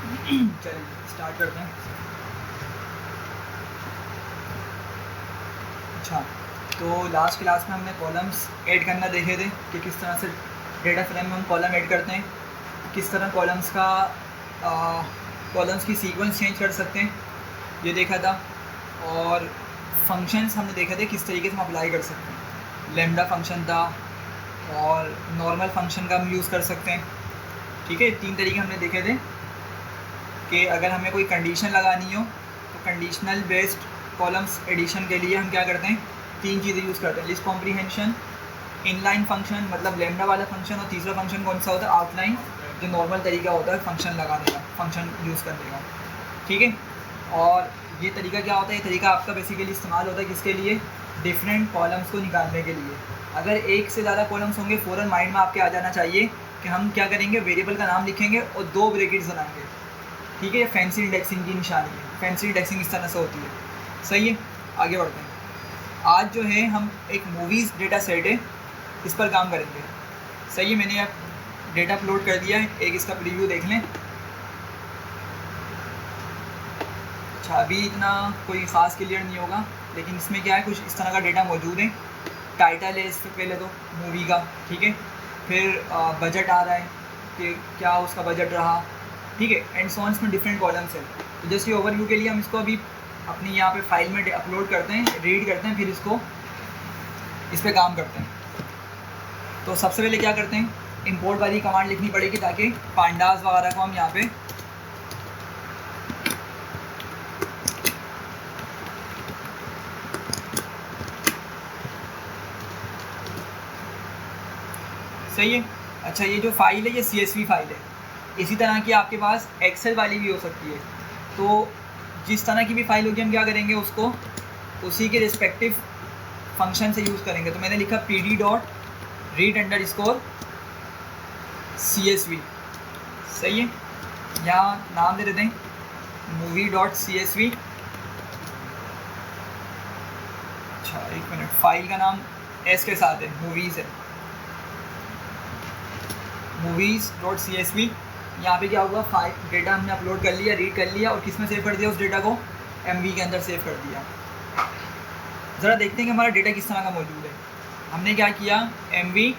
चलिए स्टार्ट करते हैं। अच्छा, तो लास्ट क्लास में हमने कॉलम्स ऐड करना देखे थे कि किस तरह से डेटा फ्रेम में हम कॉलम ऐड करते हैं, किस तरह कॉलम्स की सीक्वेंस चेंज कर सकते हैं, ये देखा था। और फंक्शंस हमने देखे थे किस तरीके से हम अप्लाई कर सकते हैं। लैम्डा फंक्शन था और नॉर्मल फंक्शन का हम यूज़ कर सकते हैं। ठीक है, 3 तरीके हमने देखे थे कि अगर हमें कोई कंडीशन लगानी हो तो कंडीशनल बेस्ड कॉलम्स एडिशन के लिए हम क्या करते हैं, 3 चीज़ें यूज़ करते हैं। लिस्ट कॉम्प्रीहेंशन, इनलाइन फंक्शन मतलब लैम्डा वाला फंक्शन, और तीसरा फंक्शन कौन सा होता है, आउटलाइन, जो नॉर्मल तरीका होता है फंक्शन लगाने का, फंक्शन यूज़ करने का। ठीक है, और ये तरीका क्या होता है, ये तरीका आपका बेसिकली इस्तेमाल होता है किसके लिए, डिफरेंट कॉलम्स को निकालने के लिए। अगर एक से ज़्यादा कॉलम्स होंगे फ़ौरन माइंड में आपके आ जाना चाहिए कि हम क्या करेंगे, वेरिएबल का नाम लिखेंगे और 2 ब्रैकेट्स बनाएंगे। ठीक है, ये फैंसी इंडेक्सिंग की निशानी है। फैंसी इंडेक्सिंग इस तरह से होती है। सही है, आगे बढ़ते हैं। आज जो है हम एक मूवीज़ डेटा सेट है, इस पर काम करेंगे। सही है, मैंने अब डेटा अपलोड कर दिया है, एक इसका प्रीव्यू देख लें। अच्छा, अभी इतना कोई ख़ास क्लियर नहीं होगा, लेकिन इसमें क्या है, कुछ इस तरह का डेटा मौजूद है। टाइटल है इससे पहले तो मूवी का, ठीक है। फिर बजट आ रहा है कि क्या उसका बजट रहा, ठीक है, एंड सॉन्स में डिफरेंट कॉलम्स हैं। तो जैसे ओवरव्यू के लिए हम इसको अभी अपनी यहाँ पे फाइल में अपलोड करते हैं, रीड करते हैं, फिर इसको इस पर काम करते हैं। तो सबसे पहले क्या करते हैं, इंपोर्ट वाली कमांड लिखनी पड़ेगी ताकि पांडास वगैरह को हम यहाँ पे सही है। अच्छा, ये जो फाइल है ये CSV फाइल है। इसी तरह की आपके पास एक्सेल वाली भी हो सकती है। तो जिस तरह की भी फाइल होगी हम क्या करेंगे, उसको उसी के रिस्पेक्टिव फंक्शन से यूज़ करेंगे। तो मैंने लिखा pd.read_csv। सही है, यहाँ नाम दे देते हैं movie.csv। अच्छा, एक मिनट, फाइल का नाम एस के साथ है, मूवीज़ है, movies.csv। यहाँ पे क्या हुआ, फाइल डेटा हमने अपलोड कर लिया, रीड कर लिया, और किस में सेव कर दिया, उस डेटा को MV के अंदर सेव कर दिया। ज़रा देखते हैं कि हमारा डेटा किस तरह का मौजूद है। हमने क्या किया, MV,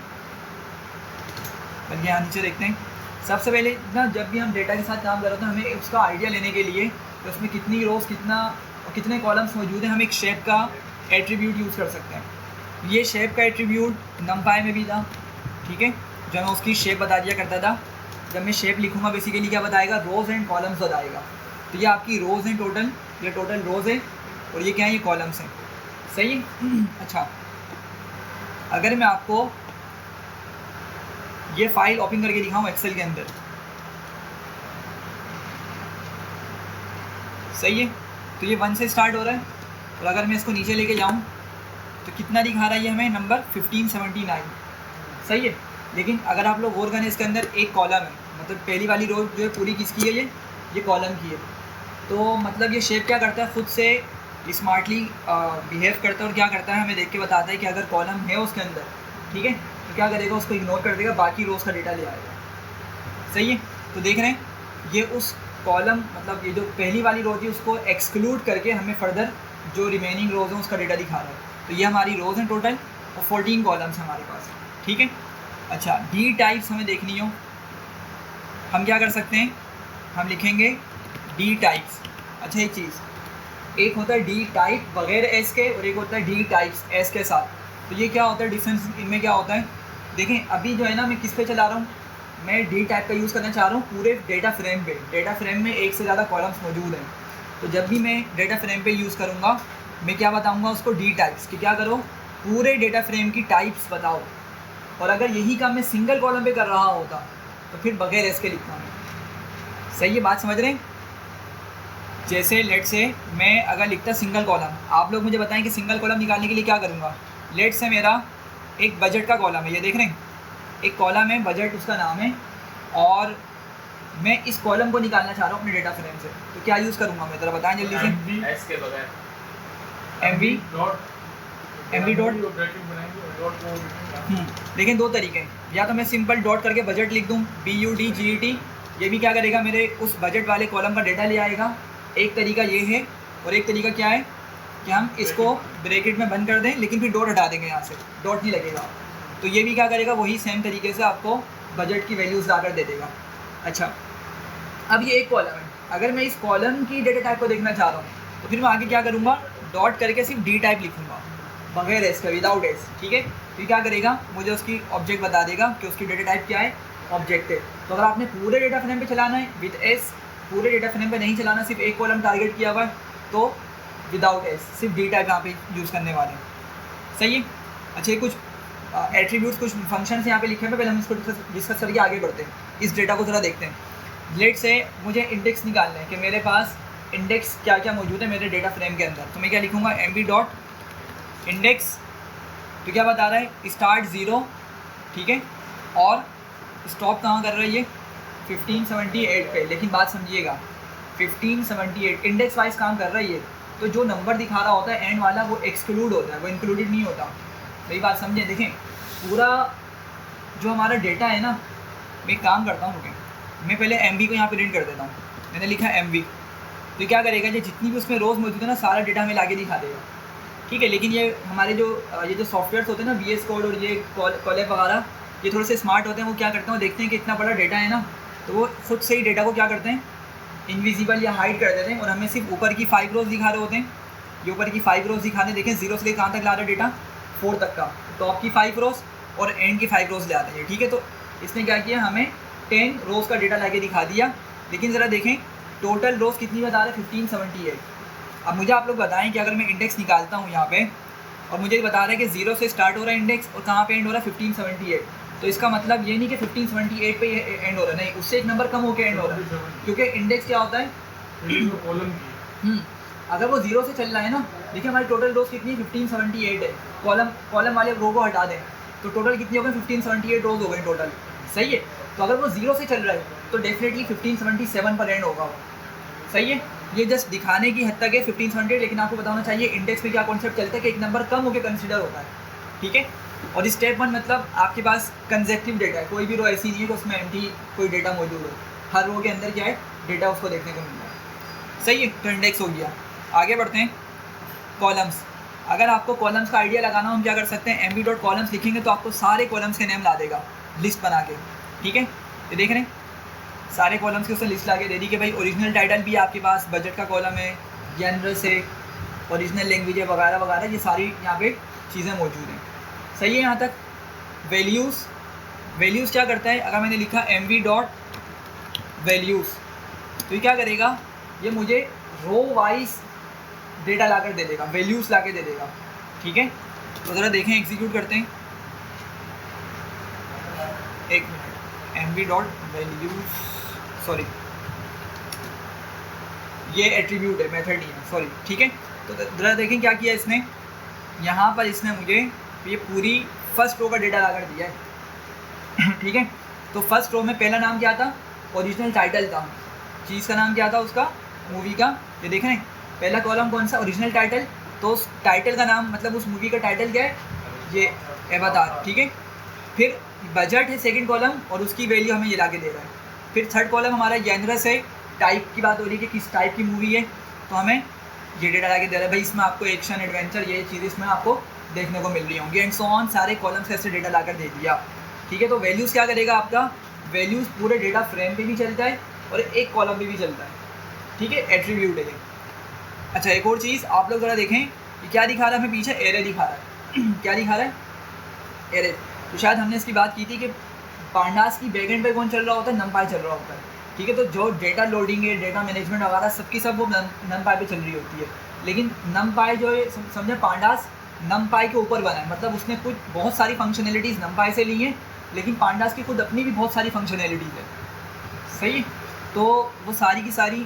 बल्कि यहाँ नीचे देखते हैं। सबसे पहले ना, जब भी हम डेटा के साथ काम कर रहे होते हैं, हमें उसका आइडिया लेने के लिए तो उसमें कितनी रोज़ कितने कॉलम्स मौजूद हैं, हम एक शेप का एट्रीब्यूट यूज़ कर सकते हैं। ये शेप का एट्रीब्यूट नमपाई में भी था, ठीक है, जो मैं उसकी शेप बता दिया करता था। जब मैं शेप लिखूंगा बेसिकली क्या बताएगा, रोज़ एंड कॉलम्स बताएगा। तो ये आपकी रोज़ हैं टोटल, ये टोटल रोज़ है, और ये क्या है, ये कॉलम्स हैं। सही है। अच्छा, अगर मैं आपको ये फाइल ओपन करके दिखाऊँ एक्सेल के अंदर, सही है, तो ये 1 से स्टार्ट हो रहा है, और अगर मैं इसको नीचे लेके जाऊँ तो कितना दिखा रहा है ये हमें, नंबर 1579। सही है, लेकिन अगर आप लोग गौर करें, इसके अंदर एक कॉलम है, मतलब पहली वाली रो जो है पूरी किसकी है, ये कॉलम की है। तो मतलब ये शेप क्या करता है, खुद से स्मार्टली बिहेव करता है, और क्या करता है, हमें देख के बताता है कि अगर कॉलम है उसके अंदर, ठीक है, तो क्या करेगा, उसको इग्नोर कर देगा, बाकी रोज़ का डेटा ले आएगा। सही है, तो देख रहे हैं, ये उस कॉलम, मतलब ये जो पहली वाली रो थी उसको एक्सक्लूड करके हमें फर्दर जो रिमेनिंग रोज़ हैं उसका डेटा दिखा रहा है। तो ये हमारी रोज़ हैं टोटल, और 14 कॉलम्स हमारे पास, ठीक है। अच्छा, डी टाइप्स हमें देखनी हो, हम क्या कर सकते हैं, हम लिखेंगे डी टाइप्स। अच्छा, एक चीज़, एक होता है डी टाइप बगैर एस के, और एक होता है डी टाइप्स एस के साथ। तो ये क्या होता है, डिफरेंस इनमें क्या होता है, देखें। अभी जो है ना, मैं किस पे चला रहा हूँ, मैं डी टाइप का यूज़ करना चाह रहा हूँ पूरे डेटा फ्रेम पे। डेटा फ्रेम में एक से ज़्यादा कॉलम्स मौजूद हैं, तो जब भी मैं डेटा फ्रेम पे यूज़ करूँगा, मैं क्या बताऊँगा उसको, डी टाइप्स, कि क्या करो, पूरे डेटा फ्रेम की टाइप्स बताओ। और अगर यही काम मैं सिंगल कॉलम पे कर रहा होता तो फिर बगैर एस के लिखता मैं। सही है, बात समझ रहे हैं। जैसे लेट से मैं अगर लिखता सिंगल कॉलम, आप लोग मुझे बताएं कि सिंगल कॉलम निकालने के लिए क्या करूँगा। लेट से मेरा एक बजट का कॉलम है, ये देख रहे हैं, एक कॉलम है बजट, उसका नाम है, और मैं इस कॉलम को निकालना चाह रहा हूँ अपने डेटा फ्रेम से। तो क्या यूज़ करूँगा मैं, ज़रा बताएं जल्दी से। एस के बगैर MV डॉट। लेकिन 2 तरीके हैं, या तो मैं सिंपल डॉट करके बजट लिख दूँ, BUDGET, ये भी क्या करेगा, मेरे उस बजट वाले कॉलम का डेटा ले आएगा। एक तरीका ये है, और एक तरीका क्या है कि हम इसको ब्रैकेट में बंद कर दें लेकिन फिर डॉट हटा देंगे, यहाँ से डॉट नहीं लगेगा। तो ये भी क्या करेगा, वही सेम तरीके से आपको बजट की वैल्यूज़ लाकर दे देगा। अच्छा, अब ये एक कॉलम है, अगर मैं इस कॉलम की डेटा टाइप को देखना चाह रहा हूँ तो फिर मैं आगे क्या करूँगा, डॉट करके सिर्फ डी टाइप लिखूँगा बगैर एस का, विदाउट एस। ठीक है, फिर क्या करेगा, मुझे उसकी ऑब्जेक्ट बता देगा कि उसकी डेटा टाइप क्या है, ऑब्जेक्ट है। तो अगर आपने पूरे डेटा फ्रेम पे चलाना है विद एस, पूरे डेटा फ्रेम पे नहीं चलाना, सिर्फ एक कॉलम टारगेट किया हुआ है, तो विदाउट एस, सिर्फ डी टाइप यहाँ पे यूज़ करने वाले हैं। सही है। अच्छा, ये कुछ एट्रीब्यूट्स, कुछ फंक्शंस यहाँ पे लिखे हैं, पहले हम इसको डिस्कस करके आगे बढ़ते हैं। इस डेटा को ज़रा देखते हैं। लेट से मुझे इंडेक्स निकालना है कि मेरे पास इंडेक्स क्या क्या मौजूद है मेरे डेटा फ्रेम के अंदर, तो मैं क्या लिखूँगा, mv डॉट इंडेक्स। तो क्या बता रहा है, स्टार्ट 0, ठीक है, और स्टॉप कहाँ कर रहा है ये 1578 पे। लेकिन बात समझिएगा, 1578 इंडेक्स वाइज काम कर रहा है ये, तो जो नंबर दिखा रहा होता है एंड वाला वो एक्सक्लूड होता है, वो इंक्लूडेड नहीं होता। मेरी बात समझे, देखें पूरा जो हमारा डेटा है ना, मैं एक काम करता हूँ, रुकें, मैं पहले MV को यहाँ प्रिंट कर देता हूँ। मैंने लिखा MV, तो क्या करेगा, ये जितनी भी उसमें रोज़ मौजूद है ना, सारा डेटा हमें लाके दिखा देगा। ठीक है, लेकिन ये हमारे जो सॉफ्टवेयर्स होते हैं ना, VS कोड और ये कॉलेब वगैरह, ये थोड़े से स्मार्ट होते हैं। वो क्या करते हैं, वो देखते हैं कि इतना बड़ा डेटा है ना, तो वो खुद से ही डेटा को क्या करते हैं, इनविजिबल या हाइड कर देते हैं, और हमें सिर्फ ऊपर की 5 रोज़ दिखा रहे होते हैं। ये ऊपर की 5 रोज़ दिखाने, देखें 0 से कहाँ तक ला रहा है डेटा, 4 तक का, टॉप की 5 रोज़ और एंड की 5 रोज़ ले आते हैं। ठीक है, तो इसने क्या किया, हमें 10 रोज़ का डेटा ला के दिखा दिया। लेकिन ज़रा देखें टोटल रोज़ कितनी बता रहा है, 1578। अब मुझे आप लोग बताएं कि अगर मैं इंडेक्स निकालता हूँ यहाँ पे, और मुझे बता रहा है कि 0 से स्टार्ट हो रहा है इंडेक्स और कहाँ पे एंड हो रहा है 1578, तो इसका मतलब ये नहीं कि 1578 पे एंड हो रहा है, नहीं, उससे एक नंबर कम होकर एंड हो रहा है, क्योंकि इंडेक्स क्या होता है, अगर वो 0 से चल रहा है ना, देखिए हमारी टोटल रोज़ कितनी 1578 है, कॉलम वाले रो को हटा दें तो टोटल कितनी हो गई, 1578 रोज़ हो गई टोटल। सही है, तो अगर वो 0 से चल रहा है तो डेफिनेटली 1577 पर एंड होगा वो। सही है, ये जस्ट दिखाने की हद तक है 1578, लेकिन आपको बताना चाहिए इंडेक्स में क्या कॉन्सेप्ट चलता है कि एक नंबर कम होकर कंसिडर होता है। ठीक है, और स्टेप 1 मतलब आपके पास कंजेक्टिव डेटा है, कोई भी रो ऐसी नहीं है कि उसमें एम्प्टी कोई डेटा मौजूद हो, हर रो के अंदर क्या है, डेटा उसको देखने को मिल रहा है। सही है, तो इंडेक्स हो गया। आगे बढ़ते हैं, कॉलम्स। अगर आपको कॉलम्स का आइडिया लगाना हो, हम क्या कर सकते हैं, mv डॉट कॉलम्स लिखेंगे तो आपको सारे कॉलम्स के नेम ला देगा लिस्ट बना के। ठीक है, ये देख रहे हैं सारे कॉलम्स की उसने लिस्ट ला के दे दी कि भाई ओरिजिनल टाइटल भी आपके पास, बजट का कॉलम है, जनरस है, ओरिजिनल लैंग्वेज है, वगैरह वगैरह, ये सारी यहाँ पे चीज़ें मौजूद हैं। सही है यहाँ तक। वैल्यूज़ क्या करता है, अगर मैंने लिखा mv डॉट वैल्यूज़, तो ये क्या करेगा, ये मुझे रो वाइज डेटा लाकर दे देगा, वैल्यूज़ ला के दे देगा। ठीक है, तो ज़रा देखें, एग्जीक्यूट करते हैं, एक minute, mv dot values, sorry ये एट्रीब्यूट है, मेथड नहीं है, सॉरी। ठीक है, तो ज़रा देखें क्या किया इसने, यहाँ पर इसने मुझे ये पूरी फर्स्ट रो का डेटा लाकर दिया है। ठीक है, तो फर्स्ट रो में पहला नाम क्या था, ओरिजिनल टाइटल था, चीज़ का नाम क्या था उसका, मूवी का। ये देख रहे हैं पहला कॉलम कौन सा, ओरिजिनल टाइटल, तो उस टाइटल का नाम मतलब उस मूवी का टाइटल क्या है, ये अवतार। ठीक है, फिर बजट है सेकंड कॉलम, और उसकी वैल्यू हमें ये ला के दे रहा है। फिर थर्ड कॉलम हमारा जेनरस है, टाइप की बात हो रही है कि किस टाइप की मूवी है, तो हमें ये डेटा ला के दे रहा है, भाई इसमें आपको एक्शन एडवेंचर ये चीज़ इसमें आपको देखने को मिल रही होंगी, एंड सो ऑन, सारे कॉलम्स ऐसे डेटा लाकर दे दिया। ठीक है, तो वैल्यूज़ क्या करेगा आपका, वैल्यूज़ पूरे डेटा फ्रेम पे भी चलता है और एक कॉलम पे भी चलता है। ठीक है, एट्रीब्यूट है ये। अच्छा, एक और चीज़ आप लोग ज़रा देखें, ये क्या दिखा रहा है हमें पीछे, एरे दिखा रहा है। क्या दिखा रहा है, एरे। तो शायद हमने इसकी बात की थी कि पांडास की बैकएंड पे कौन चल रहा होता है, नमपाई चल रहा होता है। ठीक है, तो जो डेटा लोडिंग है, डेटा मैनेजमेंट वगैरह सबकी सब वो नमपाई पे चल रही होती है। लेकिन नमपाई जो है, समझे पांडास नमपाई के ऊपर बना है, मतलब उसने कुछ बहुत सारी फंक्शनैलिटीज़ नमपाई से ली हैं, लेकिन पांडास की खुद अपनी भी बहुत सारी फंक्शनैलिटीज़ है। सही, तो वो सारी की सारी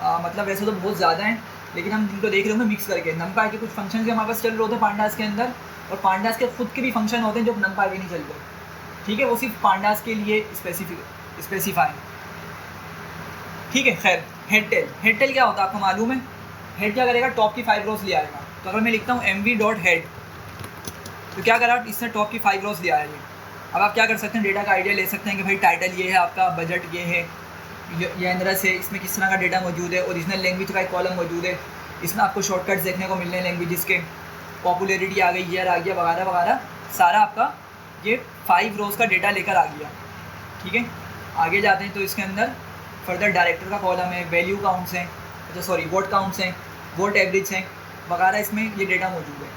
मतलब वैसे तो बहुत ज़्यादा हैं, लेकिन हम जिनको देख रहे होंगे मिक्स करके, नमपाई के कुछ फंक्शन भी हमारे पास चल रहे होते हैं पांडास के अंदर, और पांडास के खुद के भी फंक्शन होते हैं जो नमपाई पे नहीं चलते। ठीक है, वो सिर्फ पांडास के लिए स्पेसिफाई। ठीक है, खैर, हेड टेल क्या होता है आपको मालूम है, हेड क्या करेगा, टॉप की 5 रोज़ ले आएगा। तो अगर मैं लिखता हूँ mv डॉट हेड, तो क्या करा, इसने टॉप की 5 रोज़ ले आया है। अब आप क्या कर सकते हैं, डेटा का आइडिया ले सकते हैं कि भाई टाइटल ये है आपका, बजट ये है, ये अंदर से इसमें किस तरह का डेटा मौजूद है, ओरिजिनल लैंग्वेज का एक कॉलम मौजूद है, इसमें आपको शॉर्टकट्स देखने को मिल रहे हैं लैंग्वेजेस के, पॉपुलैरिटी आ गई, ईयर आ गया, वगैरह वगैरह, सारा आपका ये 5 रोज़ का डेटा लेकर आ गया। ठीक है, आगे जाते हैं तो इसके अंदर फर्दर डायरेक्टर का कॉलम है, वैल्यू काउंट्स हैं, अच्छा सॉरी वोट काउंट्स हैं, वोट एवरेज हैं वगैरह, इसमें ये डेटा मौजूद है।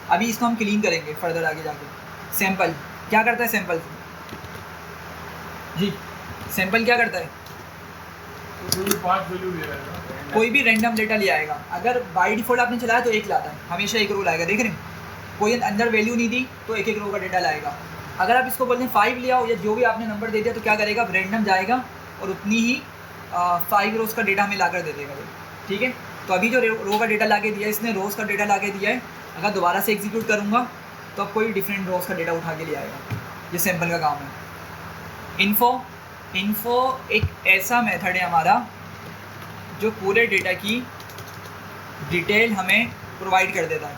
अभी इसको हम क्लीन करेंगे फर्दर आगे जाके। सैंपल क्या करता है, सैंपल जी सैंपल क्या करता है, कोई भी रैंडम डेटा ले आएगा। अगर बाई डिफ़ॉल्ट आपने चलाया तो एक लाता है, हमेशा एक रो लाएगा। देख रहे हैं, कोई अंदर वैल्यू नहीं दी तो एक एक रो का डेटा लाएगा। अगर आप इसको बोलते हैं 5 ले आओ या जो भी आपने नंबर दे दिया तो क्या करेगा, रैंडम जाएगा और उतनी ही 5 रोज़ का डेटा हमें ला कर दे देगा। ठीक है, तो अभी जो रो का डेटा ला के दिया है इसने, रोज़ का डेटा ला के दिया है, अगर दोबारा से एग्जीक्यूट करूँगा तो अब कोई डिफरेंट रोज़ का डेटा उठा के ले आएगा। ये सैंपल का काम है। इन्फो एक ऐसा मेथड है हमारा जो पूरे डेटा की डिटेल हमें प्रोवाइड कर देता है।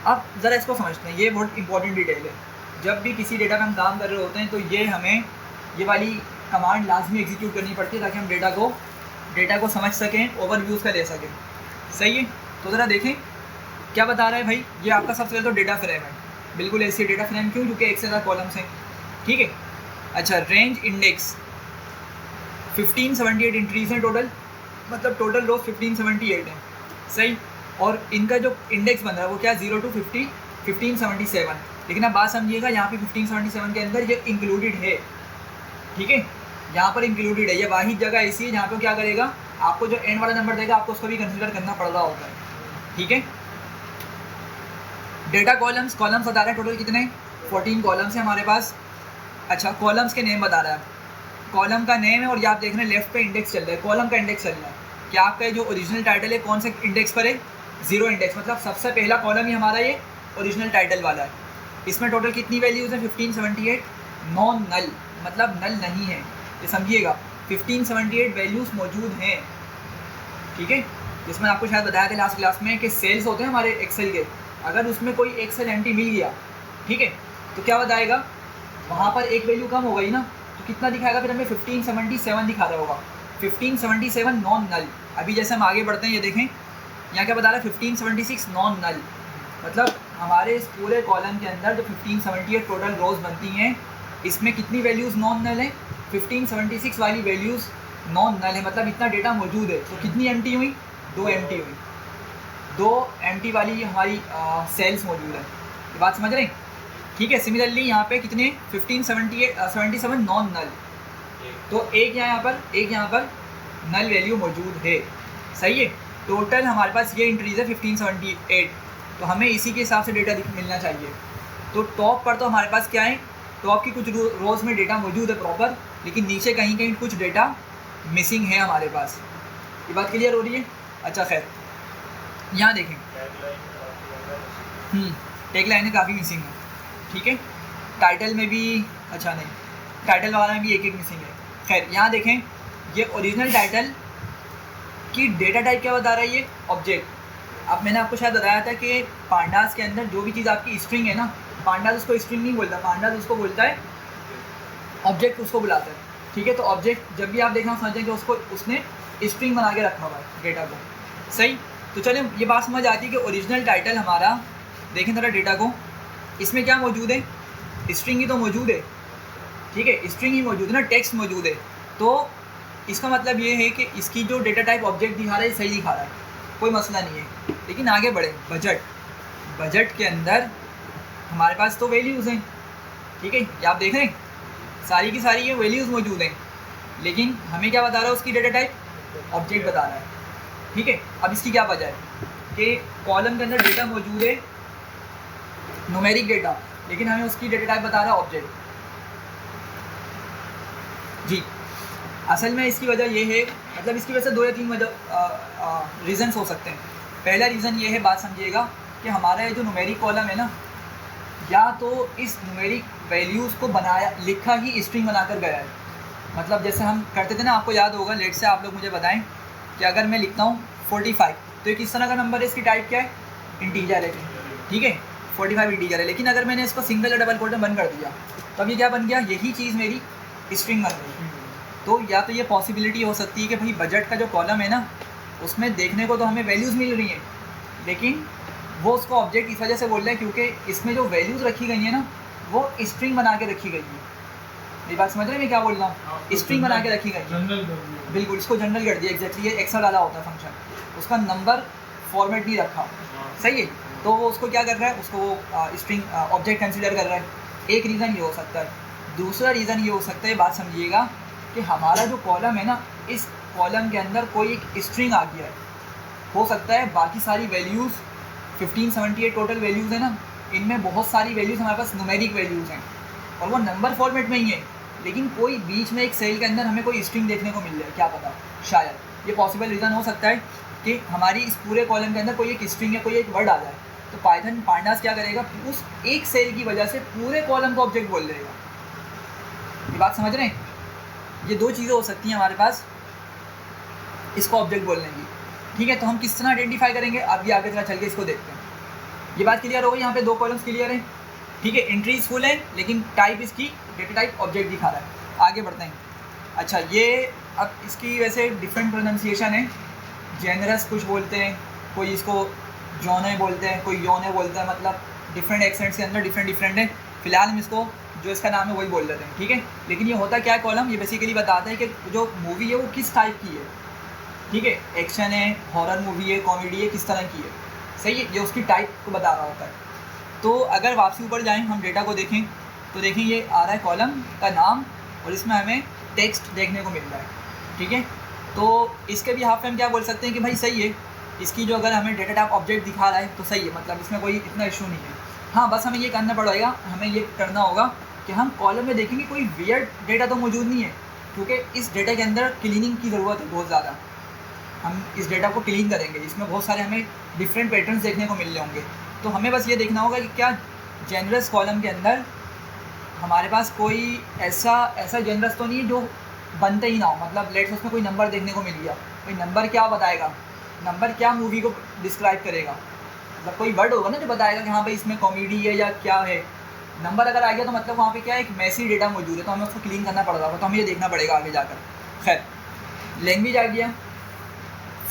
अब ज़रा इसको समझते हैं, ये बहुत इंपॉर्टेंट डिटेल है। जब भी किसी डेटा पे हम काम कर रहे होते हैं तो ये हमें ये वाली कमांड लाजमी एग्जीक्यूट करनी पड़ती है ताकि हम डेटा को समझ सकें, ओवरव्यूज़ का ले सकें। सही है, तो ज़रा देखें क्या बता रहा है भाई। ये आपका सबसे पहले तो डेटा फ्रेम है, बिल्कुल ऐसी डेटा फ्रेम, क्यों, क्योंकि एक से ज़्यादा कॉलम्स हैं। ठीक है, अच्छा रेंज इंडेक्स 1578 एंट्रीज हैं टोटल, मतलब टोटल रोज 1578 है। सही, और इनका जो इंडेक्स बन रहा है वो क्या, 0 to 50 1577। लेकिन अब बात समझिएगा, यहाँ पे 1577 के अंदर ये इंक्लूडेड है। ठीक है, यहाँ पर इंक्लूडेड है, ये वाहिद जगह ऐसी है जहाँ पे क्या करेगा, आपको जो एंड वाला नंबर देगा आपको उसको भी कंसिडर करना पड़ रहा होता है। ठीक है, डेटा कॉलम्स बता रहा है टोटल कितने, 14 कॉलम्स हैं हमारे पास। अच्छा, कॉलम्स के नेम बता रहा है, कॉलम का नेम है और ये आप देख रहे हैं लेफ्ट पे इंडेक्स चल रहा है, कॉलम का इंडेक्स चल रहा है कि आपका जो ओरिजिनल टाइटल है कौन से इंडेक्स पर है, 0 इंडेक्स, मतलब सबसे पहला कॉलम ही हमारा ये ओरिजिनल टाइटल वाला है। इसमें टोटल कितनी वैल्यूज़ हैं, 1578, नॉन नल, मतलब नल नहीं है, ये समझिएगा। 1578 वैल्यूज़ मौजूद हैं। ठीक है, जिसमें आपको शायद बताया था लास्ट क्लास में कि सेल्स होते हैं हमारे एक्सेल के, अगर उसमें कोई एक सेल एंट्री मिल गया, ठीक है, तो क्या बताएगा, वहाँ पर एक वैल्यू कम हो गई ना, तो कितना दिखाएगा, फिर हमें 1577 दिखा रहा होगा, 1577 नॉन नल। अभी जैसे हम आगे बढ़ते हैं, ये देखें यहाँ क्या बता रहा है, 1576 नॉन नल, मतलब हमारे इस पूरे कॉलम के अंदर जो 1578 टोटल रोज़ बनती हैं, इसमें कितनी वैल्यूज़ नॉन नल हैं, 1576 वाली वैल्यूज़ नॉन नल है, मतलब इतना डेटा मौजूद है। तो कितनी एम्प्टी हुई, 2 एम्प्टी हुई, 2 एम्प्टी वाली हमारी सेल्स मौजूद है। ये बात समझ रहे हैं। ठीक है, सिमिलरली यहाँ पे कितने 1577 नॉन नल, तो एक यहाँ पर नल वैल्यू मौजूद है। सही है, टोटल हमारे पास ये इंट्रीज है 1578, तो हमें इसी के हिसाब से डेटा मिलना चाहिए। तो टॉप पर तो हमारे पास क्या है, टॉप की कुछ रोज़ में डेटा मौजूद है प्रॉपर, लेकिन नीचे कहीं कुछ डेटा मिसिंग है हमारे पास। ये बात क्लियर हो रही है। अच्छा खैर, यहाँ देखें टेक लाइनें काफ़ी मिसिंग है। ठीक है, टाइटल में भी, अच्छा नहीं, टाइटल वगैरह में भी एक मिसिंग है। खैर यहाँ देखें, ये ओरिजिनल टाइटल की डेटा टाइप क्या बता रहा है, ये ऑब्जेक्ट। अब मैंने आपको शायद बताया था कि पांडास के अंदर जो भी चीज़ आपकी स्ट्रिंग है ना, पांडास उसको स्ट्रिंग नहीं बोलता, पांडास उसको बोलता है ऑब्जेक्ट, उसको बुलाता है। ठीक है, तो ऑब्जेक्ट जब भी आप देखना समझें कि उसको उसने स्ट्रिंग बना के रखा हुआ है डेटा को। सही, तो चलें ये बात समझ आती है कि ओरिजिनल टाइटल हमारा, देखें ज़रा डेटा को, इसमें क्या मौजूद है, स्ट्रिंग ही तो मौजूद है। ठीक है, स्ट्रिंग ही मौजूद है ना, टेक्स्ट मौजूद है, तो इसका मतलब ये है कि इसकी जो डेटा टाइप ऑब्जेक्ट दिखा रहा है सही दिखा रहा है, कोई मसला नहीं है। लेकिन आगे बढ़े, बजट के अंदर हमारे पास तो वैल्यूज़ हैं। ठीक है, ये आप देख रहे हैं सारी की सारी ये वैल्यूज़ मौजूद हैं, लेकिन हमें क्या बता रहा है, उसकी डेटा टाइप ऑब्जेक्ट बता रहा है। ठीक है, अब इसकी क्या वजह है कि कॉलम के अंदर डेटा मौजूद है, न्यूमेरिक डेटा, लेकिन हमें उसकी डेटा टाइप बता रहा है ऑब्जेक्ट। जी, असल में इसकी वजह ये है, मतलब इसकी वजह से 2 या 3 वजह रीज़न्स हो सकते हैं। पहला रीज़न ये है, बात समझिएगा, कि हमारा जो न्यूमेरिक कॉलम है ना, या तो इस न्यूमेरिक वैल्यूज़ को लिखा ही स्ट्रिंग बनाकर गया है। मतलब जैसे हम करते थे ना, आपको याद होगा, लेट से आप लोग मुझे बताएं कि अगर मैं लिखता हूँ 45, तो ये किस तरह का नंबर है, इसकी टाइप क्या है, इंटीजर है। ठीक है, 45 इंटीजर है, लेकिन अगर मैंने इसको सिंगल या डबल कोट में बंद कर दिया, तो अब ये क्या बन गया, यही चीज़ मेरी स्ट्रिंग बन गई। तो या तो ये पॉसिबिलिटी हो सकती है कि भाई बजट का जो कॉलम है ना उसमें देखने को तो हमें वैल्यूज़ मिल रही हैं, लेकिन वो उसको ऑब्जेक्ट इस वजह से बोल रहे हैं क्योंकि इसमें जो वैल्यूज़ रखी गई हैं ना वो स्ट्रिंग बना के रखी गई है। मेरी बात समझ रहे हैं मैं क्या बोल रहा हूँ? स्ट्रिंग बना के रखी गई है, बिल्कुल इसको जनरल कर दिया एग्जैक्टली। ये एक्स्ट्रा डाला होता है फंक्शन, उसका नंबर फॉर्मेट नहीं रखा, सही है। तो वो उसको क्या कर रहा है, उसको वो स्ट्रिंग ऑब्जेक्ट कंसिडर कर रहा है। एक रीज़न ये हो सकता है। दूसरा रीज़न ये हो सकता है, बात समझिएगा, कि हमारा जो कॉलम है ना इस कॉलम के अंदर कोई एक स्ट्रिंग आ गया है। हो सकता है बाकी सारी वैल्यूज़ 1578 टोटल वैल्यूज़ है ना, इनमें बहुत सारी वैल्यूज़ हमारे पास न्यूमेरिक वैल्यूज़ हैं और वो नंबर फॉर्मेट में ही है, लेकिन कोई बीच में एक सेल के अंदर हमें कोई स्ट्रिंग देखने को मिल जाए, क्या पता, शायद ये पॉसिबल रीज़न हो सकता है कि हमारी इस पूरे कॉलम के अंदर कोई एक स्ट्रिंग या कोई एक वर्ड आ जाए। तो पाइथन पांडास क्या करेगा, उस एक सेल की वजह से पूरे कॉलम को ऑब्जेक्ट बोल देगा। ये बात समझ रहे हैं? ये दो चीज़ें हो सकती हैं हमारे पास इसको ऑब्जेक्ट बोलने की, ठीक है। तो हम किस तरह आइडेंटिफाई करेंगे, अभी आगे थोड़ा चल के इसको देखते हैं। ये बात क्लियर हो गई, यहाँ पे दो कॉलम्स क्लियर हैं, ठीक है। एंट्रीज फुल है लेकिन टाइप इसकी डेटा टाइप ऑब्जेक्ट दिखा रहा है। आगे बढ़ते हैं। अच्छा, ये अब इसकी वैसे डिफरेंट प्रोनाउंसिएशन है। जेनरस कुछ बोलते हैं, कोई इसको जोने बोलते हैं, कोई योने बोलते हैं, मतलब डिफरेंट एक्सेंट्स के अंदर डिफरेंट है। फिलहाल हम इसको जो इसका नाम है वही बोल लेते हैं, ठीक है। लेकिन ये होता क्या है कॉलम, ये बेसिकली बताता है कि जो मूवी है वो किस टाइप की है, ठीक है। एक्शन है, हॉरर मूवी है, कॉमेडी है, किस तरह की है, सही है। ये उसकी टाइप को बता रहा होता है। तो अगर वापसी ऊपर जाएं, हम डेटा को देखें तो देखें ये आ रहा है कॉलम का नाम और इसमें हमें टेक्स्ट देखने को मिल रहा है, ठीक है। तो इसके भी हाफ में हम क्या बोल सकते हैं कि भाई सही है, इसकी जो अगर हमें डेटा टाइप ऑब्जेक्ट दिखा रहा है तो सही है, मतलब इसमें कोई इतना इशू नहीं है। हाँ, बस हमें ये करना पड़ेगा, हमें ये करना होगा कि हम कॉलम में देखेंगे कोई वियर्ड डेटा तो मौजूद नहीं है, क्योंकि इस डेटा के अंदर क्लीनिंग की ज़रूरत है बहुत ज़्यादा। हम इस डेटा को क्लीन करेंगे, इसमें बहुत सारे हमें डिफरेंट पैटर्न्स देखने को मिल रहे होंगे। तो हमें बस ये देखना होगा कि क्या जेनरस कॉलम के अंदर हमारे पास कोई ऐसा जेनरस तो नहीं है जो बनते ही ना हो, मतलब लेट्स उसमें कोई नंबर देखने को मिल गया। कोई नंबर क्या बताएगा, नंबर क्या मूवी को डिस्क्राइब करेगा, मतलब कोई वर्ड होगा ना जो बताएगा कि हाँ भाई इसमें कॉमेडी है या क्या है। नंबर अगर आ गया तो मतलब वहाँ पे क्या एक मैसी डेटा मौजूद है, तो हमें उसको क्लीन करना पड़ रहा होगा, तो हमें ये देखना पड़ेगा आगे जाकर। खैर, लैंग्वेज आ गया,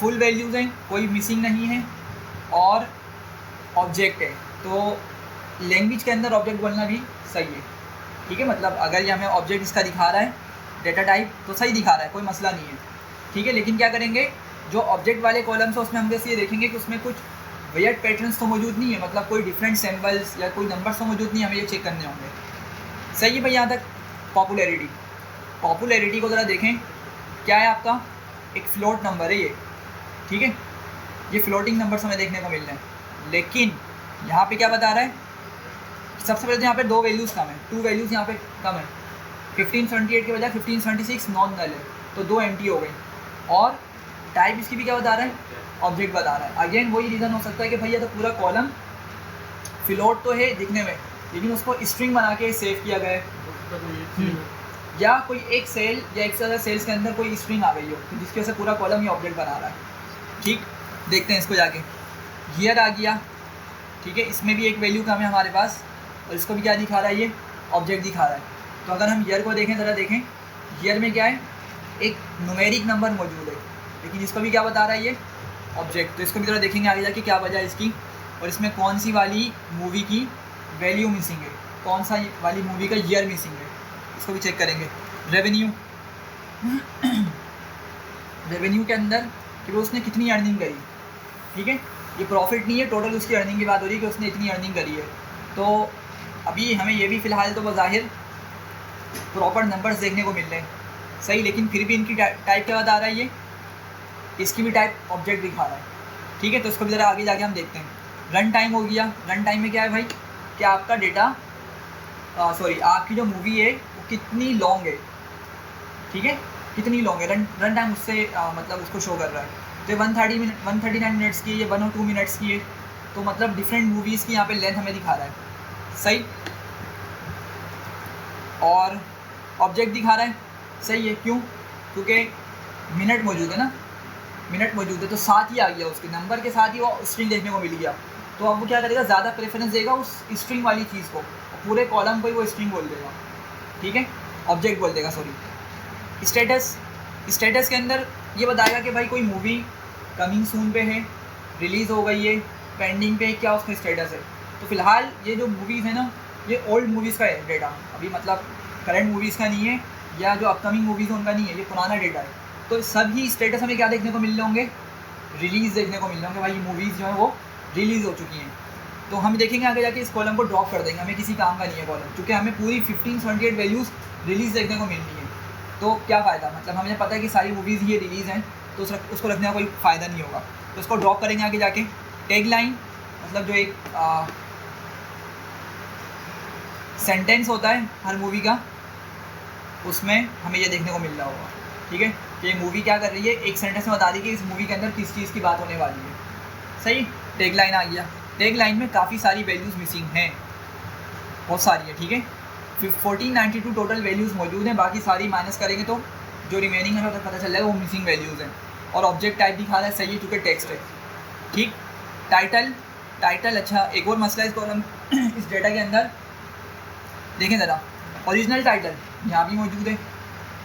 फुल वैल्यूज़ हैं, कोई मिसिंग नहीं है और ऑब्जेक्ट है। तो लैंग्वेज के अंदर ऑब्जेक्ट बोलना भी सही है, ठीक है। मतलब अगर ये हमें ऑब्जेक्ट इसका दिखा रहा है डेटा टाइप तो सही दिखा रहा है, कोई मसला नहीं है, ठीक है। लेकिन क्या करेंगे, जो ऑब्जेक्ट वाले कॉलम्स है उसमें हम जैसे ये देखेंगे कि उसमें कुछ वियर्ड पैटर्न्स तो मौजूद नहीं है, मतलब कोई डिफरेंट सिंबल्स या कोई नंबर्स तो मौजूद नहीं है, हमें ये चेक करने होंगे, सही है भाई। यहाँ तक पॉपुलैरिटी को ज़रा देखें, क्या है आपका, एक फ्लोट नंबर है ये, ठीक है। ये फ्लोटिंग नंबर्स हमें देखने को मिल रहे हैं, लेकिन यहाँ पे क्या बता रहा है, सबसे पहले तो यहाँ पे दो वैल्यूज़ कम है, 2 वैल्यूज़ यहाँ पे कम है। 1578 के बजाय 1576 नॉन नल है, तो 2 एम्प्टी हो गई। और टाइप इसकी भी क्या बता रहा है, ऑब्जेक्ट बता रहा है। अगेन वही रीज़न हो सकता है कि भैया तो पूरा कॉलम फ्लोट तो है दिखने में, लेकिन उसको स्ट्रिंग बना के सेव किया गया है, या कोई एक सेल या एक से ज़्यादा सेल्स के अंदर कोई स्ट्रिंग आ गई हो, तो जिसकी वजह से पूरा कॉलम ही ऑब्जेक्ट बना रहा है, ठीक। देखते हैं इसको जाके। ईयर आ गया, ठीक है, इसमें भी एक वैल्यू कम है हमारे पास और इसको भी क्या दिखा रहा है, ये ऑब्जेक्ट दिखा रहा है। तो अगर हम ईयर को देखें, ज़रा देखें, ईयर में क्या है, एक न्यूमेरिक नंबर मौजूद है, लेकिन इसको भी क्या बता रहा है, ये ऑब्जेक्ट। तो इसको भी ज़रा देखेंगे आगे जाके क्या वजह है इसकी, और इसमें कौन सी वाली मूवी की वैल्यू मिसिंग है, कौन सा वाली मूवी का ईयर मिसिंग है, इसको भी चेक करेंगे। रेवेन्यू के अंदर कि वो उसने कितनी अर्निंग करी, ठीक है। ये प्रॉफिट नहीं है, टोटल उसकी अर्निंग की बात हो रही है कि उसने इतनी अर्निंग करी है। तो अभी हमें ये भी फ़िलहाल तो बज़ाहिर प्रॉपर नंबर्स देखने को मिल रहे हैं, सही, लेकिन फिर भी इनकी टाइप क्या बता रहा है, ये इसकी भी टाइप ऑब्जेक्ट दिखा रहा है, ठीक है। तो इसको भी ज़रा आगे जाके हम देखते हैं। रन टाइम हो गया, रन टाइम में क्या है भाई, कि आपका डेटा आपकी जो मूवी है वो कितनी लॉन्ग है, ठीक है, कितनी लॉन्ग है। रन टाइम उससे मतलब उसको शो कर रहा है। तो 139 मिनट्स की है या 102 मिनट्स की है, तो मतलब डिफरेंट मूवीज़ की यहाँ पे लेंथ हमें दिखा रहा है, सही। और ऑब्जेक्ट दिखा रहा है, सही है, क्यों, क्योंकि मिनट मौजूद है ना, मिनट मौजूद है, तो साथ ही आ गया, उसके नंबर के साथ ही वो स्ट्रिंग देखने को मिल गया। तो अब वो क्या करेगा, ज़्यादा प्रेफरेंस देगा उस स्ट्रिंग वाली चीज़ को, पूरे कॉलम को ही वो स्ट्रिंग बोल देगा, ठीक है, ऑब्जेक्ट बोल देगा, सॉरी। स्टेटस, स्टेटस के अंदर ये बताएगा कि भाई कोई मूवी कमिंग सून पे है, रिलीज़ हो गई है, पेंडिंग पे, क्या उसका स्टेटस है। तो फिलहाल ये जो मूवीज़ है ना, ये ओल्ड मूवीज़ का है डेटा, अभी मतलब करंट मूवीज़ का नहीं है, या जो अपकमिंग मूवीज़ हैं उनका नहीं है, ये पुराना डेटा है। तो सभी स्टेटस हमें क्या देखने को मिल रहे होंगे, रिलीज़ देखने को मिल रहे होंगे, भाई ये मूवीज़ जो है वो रिलीज़ हो चुकी हैं। तो हम देखेंगे आगे जाके इस कॉलम को ड्रॉप कर देंगे, हमें किसी काम का नहीं है कॉलम, क्योंकि हमें पूरी 1578 वैल्यूज़ रिलीज़ देखने को मिलनी है। तो क्या फ़ायदा, मतलब हमें पता है कि सारी मूवीज़ ये रिलीज़ हैं, तो उसको रखने का कोई फ़ायदा नहीं होगा। तो उसको ड्रॉप करेंगे आगे जाके। टैग लाइन मतलब जो एक सेंटेंस होता है हर मूवी का, उसमें हमें ये देखने को मिल रहा होगा, ठीक है, कि मूवी क्या कर रही है, एक सेंटेंस में बता दी कि इस मूवी के अंदर किस चीज़ की बात होने वाली है। सही, टैग लाइन आ गया। टैग लाइन में काफ़ी सारी वैल्यूज़ मिसिंग हैं, बहुत सारी है, ठीक है। 1492 टोटल वैल्यूज़ मौजूद हैं, बाकी सारी माइनस करेंगे तो जो रिमेनिंग है तो पता चल जाएगा वो मिसिंग वैल्यूज़ हैं। और ऑब्जेक्ट टाइप दिखा रहा है, सही है, चूँकि टेक्स्ट है, ठीक। टाइटल अच्छा, एक और मसला है इस कॉलम इस डेटा के अंदर, देखें ज़रा, ओरिजिनल टाइटल यहाँ भी मौजूद है,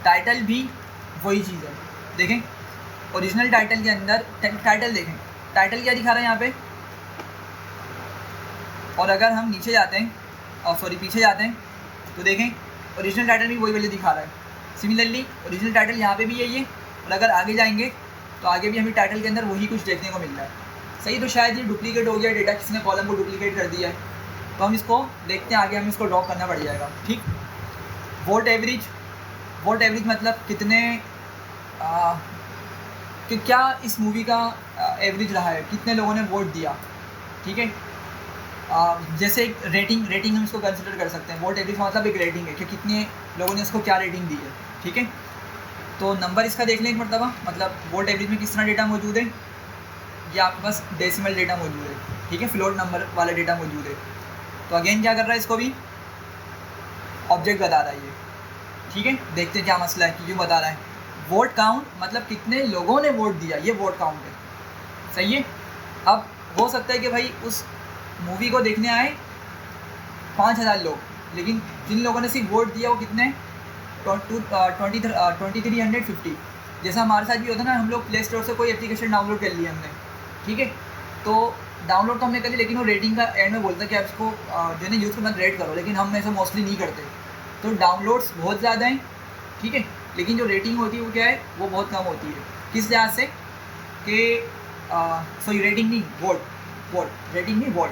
टाइटल भी वही चीज़ है। देखें ओरिजिनल टाइटल के अंदर टाइटल देखें, टाइटल क्या दिखा रहा है यहाँ पे, और अगर हम नीचे जाते हैं और पीछे जाते हैं तो देखें ओरिजिनल टाइटल भी वही वैल्यू दिखा रहा है। सिमिलरली ओरिजिनल टाइटल यहाँ पे भी यही है, और अगर आगे जाएंगे तो आगे भी हमें टाइटल के अंदर वही कुछ देखने को मिल रहा है। सही, तो शायद ये डुप्लीकेट हो गया डेटा, किसी ने कॉलम को डुप्लीकेट कर दिया है, तो हम इसको देखते हैं आगे, हम इसको ड्रॉप करना पड़ जाएगा, ठीक। वोट एवरेज मतलब कितने कि क्या इस मूवी का एवरेज रहा है, कितने लोगों ने वोट दिया, ठीक है। जैसे एक रेटिंग हम इसको कंसिडर कर सकते हैं। वोट एवरेज मतलब एक रेटिंग है कि कितने लोगों ने इसको क्या रेटिंग दी है, ठीक है। तो नंबर इसका देख लें एक मरतबा, मतलब वोट एवरेज में किस तरह डेटा मौजूद है, ये आपके पास डेसिमल डेटा मौजूद है, ठीक है, फ्लोट नंबर वाला डेटा मौजूद है। तो अगेन क्या कर रहा है, इसको भी ऑब्जेक्ट बता रहा है ये, ठीक है। देखते हैं क्या मसला है, क्यों बता रहा है। वोट काउंट मतलब कितने लोगों ने वोट दिया, ये वोट काउंट है, सही है। अब हो सकता है कि भाई उस मूवी को देखने आए 5000 लोग, लेकिन जिन लोगों ने सिर्फ वोट दिया वो कितने 2350। जैसा हमारे साथ भी होता है ना, हम लोग प्ले स्टोर से कोई एप्लीकेशन डाउनलोड कर लिया हमने, ठीक है, तो डाउनलोड तो हमने कर लिया, लेकिन वो रेटिंग का एंड में बोलता है कि आप इसको जो है यूज़ करना रेट करो, लेकिन हम ऐसा मोस्टली नहीं करते। तो डाउनलोड्स बहुत ज़्यादा हैं, ठीक है, लेकिन जो रेटिंग होती है वो क्या है, वो बहुत कम होती है। किस लिहाज से कि सॉरी रेटिंग नहीं, वोट रेटिंग नहीं, वोट।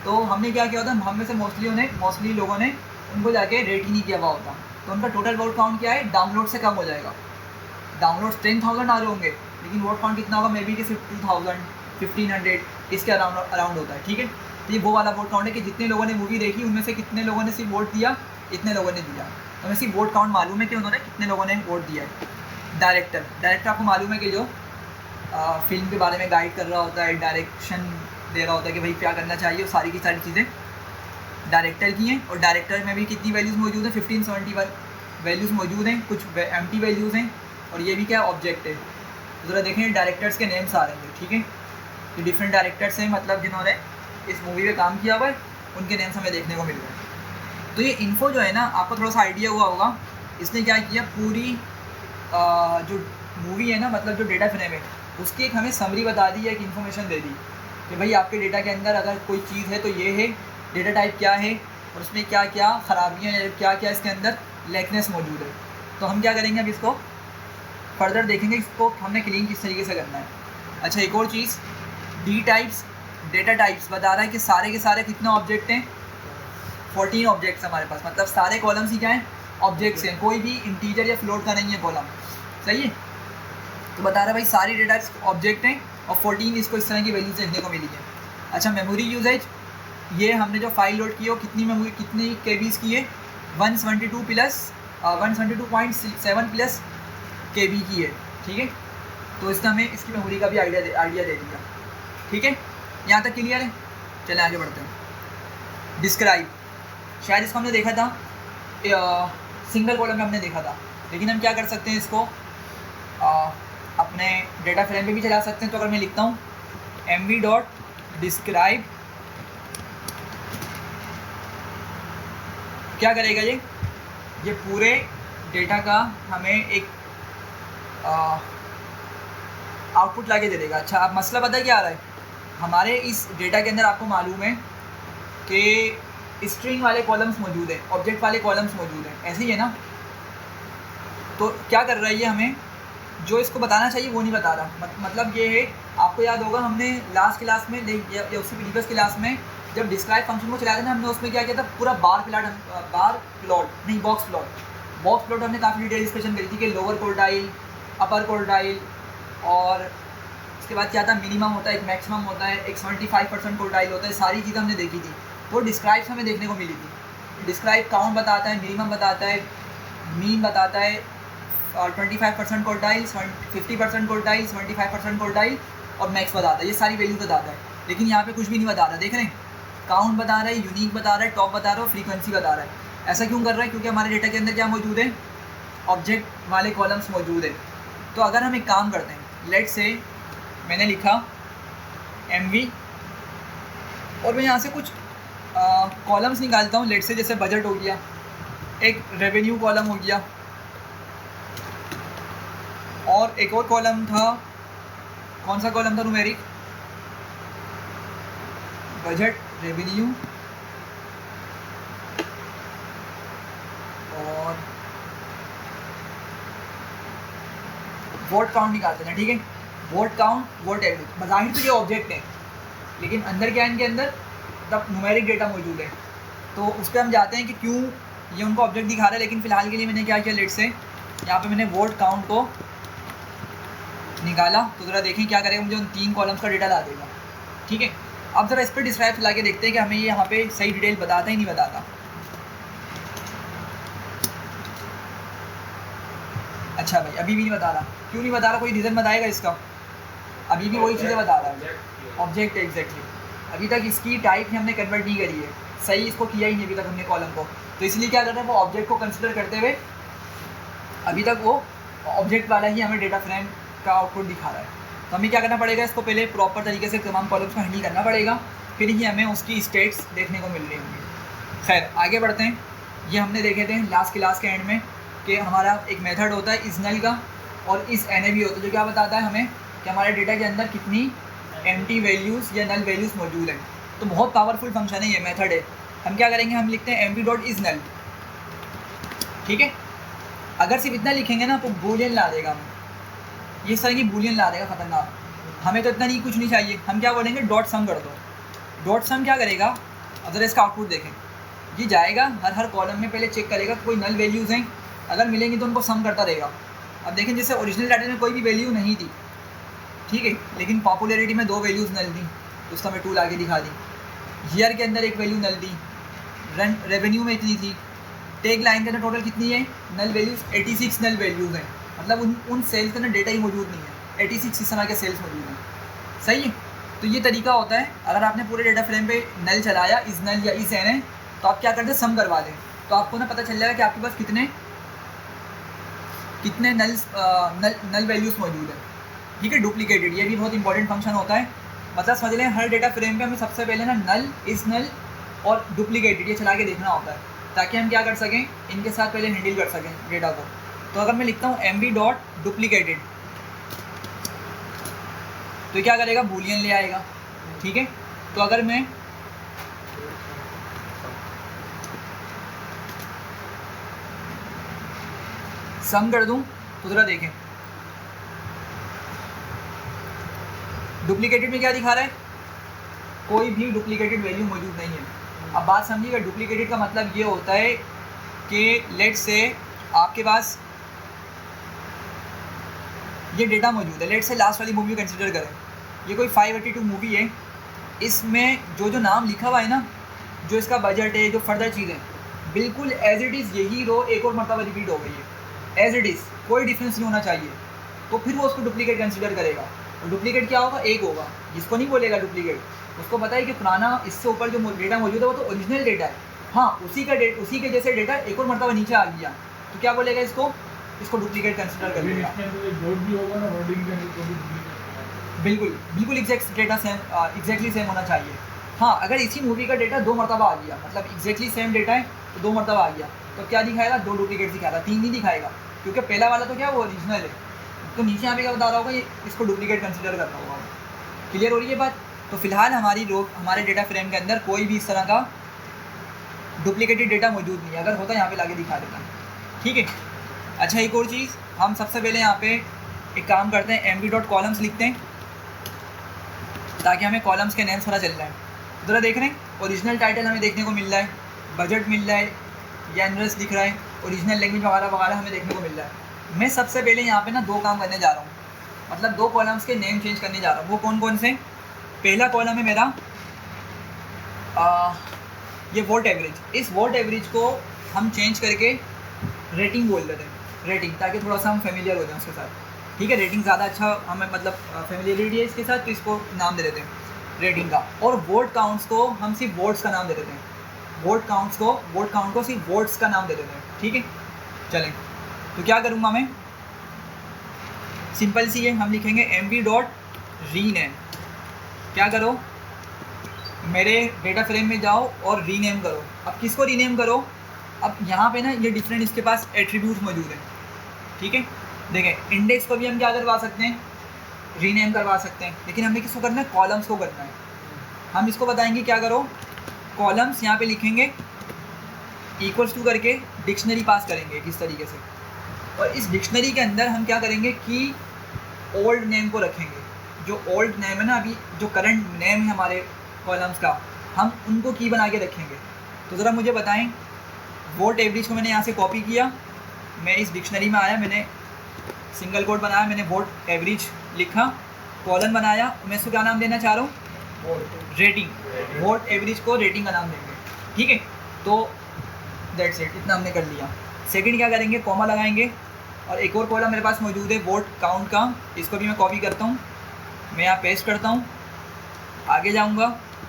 तो हमने क्या किया होता, हम में से मोस्टली लोगों ने उनको जाके रेट ही नहीं किया हुआ होता, तो उनका टोटल वोट काउंट क्या है, डाउनलोड से कम हो जाएगा। डाउनलोड्स 10,000 आ रहे होंगे, लेकिन वोट काउंट कितना होगा, मे बी कि सिर्फ 2000 1500 इसके अराउंड होता है, ठीक है। तो ये वो वाला वोट काउंट है कि जितने लोगों ने मूवी देखी उनमें से कितने लोगों ने सिर्फ वोट दिया, इतने लोगों ने दिया। तो हमें सिर्फ वोट काउंट मालूम है कि उन्होंने कितने लोगों ने वोट दिया है। डायरेक्टर आपको मालूम है कि जो फिल्म के बारे में गाइड कर रहा होता है, डायरेक्शन दे रहा होता है कि भाई क्या करना चाहिए, वो सारी की सारी चीज़ें डायरेक्टर की हैं। और डायरेक्टर में भी कितनी वैल्यूज़ मौजूद हैं, 1571 वैल्यूज़ मौजूद हैं, कुछ एम्प्टी वैल्यूज़ हैं, और ये भी क्या ऑब्जेक्ट है। तो ज़रा देखें डायरेक्टर्स के नेम्स आ रहे हैं, ठीक है, ये डिफरेंट डायरेक्टर्स हैं, मतलब जिन्होंने इस मूवी पे काम किया हुआ है, उनके नेम्स हमें देखने को मिल रहे हैं। तो ये इन्फो जो है ना, आपको थोड़ा सा आइडिया हुआ होगा, इसने क्या किया, पूरी जो मूवी है ना, मतलब जो डेटा फ्रेम है, उसकी एक हमें समरी बता दी है, एक इन्फॉर्मेशन दे दी कि भाई आपके डेटा के अंदर अगर कोई चीज़ है तो ये है, डेटा टाइप क्या है, और उसमें क्या क्या ख़राबियाँ हैं, क्या क्या इसके अंदर लैकनेस मौजूद है। तो हम क्या करेंगे, अब इसको फर्दर देखेंगे, इसको हमने क्लीन किस तरीके से करना है। अच्छा, एक और चीज़, डी टाइप्स, डेटा टाइप्स बता रहा है कि सारे के सारे कितने ऑब्जेक्ट हैं, 14 ऑब्जेक्ट्स हमारे पास, मतलब सारे कॉलम्स ही क्या हैं, ऑब्जेक्ट्स हैं, कोई भी इंटीजर या फ्लोट का नहीं है कॉलम, सही है। तो बता रहा है भाई सारी डेटा ऑब्जेक्ट हैं और 14 इसको इस तरह की वैल्यूज देखने को मिली है। अच्छा, मेमोरी यूजेज, ये हमने जो फाइल लोड की है वो कितनी मेमोरी, कितनी केबीज़ की है, 172.7 प्लस केबी की है, ठीक है। तो इसने हमें इसकी मेमोरी का भी आइडिया दे दिया, ठीक है। यहाँ तक क्लियर है, चले आगे बढ़ते हैं। डिस्क्राइब, शायद इसको हमने देखा था सिंगल कॉलम में हमने देखा था, लेकिन हम क्या कर सकते हैं, इसको अपने डेटा फ्रेम पे भी चला सकते हैं। तो अगर मैं लिखता हूँ mv.describe, क्या करेगा ये पूरे डेटा का हमें एक आउटपुट ला के दे देगा। अच्छा, अब मसला पता है क्या आ रहा है, हमारे इस डेटा के अंदर आपको मालूम है कि स्ट्रिंग वाले कॉलम्स मौजूद हैं, ऑब्जेक्ट वाले कॉलम्स मौजूद हैं, ऐसे ही है ना। तो क्या कर रहा है ये, हमें जो इसको बताना चाहिए वो नहीं बता रहा। मतलब ये है, आपको याद होगा हमने लास्ट क्लास में या उससे प्रीवियस क्लास में जब डिस्क्राइब फंक्शन को चलाया था ना, हमने उसमें क्या किया था, पूरा बॉक्स प्लॉट हमने काफ़ी डिटेल डिस्कशन करी थी कि लोअर क्वार्टाइल, अपर क्वार्टाइल, और उसके बाद क्या था, मिनिमम होता है, एक मैक्सिमम होता है, एक 75% क्वार्टाइल होता है, सारी चीज़ें हमने देखी थी। वो डिस्क्राइब्स हमें देखने को मिली थी। डिस्क्राइब काउंट बताता है, मिनिमम बताता है, मीन बताता है, और 25% क्वार्टाइल, 50% क्वार्टाइल, 75% क्वार्टाइल, और मैक्स बताता है। ये सारी वैल्यू बताता है। लेकिन यहाँ पे कुछ भी नहीं बता रहा, देख रहे हैं, काउंट बता रहा है, यूनिक बता रहा है, टॉप बता रहा है, फ्रीक्वेंसी बता रहा है। ऐसा क्यों कर रहा है? क्योंकि हमारे डेटा के अंदर क्या मौजूद है, ऑब्जेक्ट वाले कॉलम्स मौजूद है। तो अगर हम एक काम करते हैं, लेट से मैंने लिखा MV और मैं यहाँ से कुछ कॉलम्स निकालता हूँ। लेट से जैसे बजट हो गया, एक रेवेन्यू कॉलम हो गया, और एक और कॉलम था, कौन सा कॉलम था, न्यूमेरिक, बजट, रेवेन्यू और वोट काउंट निकालते हैं। ठीक है, वोट काउंट, वोट एवरेज। बज़ाहिर तो ये ऑब्जेक्ट है, लेकिन अंदर क्या है, इनके अंदर तब न्यूमेरिक डेटा मौजूद है। तो उस पर हम जाते हैं कि क्यों ये उनको ऑब्जेक्ट दिखा रहा है। लेकिन फ़िलहाल के लिए मैंने क्या किया, लेट से यहाँ पे मैंने वोट काउंट को निकाला। तो ज़रा देखें क्या करेगा, मुझे उन 3 कॉलम्स का डेटा ला देगा। ठीक है, अब ज़रा इस पर डिस्क्राइब चला के देखते हैं कि हमें ये यहाँ पे सही डिटेल बताता ही नहीं बताता। अच्छा भाई, अभी भी नहीं बता रहा, क्यों नहीं बता रहा, कोई रीज़न बताएगा इसका? अभी भी वही चीज़ें बता रहा है, ऑब्जेक्ट एग्जैक्टली। अभी तक इसकी टाइप ही हमने कन्वर्ट नहीं करी है, सही इसको किया ही नहीं अभी तक हमने कॉलम को। तो इसलिए क्या कर रहे हैं, वो ऑब्जेक्ट को कंसिडर करते हुए अभी तक वो ऑब्जेक्ट वाला ही हमें डेटा फ्रेम का आउटपुट दिखा रहा है। तो हमें क्या करना पड़ेगा, इसको पहले प्रॉपर तरीके से तमाम कॉलम्स को हैंडल करना पड़ेगा, फिर ही हमें उसकी स्टेट्स देखने को मिल रही होंगी। खैर, आगे बढ़ते हैं। ये हमने देखे थे लास्ट क्लास के एंड में कि हमारा एक मेथड होता है इस नल का, और इस NA भी होता है, जो क्या बताता है हमें कि हमारे डेटा के अंदर कितनी एम्प्टी वैल्यूज़ या नल वैल्यूज़ मौजूद हैं। तो बहुत पावरफुल फंक्शन है, ये मेथड है। हम क्या करेंगे, हम लिखते हैं mp.isNull। ठीक है, अगर सिर्फ इतना लिखेंगे ना तो बूलियन ला देगा हमें, ये इस तरह की बूलियन ला देगा ख़तरनाक। हमें तो इतना नहीं, कुछ नहीं चाहिए। हम क्या बोलेंगे, डॉट सम कर दो। डॉट सम क्या करेगा, अगर इसका आउटपुट देखें, ये जाएगा हर कॉलम में पहले चेक करेगा कोई नल वैल्यूज़ हैं, अगर मिलेंगी तो उनको सम करता रहेगा। अब देखें, जैसे ओरिजिनल डाटा में कोई भी वैल्यू नहीं थी, ठीक है, लेकिन पॉपुलैरिटी में 2 वैल्यूज़ नल दी, तो उसका मैं टूल आगे दिखा दी। ईयर के अंदर एक वैल्यू नल दी, रेवेन्यू में इतनी थी, टेग लाइन के अंदर टोटल कितनी है नल वैल्यूज़, 86 नल वैल्यूज़ हैं। मतलब उन सेल्स के अंदर डेटा ही मौजूद नहीं है, 86 इस तरह के सेल्स मौजूद हैं। सही है, तो ये तरीका होता है। अगर आपने पूरे डेटा फ्रेम पे नल चलाया, इस नल या इस NA, तो आप क्या करते हैं, सम करवा दें, तो आपको ना पता चल जाएगा कि आपके पास कितने नल वैल्यूज़ मौजूद है। ठीक है, डुप्लीकेटेड, ये भी बहुत इंपॉर्टेंट फंक्शन होता है। मतलब समझ लें, हर डेटा फ्रेम पे हमें सबसे पहले ना नल, इस नल और डुप्लीकेटेड ये चला के देखना होता है, ताकि हम क्या कर सकें, इनके साथ पहले हैंडल कर सकें डेटा को। तो अगर मैं लिखता हूँ mv.duplicated, तो क्या करेगा, बूलियन ले आएगा। ठीक है, तो अगर मैं सम कर दूं तो ज़रा देखें, डुप्लीकेटेड में क्या दिखा रहा है, कोई भी डुप्लीकेटेड वैल्यू मौजूद नहीं है। अब बात समझिएगा, डुप्लीकेटेड का मतलब ये होता है कि लेट से आपके पास ये डेटा मौजूद है। लेट से लास्ट वाली मूवी कंसिडर करें, ये कोई 582 मूवी है, इसमें जो नाम लिखा हुआ है ना, जो इसका बजट है, जो फर्दर चीज़ें, बिल्कुल एज इट इज़ यही रो एक और मरतबा रिपीट हो गई है, एज इट इज़, कोई डिफरेंस नहीं होना चाहिए। तो फिर वो उसको डुप्लीकेट कंसिडर करेगा। और डुप्लीकेट क्या होगा, एक होगा, जिसको नहीं बोलेगा डुप्लीकेट, उसको पता है कि पुराना इससे ऊपर जो डेटा मौजूद है वो तो ओरिजिनल डेटा है, हाँ उसी के जैसे डेटा एक और मरतबा नीचे आ गया, तो क्या बोलेगा, इसको डुप्लीकेट कंसिडर कर लेगा। बिल्कुल exact data same, exactly same होना चाहिए। हाँ, अगर इसी मूवी का डेटा 2 मरतबा आ गया, मतलब एग्जैक्टली सेम डेटा है तो 2 मरतबा आ गया, तो क्या दिखाएगा, 2 डुप्लीकेट दिखाएगा, 3 नहीं दिखाएगा, क्योंकि पहला वाला तो क्या वो ओरिजिनल है, तो नीचे यहाँ पे क्या बता रहा होगा, ये इसको डुप्लीकेट कंसिडर कर रहा होगा। क्लियर हो रही है बात? तो फिलहाल हमारे डेटा फ्रेम के अंदर कोई भी इस तरह का डुप्लीकेटेड डेटा मौजूद नहीं है। अगर होता यहाँ पे लाके दिखा देता, ठीक है। अच्छा, एक और चीज़, हम सबसे पहले यहाँ पे एक काम करते हैं, mv.columns लिखते हैं ताकि हमें कॉलम्स के नेम्स पता चल रहा है। ज़रा देख रहे हैं, ओरिजिनल टाइटल हमें देखने को मिल रहा है, बजट मिल रहा है, जनरस दिख रहा है, ओरिजिनल लैंग्वेज वगैरह वगैरह हमें देखने को मिल रहा है। मैं सबसे पहले यहाँ पे ना 2 काम करने जा रहा हूँ, मतलब 2 कॉलम्स के नेम चेंज करने जा रहा हूँ। वो कौन कौन से? पहला कॉलम है मेरा ये वोट एवरेज। इस वोट एवरेज को हम चेंज करके रेटिंग बोल देते हैं, रेटिंग, ताकि थोड़ा सा हम फेमिलियर हो जाएं उसके साथ, ठीक है। रेटिंग ज़्यादा अच्छा हमें मतलब फेमिलियरिटी है इसके साथ, तो इसको नाम दे देते हैं रेटिंग का। और वोट काउंट्स को हम सिर्फ वोट्स का नाम दे देते हैं, वोट काउंट को सिर्फ वोट्स का नाम दे देते हैं, ठीक है। चलें, तो क्या करूँगा मैं, सिंपल सी है, हम लिखेंगे mv.rename। क्या करो, मेरे डेटा फ्रेम में जाओ और रीनेम करो। अब किसको रीनेम करो? अब यहाँ पे ना ये डिफरेंट इसके पास एट्रीब्यूट्स मौजूद हैं, ठीक है। देखें, इंडेक्स को भी हम क्या करवा सकते हैं, रीनेम करवा सकते हैं, लेकिन हमें किसको करना है, कॉलम्स को करना है। हम इसको बताएंगे क्या करो, कॉलम्स यहाँ पे लिखेंगे इक्वल्स टू करके डिक्शनरी पास करेंगे किस तरीके से, और इस डिक्शनरी के अंदर हम क्या करेंगे कि ओल्ड नेम को रखेंगे। जो ओल्ड नेम है ना, अभी जो करंट नेम है हमारे कॉलम्स का, हम उनको की बना के रखेंगे। तो ज़रा मुझे बताएं, वोट एवरेज को मैंने यहाँ से कॉपी किया, मैं इस डिक्शनरी में आया, मैंने सिंगल कोट बनाया, मैंने वोट एवरेज लिखा, कॉलन बनाया, मैं इसको क्या नाम देना चाह रहा हूँ, रेटिंग। वोट एवरेज को रेटिंग का नाम देंगे, ठीक है। तो दैट्स इट, इतना हमने कर लिया। सेकंड क्या करेंगे, कॉमा लगाएंगे, और एक और कॉलम मेरे पास मौजूद है वोट काउंट का, इसको भी मैं कॉपी करता हूँ, मैं यहाँ पेस्ट करता हूँ, आगे जाऊँगा,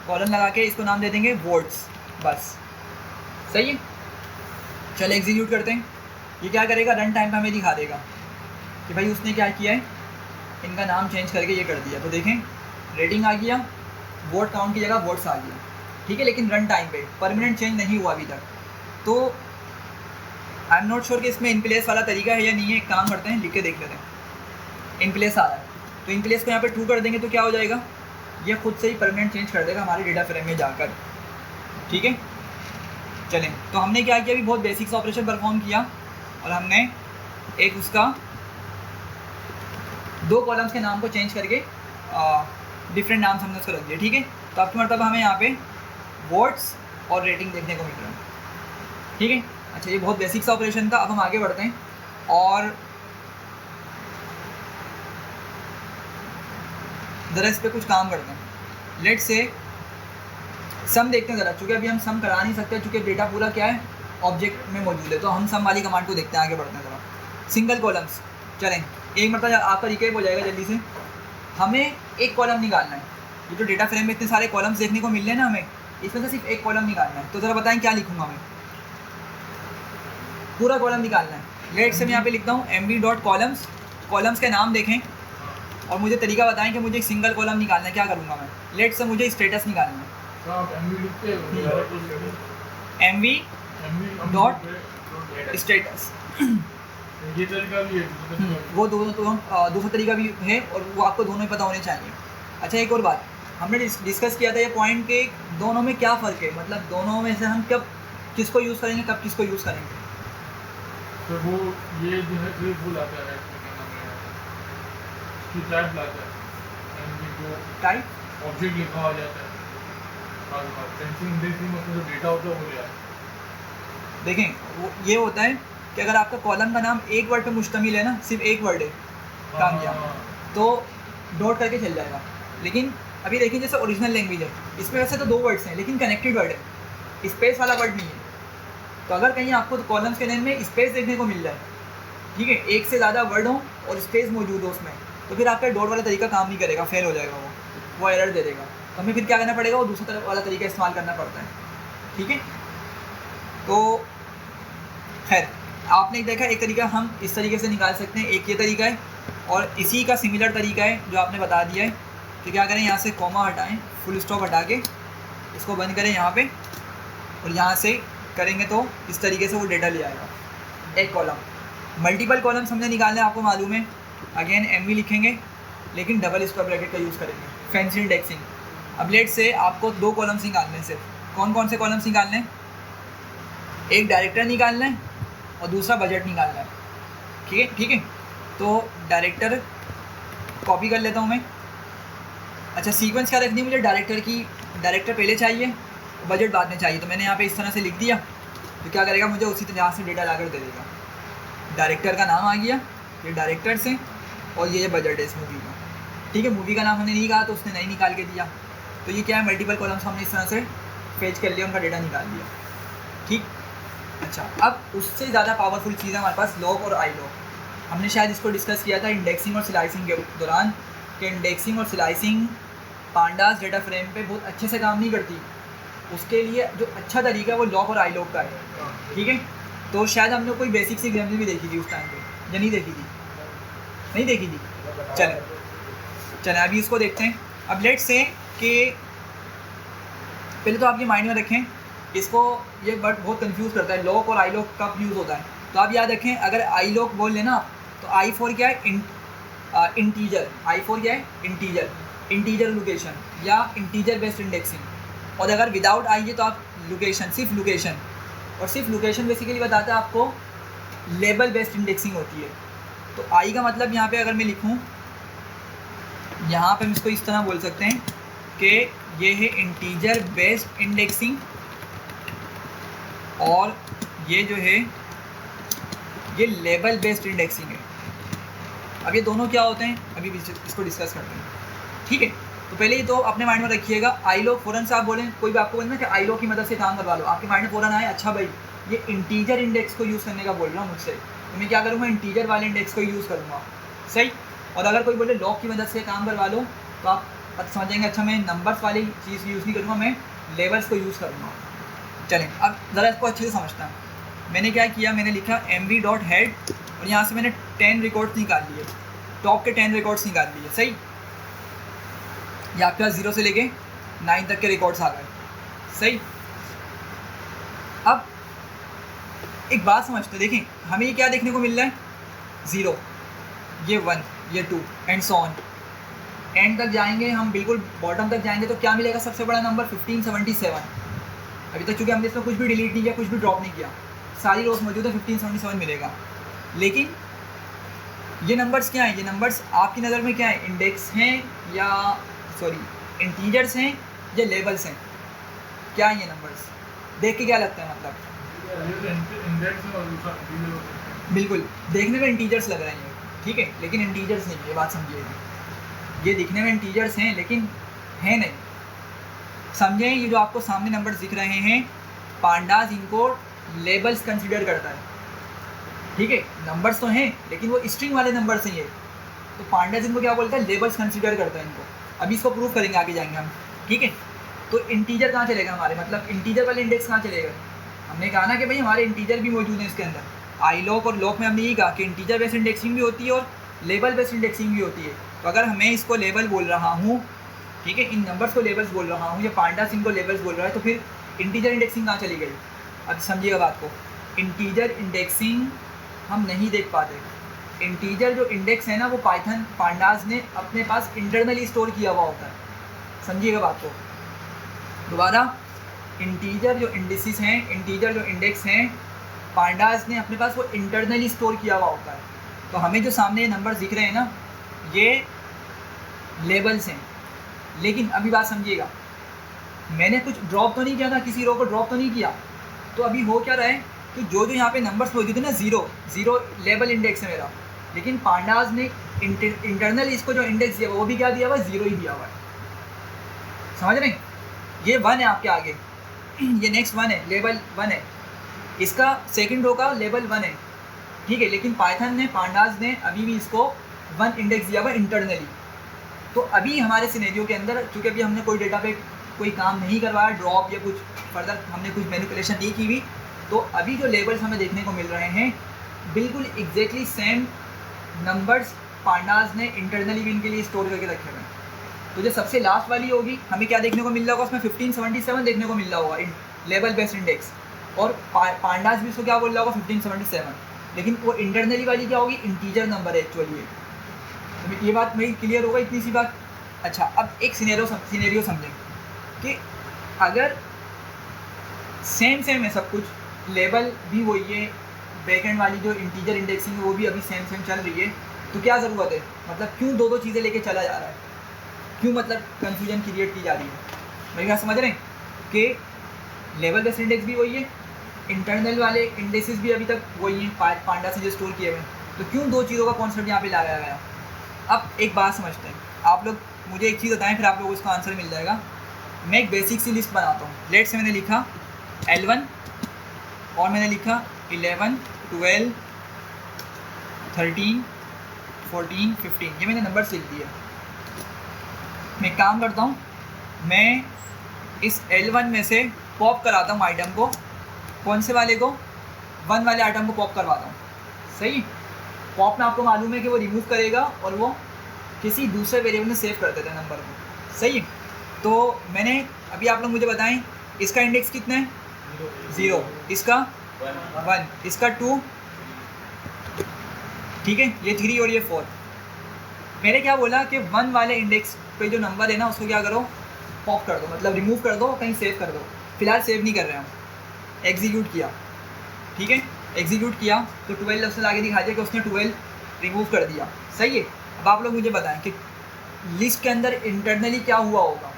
कॉलन लगा के इसको नाम दे देंगे वोट्स, बस सही है। चलो एग्जीक्यूट करते हैं। ये क्या करेगा, रन टाइम पर हमें दिखा देगा कि भाई उसने क्या किया है, इनका नाम चेंज करके ये कर दिया। तो देखें, रेटिंग आ गया, वोट काउंट की जगह वोट्स आ गया, ठीक है, लेकिन रन टाइम पे परमानेंट चेंज नहीं हुआ अभी तक। तो आई एम नॉट श्योर कि इसमें इन प्लेस वाला तरीका है या नहीं है। एक काम करते हैं, लिख के देख लेते हैं। इन प्लेस आ रहा है, तो इन प्लेस को यहाँ पे ट्रू कर देंगे तो क्या हो जाएगा, ये खुद से ही परमानेंट चेंज कर देगा हमारे डेटा फ्रेम में जाकर, ठीक है। चलें, तो हमने क्या किया, अभी बहुत बेसिक्स ऑपरेशन परफॉर्म किया, और हमने एक उसका 2 कॉलम्स के नाम को चेंज करके डिफरेंट नाम हमने उसको रख दिया, ठीक है। तो अब की मतलब हमें यहाँ पे वोट्स और रेटिंग देखने को मिल रहा है, ठीक है। अच्छा, ये बहुत बेसिक्स ऑपरेशन था। अब हम आगे बढ़ते हैं और ज़रा इस पर कुछ काम करते हैं। लेट से सम देखते हैं ज़रा, चूँकि अभी हम सम करा नहीं सकते, चूँकि डेटा पूरा क्या है, ऑब्जेक्ट में मौजूद है। तो हम सम वाली कमांड को देखते हैं, आगे बढ़ते हैं ज़रा। सिंगल कॉलम्स, चलें एक मतलब आपका रिकेप हो जाएगा जल्दी से। हमें एक कॉलम निकालना है, ये जो डेटा फ्रेम में इतने सारे कॉलम्स देखने को मिल रहे हैं ना, हमें इसमें से सिर्फ एक कॉलम निकालना है। तो ज़रा बताएं क्या लिखूँगा मैं, पूरा कॉलम निकालना है। लेट से मैं यहाँ पे लिखता हूँ mv.columns, कॉलम्स के नाम देखें और मुझे तरीका बताएं कि मुझे एक सिंगल कॉलम निकालना है। क्या करूँगा मैं, लेट से मुझे स्टेटस निकालना है, mv.status, ये तरीका भी है, वो दूसरा तरीका भी है, और वो आपको दोनों ही पता होने चाहिए। अच्छा, एक और बात हमने डिस्कस किया था ये पॉइंट के दोनों में क्या फ़र्क है, मतलब दोनों में से हम कब किसको यूज़ करेंगे, कब किसको यूज़ करेंगे। तो वो ये जो है फिर वो लाता है, क्या नाम है, इसकी टाइप लाता है, जो टाइप ऑब्जेक्ट लिखा हो जाता है, सेंसिंग इंडेक्स में उसमें जो डेटा होता है वो ले आता है। देखें, वो ये होता है कि अगर आपका कॉलम का नाम एक वर्ड पे मुश्तमिल है ना, सिर्फ एक वर्ड है काम किया, तो डॉट करके चल जाएगा। लेकिन अभी देखिए, जैसे ओरिजिनल लैंग्वेज है, इसमें वैसे तो 2 वर्ड्स हैं, लेकिन कनेक्टेड वर्ड है, स्पेस वाला वर्ड नहीं है। तो अगर कहीं आपको कॉलम्स के नेम में स्पेस देखने को मिल जाए, ठीक है, एक से ज़्यादा वर्ड हो और स्पेस मौजूद हो उसमें, तो फिर आपका डॉट वाला तरीका काम नहीं करेगा, फेल हो जाएगा, वो एरर दे देगा। तो हमें फिर क्या करना पड़ेगा, वो दूसरा वाला तरीका इस्तेमाल करना पड़ता है, ठीक है। तो खैर, आपने देखा एक तरीका हम इस तरीके से निकाल सकते हैं, एक ये तरीका है, और इसी का सिमिलर तरीका है जो आपने बता दिया है। तो क्या करें, यहाँ से कॉमा हटाएं, फुल स्टॉप हटा के इसको बंद करें यहाँ पे, और यहाँ से करेंगे तो इस तरीके से वो डेटा ले आएगा, एक कॉलम। मल्टीपल कॉलम्स हमने निकालने, आपको मालूम है अगेन एम लिखेंगे, लेकिन डबल स्क्वायर ब्रैकेट का यूज़ करेंगे, फैंसी इंडेक्सिंग। अब लेट से आपको 2 कॉलम्स निकालने से, कौन कौन से कॉलम्स निकालने हैं? एक डायरेक्टर निकालना है और दूसरा बजट निकालना है। ठीक है, तो डायरेक्टर कॉपी कर लेता हूँ मैं। अच्छा, सीक्वेंस क्या रखनी है मुझे? डायरेक्टर की, डायरेक्टर पहले चाहिए, बजट बाद में चाहिए। तो मैंने यहाँ पे इस तरह से लिख दिया, तो क्या करेगा, मुझे उसी तरह से डेटा लाकर दे देगा। डायरेक्टर का नाम आ गया, ये डायरेक्टर से, और ये बजट है इस मूवी का। ठीक है, मूवी का नाम हमने नहीं कहा तो उसने नहीं निकाल के दिया। तो ये क्या है, मल्टीपल कॉलम्स हमने इस तरह से फेच कर लिया, उनका डेटा निकाल लिया। ठीक। अच्छा, अब उससे ज़्यादा पावरफुल चीज़ है हमारे पास लॉग और आई लॉग। हमने शायद इसको डिस्कस किया था इंडेक्सिंग और स्लाइसिंग के दौरान, कि इंडेक्सिंग और स्लाइसिंग पांडास डेटा फ्रेम पे बहुत अच्छे से काम नहीं करती। उसके लिए जो अच्छा तरीका है वो लॉग और आई लॉग का है। ठीक है, तो शायद हमने कोई बेसिक सी एग्जाम्पल भी देखी थी उस टाइम पे, या नहीं देखी थी? नहीं देखी थी। चलें अभी इसको देखते हैं। अब लेट से कि पहले तो आप ये माइंड में रखें, इसको ये वर्ड बहुत कंफ्यूज करता है, लॉग और आई लॉग कब यूज़ होता है। तो आप याद रखें, अगर आई लॉग बोल लेना तो आई फॉर क्या है, इंटीजर। आई फॉर क्या है, इंटीजर लोकेशन या इंटीजर बेस्ड इंडेक्सिंग। और अगर विदाउट आई है तो आप लोकेशन, सिर्फ लोकेशन। और सिर्फ लोकेशन बेसिकली बताता है आपको लेबल बेस्ड इंडेक्सिंग होती है। तो आई का मतलब यहाँ पे अगर मैं लिखूँ, यहाँ पे हम इसको इस तरह बोल सकते हैं कि ये है इंटीजर बेस्ड इंडेक्सिंग, और ये जो है ये लेबल बेस्ड इंडेक्सिंग है। अब ये दोनों क्या होते हैं, अभी इसको डिस्कस करते हैं। ठीक है, तो पहले ही तो अपने माइंड में रखिएगा, आई लॉग फ़ौरन से आप बोलें, कोई भी आपको बोलना कि आई लॉग की मदद से काम करवा लो, आपके माइंड में फ़ौरन आए अच्छा भाई ये इंटीजर इंडेक्स को यूज़ करने का बोल रहा हूँ मुझसे, तो मैं क्या करूँगा, इंटीजर वाले इंडेक्स को यूज़ करूँगा। सही। और अगर कोई बोले लॉग की मदद से काम करवा लो, तो आप समझेंगे अच्छा मैं नंबर्स वाली चीज़ यूज़ नहीं करूँगा, मैं लेबल्स को यूज़ करूँगा। चलें अब ज़रा इसको अच्छे से समझता हूँ। मैंने क्या किया, मैंने लिखा mv.head और यहाँ से मैंने 10 रिकॉर्ड्स निकाल लिए, टॉप के 10 रिकॉर्ड्स निकाल लिए। सही। ये आपके पास 0 से लेके 9 तक के रिकॉर्ड्स आ गए। सही। अब एक बात समझते, देखें हमें ये क्या देखने को मिल रहा है, 0, ये 1, ये 2 एंड सो ऑन। एंड तक जाएंगे हम, बिल्कुल बॉटम तक जाएंगे तो क्या मिलेगा, सबसे बड़ा नंबर 1577। अभी तक चूँकि हमने इसमें कुछ भी डिलीट नहीं किया, कुछ भी ड्रॉप नहीं किया, सारी रोज मौजूद है, 1577 मिलेगा। लेकिन ये नंबर्स क्या हैं, ये नंबर्स आपकी नज़र में क्या है, इंडेक्स हैं या सॉरी इंटीजर्स हैं या लेबल्स हैं? क्या है ये नंबर्स, देख के क्या लगता है, मतलब बिल्कुल देखने में इंटीजर्स लग रहे हैं, ठीक है, लेकिन इंटीजर्स नहीं, ये बात समझिएगा। ये दिखने में इंटीजर्स हैं लेकिन हैं नहीं। समझें, ये जो आपको सामने नंबर्स दिख रहे हैं, पांडास इनको लेबल्स कंसीडर करता है। ठीक है, नंबर्स तो हैं लेकिन वो स्ट्रिंग वाले नंबर्स हैं ये, तो पांडास इनको क्या बोलता है, लेबल्स कंसीडर करता है इनको। अभी इसको प्रूव करेंगे, आगे जाएंगे हम। ठीक है, तो इंटीजर कहाँ चलेगा हमारे, मतलब इंटीजर वाले इंडेक्स कहाँ चलेगा? हमने कहा ना कि भाई हमारे इंटीजर भी मौजूद हैं इसके अंदर। आई लॉग और लॉग में हमने ये कहा कि इंटीजर बेस्ड इंडेक्सिंग भी होती है और लेबल बेस्ड इंडेक्सिंग भी होती है। तो अगर मैं इसको लेबल बोल रहा हूँ, ठीक है, इन नंबर्स को लेबल्स बोल रहा हूँ, या पांडास इनको लेबल्स बोल रहा है, तो फिर इंटीजर इंडेक्सिंग कहाँ चली गई? अब समझिएगा बात को, इंटीजर इंडेक्सिंग हम नहीं देख पाते। इंटीजर जो इंडेक्स है ना, वो पाइथन पांडास ने अपने पास इंटरनली स्टोर किया हुआ होता है। समझिएगा बात को दोबारा, इंटीजर जो इंडिसेस हैं, इंटीजर जो इंडेक्स हैं, पांडास ने अपने पास वो इंटरनली स्टोर किया हुआ होता है। तो हमें जो सामने ये नंबर्स दिख रहे हैं ना, ये लेबल्स हैं। लेकिन अभी बात समझिएगा, मैंने कुछ ड्रॉप तो नहीं किया था, किसी रो को ड्रॉप तो नहीं किया, तो अभी हो क्या रहा है कि जो यहाँ पे नंबर्स मौजूद है ना, 0 लेबल इंडेक्स है मेरा, लेकिन पांडास ने इंटरनल इसको जो इंडेक्स दिया हुआ वो भी क्या दिया हुआ है, 0 ही दिया हुआ है। समझ रहे हैं? ये 1 है आपके आगे, ये नेक्स्ट 1 है, लेबल 1 है, इसका सेकंड रो का लेबल 1 है। ठीक है, लेकिन पाइथन ने, पांडास ने अभी भी इसको 1 इंडेक्स दिया हुआ इंटरनली। तो अभी हमारे सिनेरियो के अंदर, चूँकि अभी हमने कोई डेटा पे कोई काम नहीं करवाया, ड्रॉप या कुछ फर्दर हमने कुछ मैनिपुलेशन नहीं की हुई, तो अभी जो लेबल्स हमें देखने को मिल रहे हैं बिल्कुल एग्जैक्टली सेम नंबर्स पांडास ने इंटरनली भी इनके लिए स्टोर करके रखे हुए हैं। तो जो सबसे लास्ट वाली होगी, हमें क्या देखने को मिल रहा होगा, उसमें 1577 देखने को मिल रहा होगा लेबल बेस्ड इंडेक्स, और पांडास भी उसको क्या बोल रहा होगा, 1577, लेकिन वो इंटरनली वाली क्या होगी, इंटीजर नंबर है एक्चुअली। तो ये बात मेरी क्लियर होगा, इतनी सी बात। अच्छा, अब एक सिनेरियो समझें कि अगर सेम है सब कुछ, लेवल भी वही है, बैकएंड वाली जो इंटीजर इंडेक्सिंग है वो भी अभी सेम चल रही है, तो क्या ज़रूरत है, मतलब क्यों दो चीज़ें लेके चला जा रहा है, क्यों मतलब कन्फ्यूजन क्रिएट की जा रही है। मेरी बात समझ रहे हैं कि लेवल बेस्ड इंडेक्स भी वही है, इंटरनल वाले इंडेक्सेस भी अभी तक वही हैं, पांडा से जो स्टोर किए हुए हैं, तो क्यों दो चीज़ों का कॉन्सेप्ट यहाँ पे लाया गया। अब एक बात समझते हैं, आप लोग मुझे एक चीज़ बताएं, फिर आप लोगों को इसका आंसर मिल जाएगा। मैं एक बेसिक सी लिस्ट बनाता हूँ। लेट से मैंने लिखा L1 और मैंने लिखा 11, 12, 13, 14, 15, ये मैंने नंबर लिख दिया। मैं एक काम करता हूँ, मैं इस L1 में से पॉप कराता हूँ आइटम को, कौन से वाले को, 1 वाले आइटम को पॉप करवाता हूँ। सही, पॉप में आपको मालूम है कि वो रिमूव करेगा और वो किसी दूसरे वेरिएबल में सेव कर देता है नंबर को। सही, तो मैंने अभी आप लोग मुझे बताएं इसका इंडेक्स कितना है, 0, इसका 1, इसका 2, ठीक है, ये 3 और ये 4। मैंने क्या बोला कि 1 वाले इंडेक्स पे जो नंबर है ना उसको क्या करो, पॉप कर दो, मतलब रिमूव कर दो, कहीं सेव कर दो। फिलहाल सेव नहीं कर रहे हम, एग्जीक्यूट किया, ठीक है, एग्जीक्यूट किया तो 12 उसने आगे दिखा दिया कि उसने 12 रिमूव कर दिया। सही है, अब आप लोग मुझे बताएं कि लिस्ट के अंदर इंटरनली क्या हुआ होगा,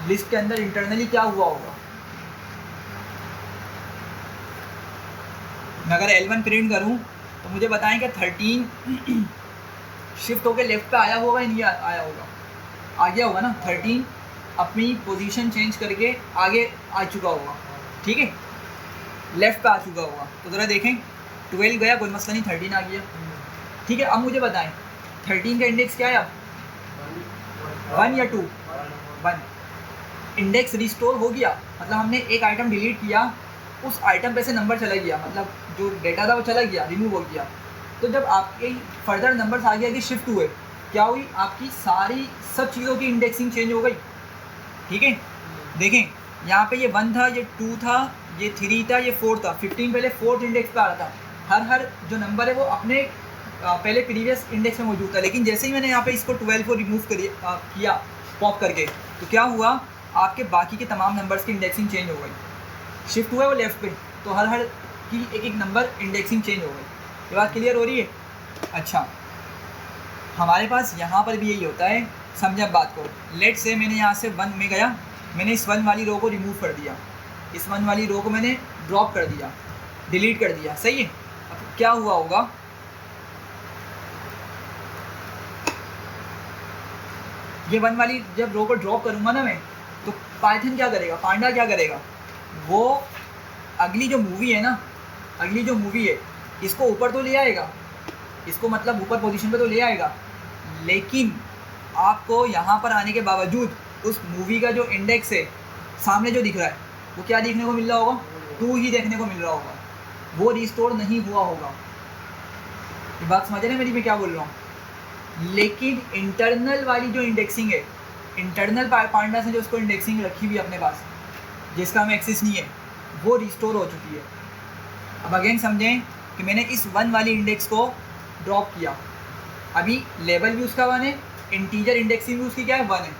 लिस्ट के अंदर इंटरनली क्या हुआ होगा। मैं अगर L1 प्रिंट करूं तो मुझे बताएं कि 13 शिफ्ट होकर लेफ्ट पे आया होगा या नहीं आया होगा, आ गया होगा ना। 13 अपनी पोजीशन चेंज करके आगे आ चुका होगा, ठीक है, लेफ्ट पे आ चुका होगा। तो ज़रा देखें 12 गया, कोई मसला नहीं, 13 आ गया, ठीक है। अब मुझे बताएं 13 का इंडेक्स क्या है, अब 1 या 2, 1। इंडेक्स रिस्टोर हो गया, मतलब हमने एक आइटम डिलीट किया, उस आइटम पे से नंबर चला गया, मतलब जो डेटा था वो चला गया, रिमूव हो गया। तो जब आपके फर्दर नंबर्स आ गया कि शिफ्ट हुए, क्या हुई, आपकी सारी सब चीज़ों की इंडेक्सिंग चेंज हो गई, ठीक है। देखें यहाँ पे ये 1 था, ये 2 था, ये 3 था, ये 4 था, 15 पहले 4th इंडेक्स पे आ रहा था। हर जो नंबर है वो अपने पहले प्रीवियस इंडेक्स में मौजूद था, लेकिन जैसे ही मैंने यहाँ पे इसको 12 को रिमूव किया पॉप करके, तो क्या हुआ, आपके बाकी के तमाम नंबर्स की इंडेक्सिंग चेंज हो गई, शिफ्ट हुआ है वो लेफ़्ट पे, तो हर की एक नंबर इंडेक्सिंग चेंज हो गई। ये बात क्लियर हो रही है। अच्छा, हमारे पास यहाँ पर भी यही होता है, समझे अब बात को। लेट से मैंने यहाँ से 1 में गया, मैंने इस 1 वाली रो को रिमूव कर दिया, इस 1 वाली रो को मैंने ड्रॉप कर दिया, डिलीट कर दिया, सही है। अब क्या हुआ होगा, ये 1 वाली जब रो को ड्रॉप करूँगा ना मैं, तो पाइथन क्या करेगा, पांडा क्या करेगा, वो अगली जो मूवी है ना, अगली जो मूवी है इसको ऊपर तो ले आएगा, इसको मतलब ऊपर पोजीशन पे तो ले आएगा, लेकिन आपको यहाँ पर आने के बावजूद उस मूवी का जो इंडेक्स है सामने जो दिख रहा है वो क्या देखने को मिल रहा होगा, 2 ही देखने को मिल रहा होगा, वो रिस्टोर नहीं हुआ होगा। ये बात समझ रहे हैं मेरी, मैं क्या बोल रहा हूँ। लेकिन इंटरनल वाली जो इंडेक्सिंग है, इंटरनल पांडा से जो उसको इंडेक्सिंग रखी हुई अपने पास, जिसका हमें एक्सेस नहीं है, वो रिस्टोर हो चुकी है। अब अगेन समझें कि मैंने इस 1 वाली इंडेक्स को ड्रॉप किया, अभी लेवल भी उसका 1 है, इंटीजर इंडेक्सिंग भी उसकी क्या है, 1 है,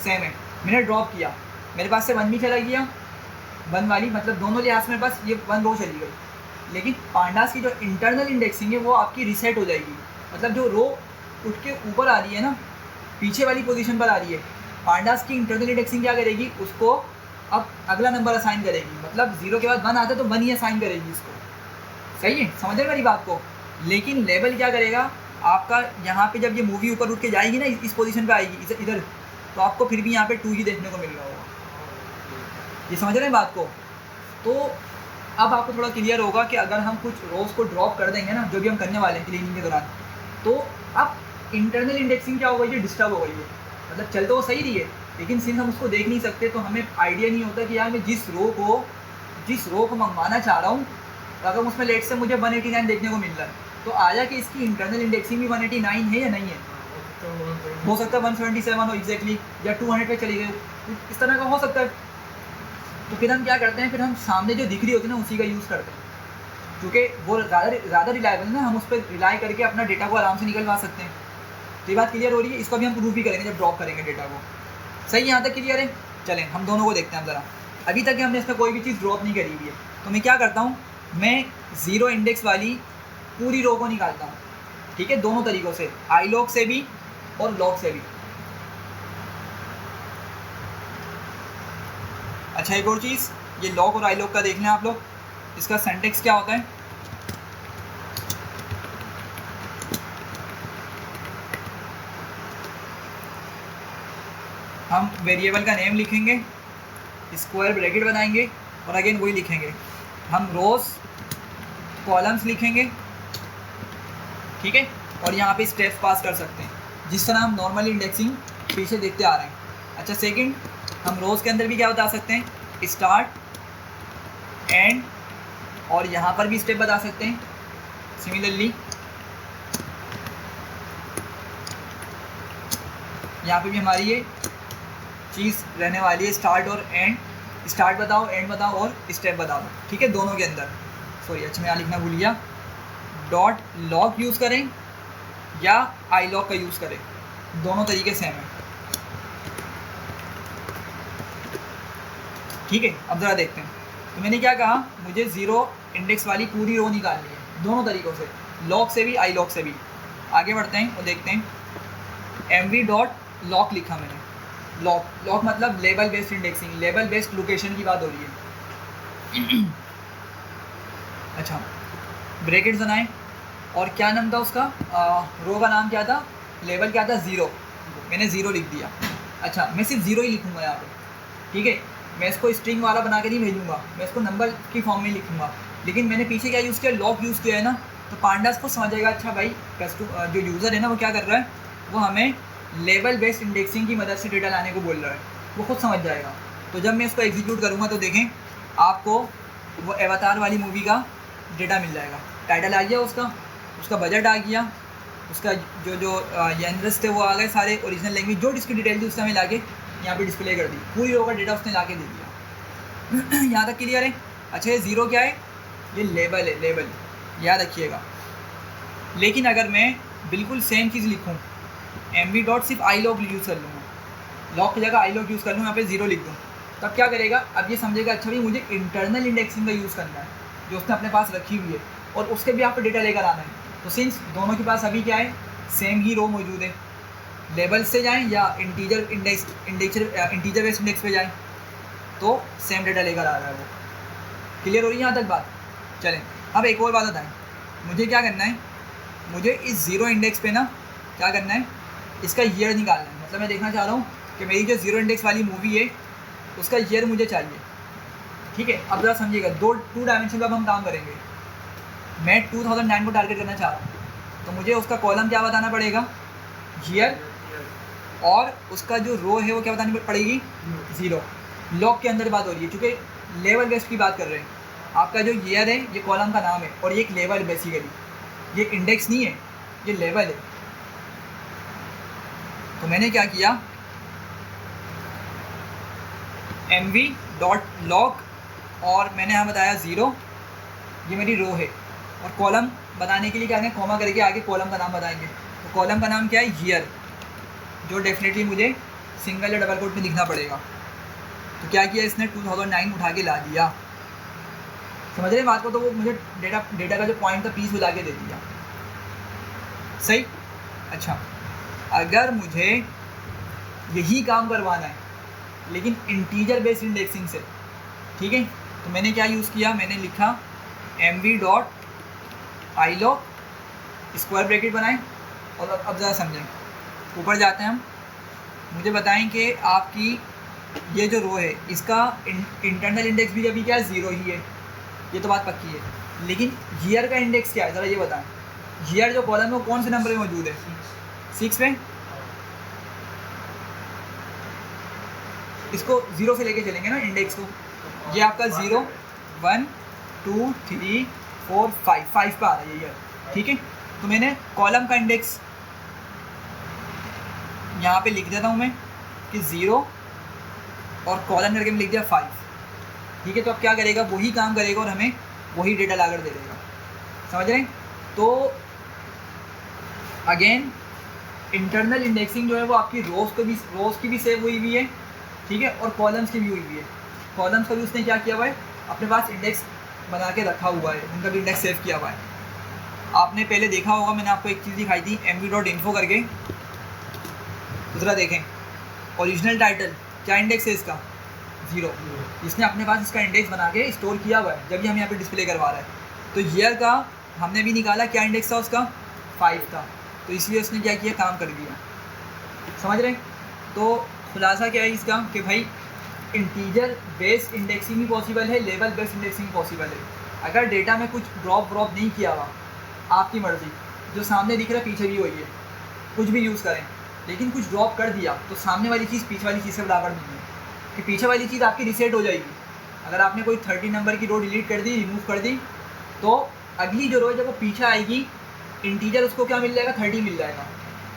सेम है। मैंने ड्रॉप किया, मेरे पास से 1 भी चला गया, 1 वाली मतलब दोनों लिहाज मेरे पास ये 1 रो चली गई, लेकिन पांडास की जो इंटरनल इंडेक्सिंग है वो आपकी रीसेट हो जाएगी, मतलब जो रो उठ के ऊपर आ रही है ना, पीछे वाली पोजीशन पर आ रही है, पांडास की इंटरनल इंडेक्सिंग क्या करेगी, उसको अब अगला नंबर असाइन करेगी, मतलब 0 के बाद 1 आता है तो 1 ही असाइन करेगी इसको। सही है, समझ रहे मेरी बात को। लेकिन लेवल क्या करेगा, आपका यहाँ पे जब ये मूवी ऊपर उठ के जाएगी ना, इस पोजीशन पे आएगी इधर, तो आपको फिर भी यहाँ पे 2 ही देखने को मिल रहा होगा। ये समझ रहे हैं बात को। तो अब आपको थोड़ा क्लियर होगा कि अगर हम कुछ रोज़ को ड्रॉप कर देंगे ना, जो भी हम करने वाले हैं क्लीनिंग के दौरान, तो अब इंटरनल इंडेक्सिंग क्या हो गई है, डिस्टर्ब हो गई है। मतलब चल तो वो सही रही है, लेकिन सिंस हम उसको देख नहीं सकते तो हमें आइडिया नहीं होता कि यार मैं जिस रो को मंगवाना चाह रहा हूँ, अगर उसमें लेट से मुझे 189 देखने को मिल रहा है, तो आया कि इसकी इंटरनल इंडेक्सिंग भी 189 है या नहीं है। हो सकता है 177 हो एग्जैक्टली, या 200 पे चली गई, इस तरह का हो सकता है। तो फिर हम क्या करते हैं, फिर हम सामने जो दिख रही होती है ना उसी का यूज़ करते हैं, क्योंकि वो ज़्यादा रिलायबल है ना, हम उस पर रिलाई करके अपना डेटा को आराम से निकलवा सकते हैं। तो ये बात क्लियर हो रही है। इसको भी हम प्रूफ भी करेंगे जब ड्रॉप करेंगे डेटा को। सही, यहाँ तक क्लियर है। चलें हम दोनों को देखते हैं ज़रा। अभी तक हमने इसमें कोई भी चीज़ ड्रॉप नहीं करी हुई है, तो मैं क्या करता हूँ, मैं 0 इंडेक्स वाली पूरी रो को निकालता हूँ। ठीक है, दोनों तरीक़ों से, आई लॉग से भी और लॉग से भी। अच्छा, एक और चीज़, ये लॉग और आई लॉग का देख लें आप लोग। इसका सिंटैक्स क्या होता है, हम वेरिएबल का नेम लिखेंगे, स्क्वायर ब्रैकेट बनाएंगे और अगेन वही लिखेंगे। हम रोज़ कॉलम्स लिखेंगे, ठीक है, और यहाँ पे स्टेप्स पास कर सकते हैं जिस तरह हम नॉर्मल इंडेक्सिंग पीछे देखते आ रहे हैं। अच्छा, सेकंड, हम रोज़ के अंदर भी क्या बता सकते हैं, स्टार्ट, एंड, और यहाँ पर भी स्टेप बता सकते हैं। सिमिलरली यहाँ पे भी हमारी ये चीज़ रहने वाली है, स्टार्ट और एंड। स्टार्ट बताओ, एंड बताओ और स्टेप बता दो, ठीक है, दोनों के अंदर। सॉरी, अच्छा मैं यहाँ लिखना भूल गया। डॉट लॉग यूज़ करें या आई लॉग का यूज़ करें, दोनों तरीके सेम है। ठीक है, अब ज़रा देखते हैं। तो मैंने क्या कहा, मुझे 0 इंडेक्स वाली पूरी रो निकालनी है, दोनों तरीक़ों से, लॉग से भी आई लॉग से भी। आगे बढ़ते हैं और देखते हैं। mv डॉट लॉग लिखा मैंने। लॉग मतलब label based indexing, label based location की बात हो रही है। अच्छा, ब्रैकेट्स बनाएं और क्या नाम था उसका, रो का नाम क्या था, लेबल क्या था, 0। मैंने 0 लिख दिया। अच्छा, मैं सिर्फ 0 ही लिखूँगा यहाँ पे, ठीक है। मैं इसको स्ट्रिंग वाला बना के नहीं भेजूँगा, मैं इसको नंबर की फॉर्म में लिखूँगा। लेकिन मैंने पीछे क्या यूज़ किया, लॉग यूज़ किया है ना, तो पांडास को समझेगा, अच्छा भाई जो यूज़र है ना वो क्या कर रहा है, वो हमें लेबल बेस्ड इंडेक्सिंग की मदद से डेटा लाने को बोल रहा है, वो खुद समझ जाएगा। तो जब मैं इसको एग्जीक्यूट करूँगा तो देखें आपको वो अवतार वाली मूवी का डेटा मिल जाएगा। टाइटल आ गया उसका बजट आ गया, उसका जो जेनरस थे वो आ गए सारे, ओरिजिनल लैंग्वेज जो जिसकी डिटेल थी उससे हमें ला के यहाँ पे डिस्प्ले कर दी, पूरी रो का डेटा उसने ला के दे दिया। यहाँ तक क्लियर है। अच्छा, ये 0 क्या है, ये लेबल है, लेबल याद रखिएगा। लेकिन अगर मैं बिल्कुल सेम चीज़ लिखूँ, mv डॉट सिर्फ आई लॉग यूज़ कर लूँगा, लॉग की जगह आई लॉग यूज़ कर लूँ, यहाँ पे 0 लिख दूँ, तब क्या करेगा, अब ये समझेगा अच्छा भाई मुझे इंटरनल इंडेक्सिंग का यूज़ करना है जो उसने अपने पास रखी हुई है, और उसके भी आप डेटा लेकर आना है। तो सिंस दोनों के पास अभी क्या है, सेम ही रो मौजूद है, लेबल से जाएँ या इंटीजर बेस्ड इंडेक्स पे जाएँ, तो सेम डेटा लेकर आ रहा है वो। क्लियर हो रही है यहाँ तक बात। चलें अब एक और बात बताएं, मुझे क्या करना है, मुझे इस 0 इंडेक्स पे ना क्या करना है, इसका ईयर निकालना है। मतलब मैं देखना चाह रहा हूँ कि मेरी जो 0 इंडेक्स वाली मूवी है उसका ईयर मुझे चाहिए, ठीक है। अब जरा समझिएगा, 2 डायमेंशन पर अब हम काम करेंगे। मैं 2009 को टारगेट करना चाह रहा हूँ, तो मुझे उसका कॉलम क्या बताना पड़ेगा, ईयर, और उसका जो रो है वो क्या बतानी पड़ेगी, 0। लॉग के अंदर बात हो रही है, चूँकि लेवल बेस्ड की बात कर रहे हैं। आपका जो ईयर है ये कॉलम का नाम है और ये एक लेवल, बेसिकली ये इंडेक्स नहीं है, ये लेवल है। तो मैंने क्या किया, mv डॉट लॉग, और मैंने यहाँ बताया 0, ये मेरी रो है, और कॉलम बनाने के लिए क्या करें, कॉमा करके आगे कॉलम का नाम बताएंगे। तो कॉलम का नाम क्या है, ईयर, जो डेफिनेटली मुझे सिंगल या डबल कोट में लिखना पड़ेगा। तो क्या किया इसने, 2009 उठा के ला दिया। समझ रहे बात को, तो वो मुझे डेटा का जो पॉइंट था पीस मिला के दे दिया। सही। अच्छा, अगर मुझे यही काम करवाना है लेकिन इंटीजर बेस्ड इंडेक्सिंग से, ठीक है, तो मैंने क्या यूज़ किया, मैंने लिखा mv dot I log, square bracket बनाएं। और अब ज़रा समझें, ऊपर जाते हैं हम, मुझे बताएं कि आपकी ये जो रो है इसका इंटरनल इंडेक्स भी अभी क्या है, 0 ही है, ये तो बात पक्की है। लेकिन ईयर का इंडेक्स क्या है, ज़रा ये बताएं। ईयर जो कॉलम है वो कौन से नंबर में मौजूद है, 6 में। इसको 0 से लेके चलेंगे ना इंडेक्स को, ये आपका 0 1 2 3 4 5 5 पे आ रहा है ईयर, ठीक है। तो मैंने कॉलम का इंडेक्स यहाँ पे लिख देता हूँ मैं कि 0, और कॉलम करके मैं लिख दिया 5, ठीक है। तो अब क्या करेगा, वही काम करेगा और हमें वही डेटा लाकर दे देगा। समझ रहे हैं। तो अगेन इंटरनल इंडेक्सिंग जो है वो आपकी रोज़ की भी सेव हुई हुई है, ठीक है, और कॉलम्स की भी हुई हुई है। कॉलम्स का भी उसने क्या किया हुआ है, अपने पास इंडेक्स बना के रखा हुआ है, उनका भी इंडेक्स सेव किया हुआ है। आपने पहले देखा होगा, मैंने आपको एक चीज़ दिखाई थी mv.info करके, दूसरा देखें ओरिजिनल टाइटल, क्या इंडेक्स है इसका, 0। इसने अपने पास इसका इंडेक्स बना के स्टोर किया हुआ है, जब भी हम यहाँ पे डिस्प्ले करवा रहे हैं। तो ईयर का हमने भी निकाला, क्या इंडेक्स था उसका, 5 था, तो इसलिए उसने क्या किया, काम कर दिया। समझ रहे? तो खुलासा क्या है इसका कि भाई इंटीजर बेस्ड इंडेक्सिंग भी पॉसिबल है, लेवल बेस्ड इंडेक्सिंग पॉसिबल है। अगर डेटा में कुछ ड्रॉप नहीं किया हुआ, आपकी मर्ज़ी, जो सामने दिख रहा है पीछे भी वही है, कुछ भी यूज़ करें, लेकिन कुछ ड्रॉप कर दिया तो सामने वाली चीज़ पीछे वाली चीज़ से बराबर नहीं है, कि पीछे वाली चीज़ आपकी रीसेट हो जाएगी। अगर आपने कोई 30 नंबर की रो डिलीट कर दी, रिमूव कर दी, तो अगली जो रो है जब वो पीछे आएगी, इंटीजर उसको क्या मिल जाएगा, 30 मिल जाएगा,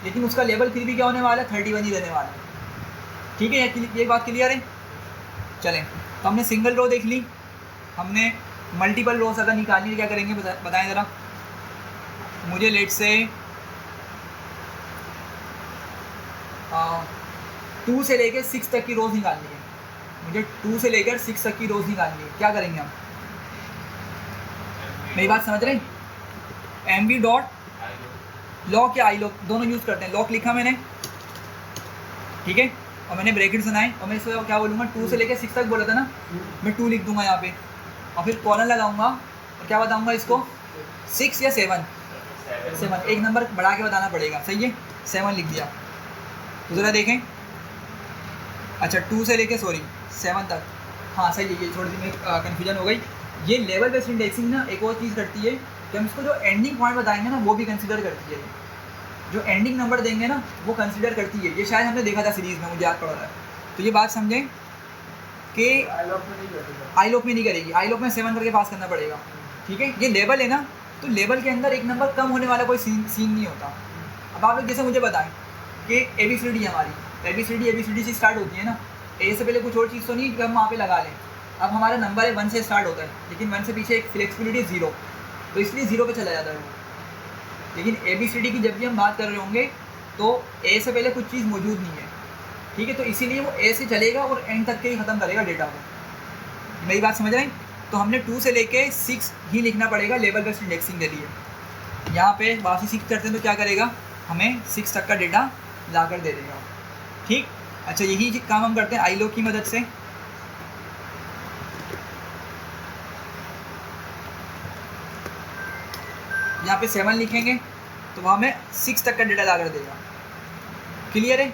लेकिन उसका लेवल फिर भी क्या होने वाला है, 31 ही रहने वाला है। ठीक है, ये बात क्लियर है? चलें, तो हमने सिंगल रो देख ली, हमने मल्टीपल रोज अगर निकालनी है क्या करेंगे, बताएं ज़रा मुझे। लेट से 2 से लेकर 6 तक की रोज़ निकालनी है, मुझे 2 से लेकर 6 तक की रोज़ निकालनी है, क्या करेंगे हम, मेरी बात समझ रहे हैं? mv.लॉक या iloc दोनों यूज़ करते हैं। लॉक लिखा मैंने, ठीक है, और मैंने ब्रैकेट्स बनाए, और मैं इसको क्या बोलूँगा, 2 से लेकर 6 तक बोला था ना, मैं 2 लिख दूंगा यहाँ पे, और फिर कॉलन लगाऊंगा और क्या बताऊंगा इसको, 6 या 7, एक नंबर बढ़ा के बताना पड़ेगा, सही है, 7 लिख दिया। तो ज़रा देखें, अच्छा 2 से लेके 7 तक, हाँ सही है, ये थोड़ी सी में कन्फ्यूजन हो गई। ये लेवल बेस्ड इंडेक्सिंग ना एक और चीज़ करती है कि हम इसको जो एंडिंग पॉइंट बताएंगे ना वो भी कंसिडर करती है, जो एंडिंग नंबर देंगे ना वो कंसिडर करती है। ये शायद हमने देखा था सीरीज़ में, मुझे याद पड़ रहा है। तो ये बात समझें कि आईलॉक में नहीं करेगी, आईलॉक में 7 करके पास करना पड़ेगा, ठीक है। ये लेवल है ना, तो लेवल के अंदर एक नंबर कम होने वाला कोई सीन नहीं होता। अब आप लोग जैसे मुझे बताएं कि ABCD हमारी ABCD से स्टार्ट होती है ना, ए से पहले कुछ और चीज़ तो नहीं कि हम वहाँ पे लगा लें। अब हमारा नंबर है 1 से स्टार्ट होता है, लेकिन 1 से पीछे एक फ्लेक्सिबिलिटी 0, तो इसलिए 0 पे चला जाता है वो। लेकिन ABCD की जब भी हम बात कर रहे होंगे तो ए से पहले कुछ चीज़ मौजूद नहीं है, ठीक है, तो इसीलिए वो ए से चलेगा और एंड तक के ही ख़त्म करेगा डेटा को। मेरी बात समझ रहे हैं? तो हमने 2 से लेके 6 ही लिखना पड़ेगा लेवल बेस्ड इंडेक्सिंग के लिए। यहाँ पे वापसी 6 करते हैं तो क्या करेगा, हमें 6 तक का डेटा ला कर दे देगा, ठीक। अच्छा, यही काम हम करते हैं आईलॉक की मदद से। यहाँ पे 7 लिखेंगे तो वह हमें 6 तक का डेटा ला कर देगा। क्लियर है?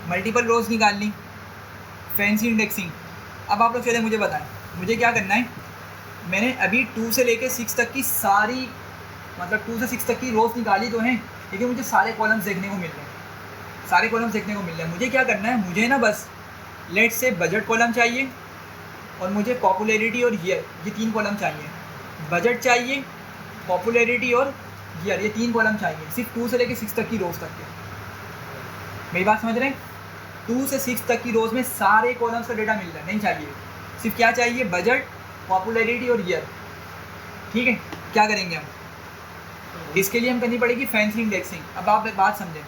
मल्टीपल रोज निकालनी, फैंसी इंडेक्सिंग। अब आप लोग चले मुझे बताएं, मुझे क्या करना है। मैंने अभी 2 से लेकर 6 तक की सारी, मतलब 2 से 6 तक की रोज निकाली तो हैं, लेकिन मुझे सारे कॉलम्स देखने को मिल रहे हैं, मुझे क्या करना है, मुझे ना बस लेट से बजट कॉलम चाहिए और मुझे पॉपुलैरिटी और ईयर, ये 3 कॉलम चाहिए। बजट चाहिए, पॉपुलैरिटी और ईयर, ये 3 कॉलम चाहिए, सिर्फ 2 से लेकर 6 तक की रोज़ तक के। मेरी बात समझ रहे हैं? 2 से 6 तक की रोज़ में सारे कॉलम्स का डेटा मिल रहा है, नहीं चाहिए, सिर्फ क्या चाहिए, बजट, पॉपुलैरिटी और ईयर, ठीक है। क्या करेंगे हम, इसके लिए हम करनी पड़ेगी फैंसी इंडेक्सिंग। अब आप बात समझें,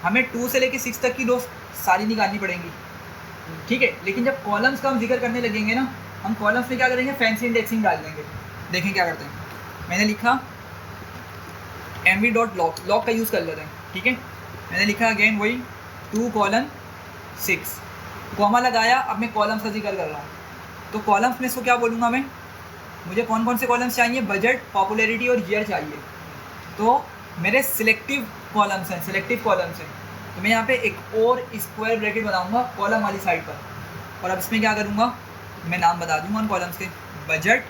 हमें 2 से लेकर 6 तक की रोज़ सारी निकालनी पड़ेंगी, ठीक है, लेकिन जब कॉलम्स का हम जिक्र करने लगेंगे ना, हम कॉलम्स में क्या करेंगे, फैंसी इंडेक्सिंग डाल देंगे। देखें क्या करते हैं, मैंने लिखा mv.log, लॉक का यूज़ कर लेते हैं, ठीक है। मैंने लिखा अगेन वही 2:6, कॉमा लगाया। अब मैं कॉलम्स का जिक्र कर रहा हूँ, तो कॉलम्स में इसको क्या बोलूँगा मैं, मुझे कौन कौन से कॉलम्स चाहिए, बजट, पॉपुलैरिटी और ईयर चाहिए। तो मेरे सिलेक्टिव कॉलम्स हैं, तो मैं यहाँ पे एक और स्क्वायर ब्रैकेट बनाऊँगा कॉलम वाली साइड पर, और अब इसमें क्या करूँगा, मैं नाम बता दूँगा उन कॉलम्स के, बजट,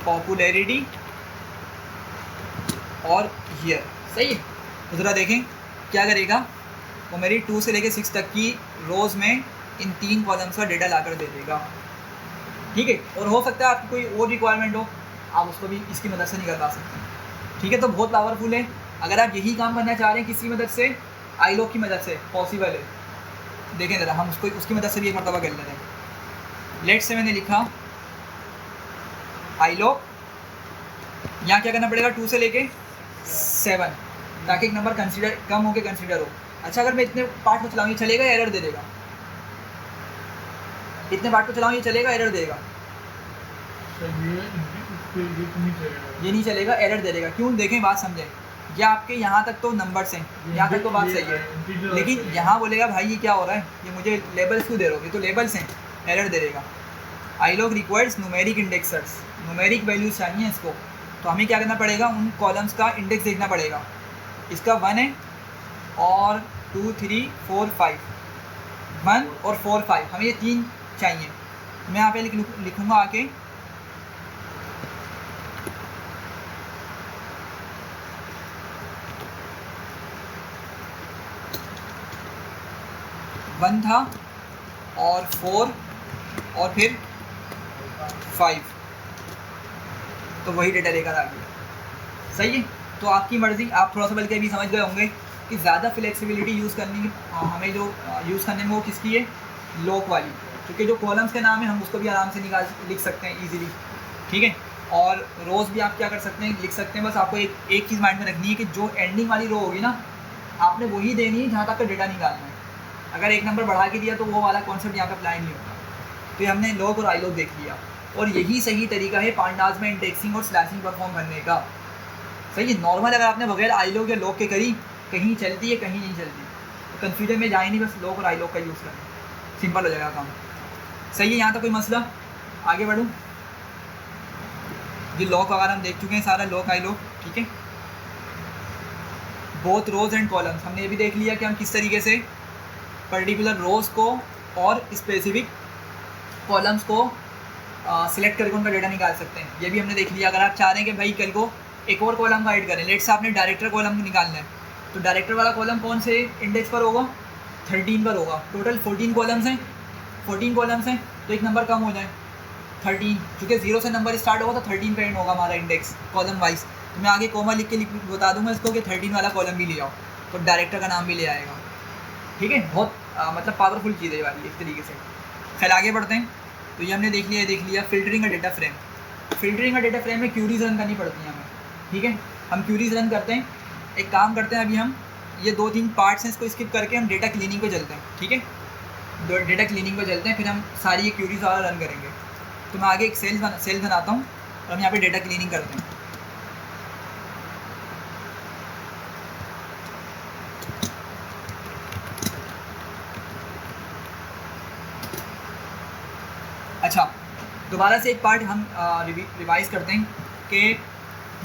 पॉपुलैरिटी और ईयर, सही है। तो ज़रा देखें क्या करेगा, वो मेरी 2 से लेकर 6 तक की रोज़ में इन 3 कॉलम्स का डेटा लाकर दे देगा, ठीक है। और हो सकता है आपकी कोई और रिक्वायरमेंट हो, आप उसको भी इसकी मदद से निकलवा सकते हैं, ठीक है। तो बहुत पावरफुल है। अगर आप यही काम करना चाह रहे हैं किसी मदद से, आईलॉक की मदद से पॉसिबल है। देखें ज़रा, हम उसकी मदद से भी एक मरतबा कर लेते हैं। लेट से मैंने लिखा आईलॉक, यहाँ क्या करना पड़ेगा, 2 से लेके 7, ताकि एक नंबर कंसीडर कम होकर कंसीडर हो। अच्छा अगर मैं इतने पार्ट को चलाऊँ ये चलेगा, एरर दे देगा? इतने पार्ट को चलाऊँ ये चलेगा, एरर देगा? ये नहीं चलेगा, एरर दे देगा। क्यों? देखें, बात समझें। या आपके यहाँ तक तो नंबर्स हैं, यहाँ तक तो बात सही है, लेकिन यहाँ बोलेगा भाई ये क्या हो रहा है, ये मुझे लेबल्स क्यों दे रहे हो, ये तो लेबल्स हैं, एरर दे देगा। iLog requires numeric inductors, numeric values चाहिए इसको, तो हमें क्या करना पड़ेगा, उन कॉलम्स का इंडेक्स देखना पड़ेगा। इसका 1 है और 2 3 4 5, 1 और 4 5, हमें ये 3 चाहिए। मैं यहाँ पे लिखूँगा आके 1 था और 4 और फिर 5, तो वही डेटा लेकर आ गया। सही है, तो आपकी मर्ज़ी। आप थोड़ा सा बल्कि अभी समझ गए होंगे कि ज़्यादा फ्लेक्सिबिलिटी यूज़ करने की हमें जो यूज़ करने में वो किसकी है, लॉक वाली, क्योंकि जो कॉलम्स के नाम है हम उसको भी आराम से लिख सकते हैं ईजिली। ठीक है, और रोज़ भी आप क्या कर सकते हैं, लिख सकते हैं। बस आपको एक चीज़ माइंड में रखनी है कि जो एंडिंग वाली रो होगी ना, आपने वही देनी है जहाँ तक का डेटा निकालना है। अगर एक नंबर बढ़ा के दिया तो वो वाला कॉन्सेप्ट यहाँ पे अप्लाई नहीं होगा। तो ये हमने लॉग और iLog देख लिया, और यही सही तरीका है पांडास में इंडेक्सिंग और स्लैशिंग परफॉर्म करने का। सही है, नॉर्मल अगर आपने बगैर iLog या लॉग के करी, कहीं चलती है कहीं नहीं चलती, तो कन्फ्यूजन में जाए नहीं, बस लॉग और iLog का यूज़ करें, सिंपल हो जाएगा काम। सही है, यहाँ तक कोई मसला? आगे बढ़ूँ? ये लॉग वगैरह हम देख चुके हैं सारा, लॉग iLog, ठीक है। बोथ रोज़ एंड कॉलम्स हमने ये भी देख लिया कि हम किस तरीके से पर्टिकुलर रोज़ को और स्पेसिफिक कॉलम्स को सिलेक्ट करके उनका डेटा निकाल सकते हैं, ये भी हमने देख लिया। अगर आप चाह रहे हैं कि भाई कल को एक और कॉलम का ऐड करें, लेट से आपने डायरेक्टर कॉलम निकालना है, तो डायरेक्टर वाला कॉलम कौन से इंडेक्स पर होगा, 13 पर होगा। टोटल 14 कॉलम्स हैं, 14 कॉलम्स हैं, तो एक नंबर कम हो जाए 13, क्योंकि 0 से नंबर स्टार्ट होगा तो 13 पे एंड होगा हमारा इंडेक्स कॉलम वाइज। तो मैं आगे कोमा लिख के बता दूंगा इसको कि 13 वाला कॉलम भी ले आओ, तो डायरेक्टर का नाम भी ले आएगा। ठीक है, बहुत मतलब पावरफुल चीज़ है ये वाली, एक तरीके से। खैर आगे बढ़ते हैं। तो ये हमने देख लिया फिल्टरिंग का डेटा फ्रेम। फिल्टरिंग का डेटा फ्रेम में क्यूरीज रन करनी पड़ती हैं हमें। ठीक है, हम क्यूरीज रन करते हैं। एक काम करते हैं, अभी हम ये 2-3 पार्ट्स हैं, इसको स्किप करके हम डेटा क्लीनिंग पे चलते हैं। ठीक है, डेटा क्लीनिंग पे चलते हैं, फिर हम सारी ये क्यूरीज वाला रन करेंगे। तो मैं आगे एक सेल बनाता हूँ और हम यहाँ पे डेटा क्लीनिंग करते हैं। अच्छा, दोबारा से एक पार्ट हम रिवाइज करते हैं कि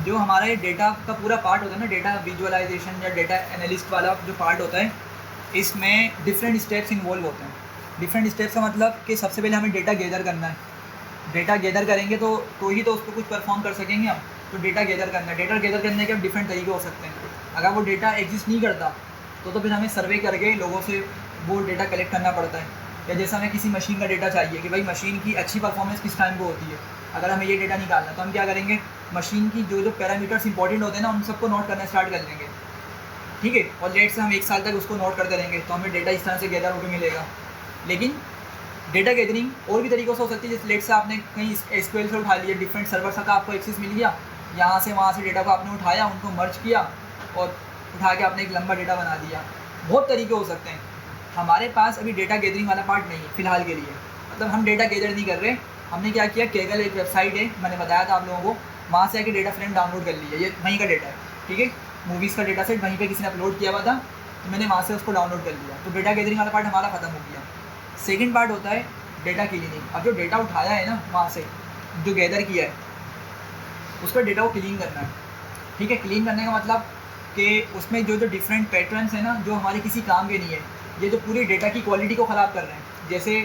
जो हमारा ये डेटा का पूरा पार्ट होता है ना, डेटा विजुअलाइजेशन या डेटा एनालिस्ट वाला जो पार्ट होता है, इसमें डिफरेंट स्टेप्स इन्वॉल्व होते हैं। डिफरेंट स्टेप्स का मतलब कि सबसे पहले हमें डेटा गैदर करना है। डेटा गैदर करेंगे तो ही तो उसको कुछ परफॉर्म कर सकेंगे हम। तो डेटा गैदर करना है। डेटा गैदर करने के अब डिफरेंट तरीके हो सकते हैं। अगर वो डेटा एग्जिस्ट नहीं करता तो फिर हमें सर्वे करके लोगों से वो डेटा कलेक्ट करना पड़ता है। या जैसा हमें किसी मशीन का डेटा चाहिए कि भाई मशीन की अच्छी परफॉर्मेंस किस टाइम को होती है, अगर हमें ये डेटा निकालना तो हम क्या करेंगे, मशीन की जो पैरामीटर्स इंपॉर्टेंट होते हैं ना, उन सबको नोट करना स्टार्ट कर देंगे। ठीक है, और लेट से हम 1 साल तक उसको नोट करते रहेंगे, तो हमें डेटा इस तरह से गैदर होकर मिलेगा। लेकिन डेटा गैदरिंग और भी तरीक़ों से हो सकती है। जैसे लेट से आपने कहीं SQL से उठा लिया, डिफरेंट सर्वर का आपको एक्सेस मिल गया, यहाँ से वहाँ से डेटा को आपने उठाया, उनको मर्ज किया और उठा के आपने एक लंबा डेटा बना दिया। बहुत तरीके हो सकते हैं। हमारे पास अभी डेटा गैदरिंग वाला पार्ट नहीं है फ़िलहाल के लिए, मतलब हम डेटा गैदर नहीं कर रहे। हमने क्या किया, केगल एक वेबसाइट है, मैंने बताया था आप लोगों को, वहाँ से आके डेटा फ्रेम डाउनलोड कर लिया। ये वहीं का डेटा है, ठीक है, मूवीज़ का डेटा सेट वहीं पे किसी ने अपलोड किया हुआ था, तो मैंने वहाँ से उसको डाउनलोड कर लिया। तो डेटा गैदरिंग वाला पार्ट हमारा ख़त्म हो गया। सेकेंड पार्ट होता है डेटा क्लीनिंग। अब जो डेटा उठाया है ना, वहाँ से जो गैदर किया है, उस पर डेटा को क्लीन करना है। ठीक है, क्लीन करने का मतलब कि उसमें जो डिफरेंट पैटर्न्स हैं ना, जो हमारे किसी काम के नहीं है, ये जो पूरी डेटा की क्वालिटी को ख़राब कर रहे हैं। जैसे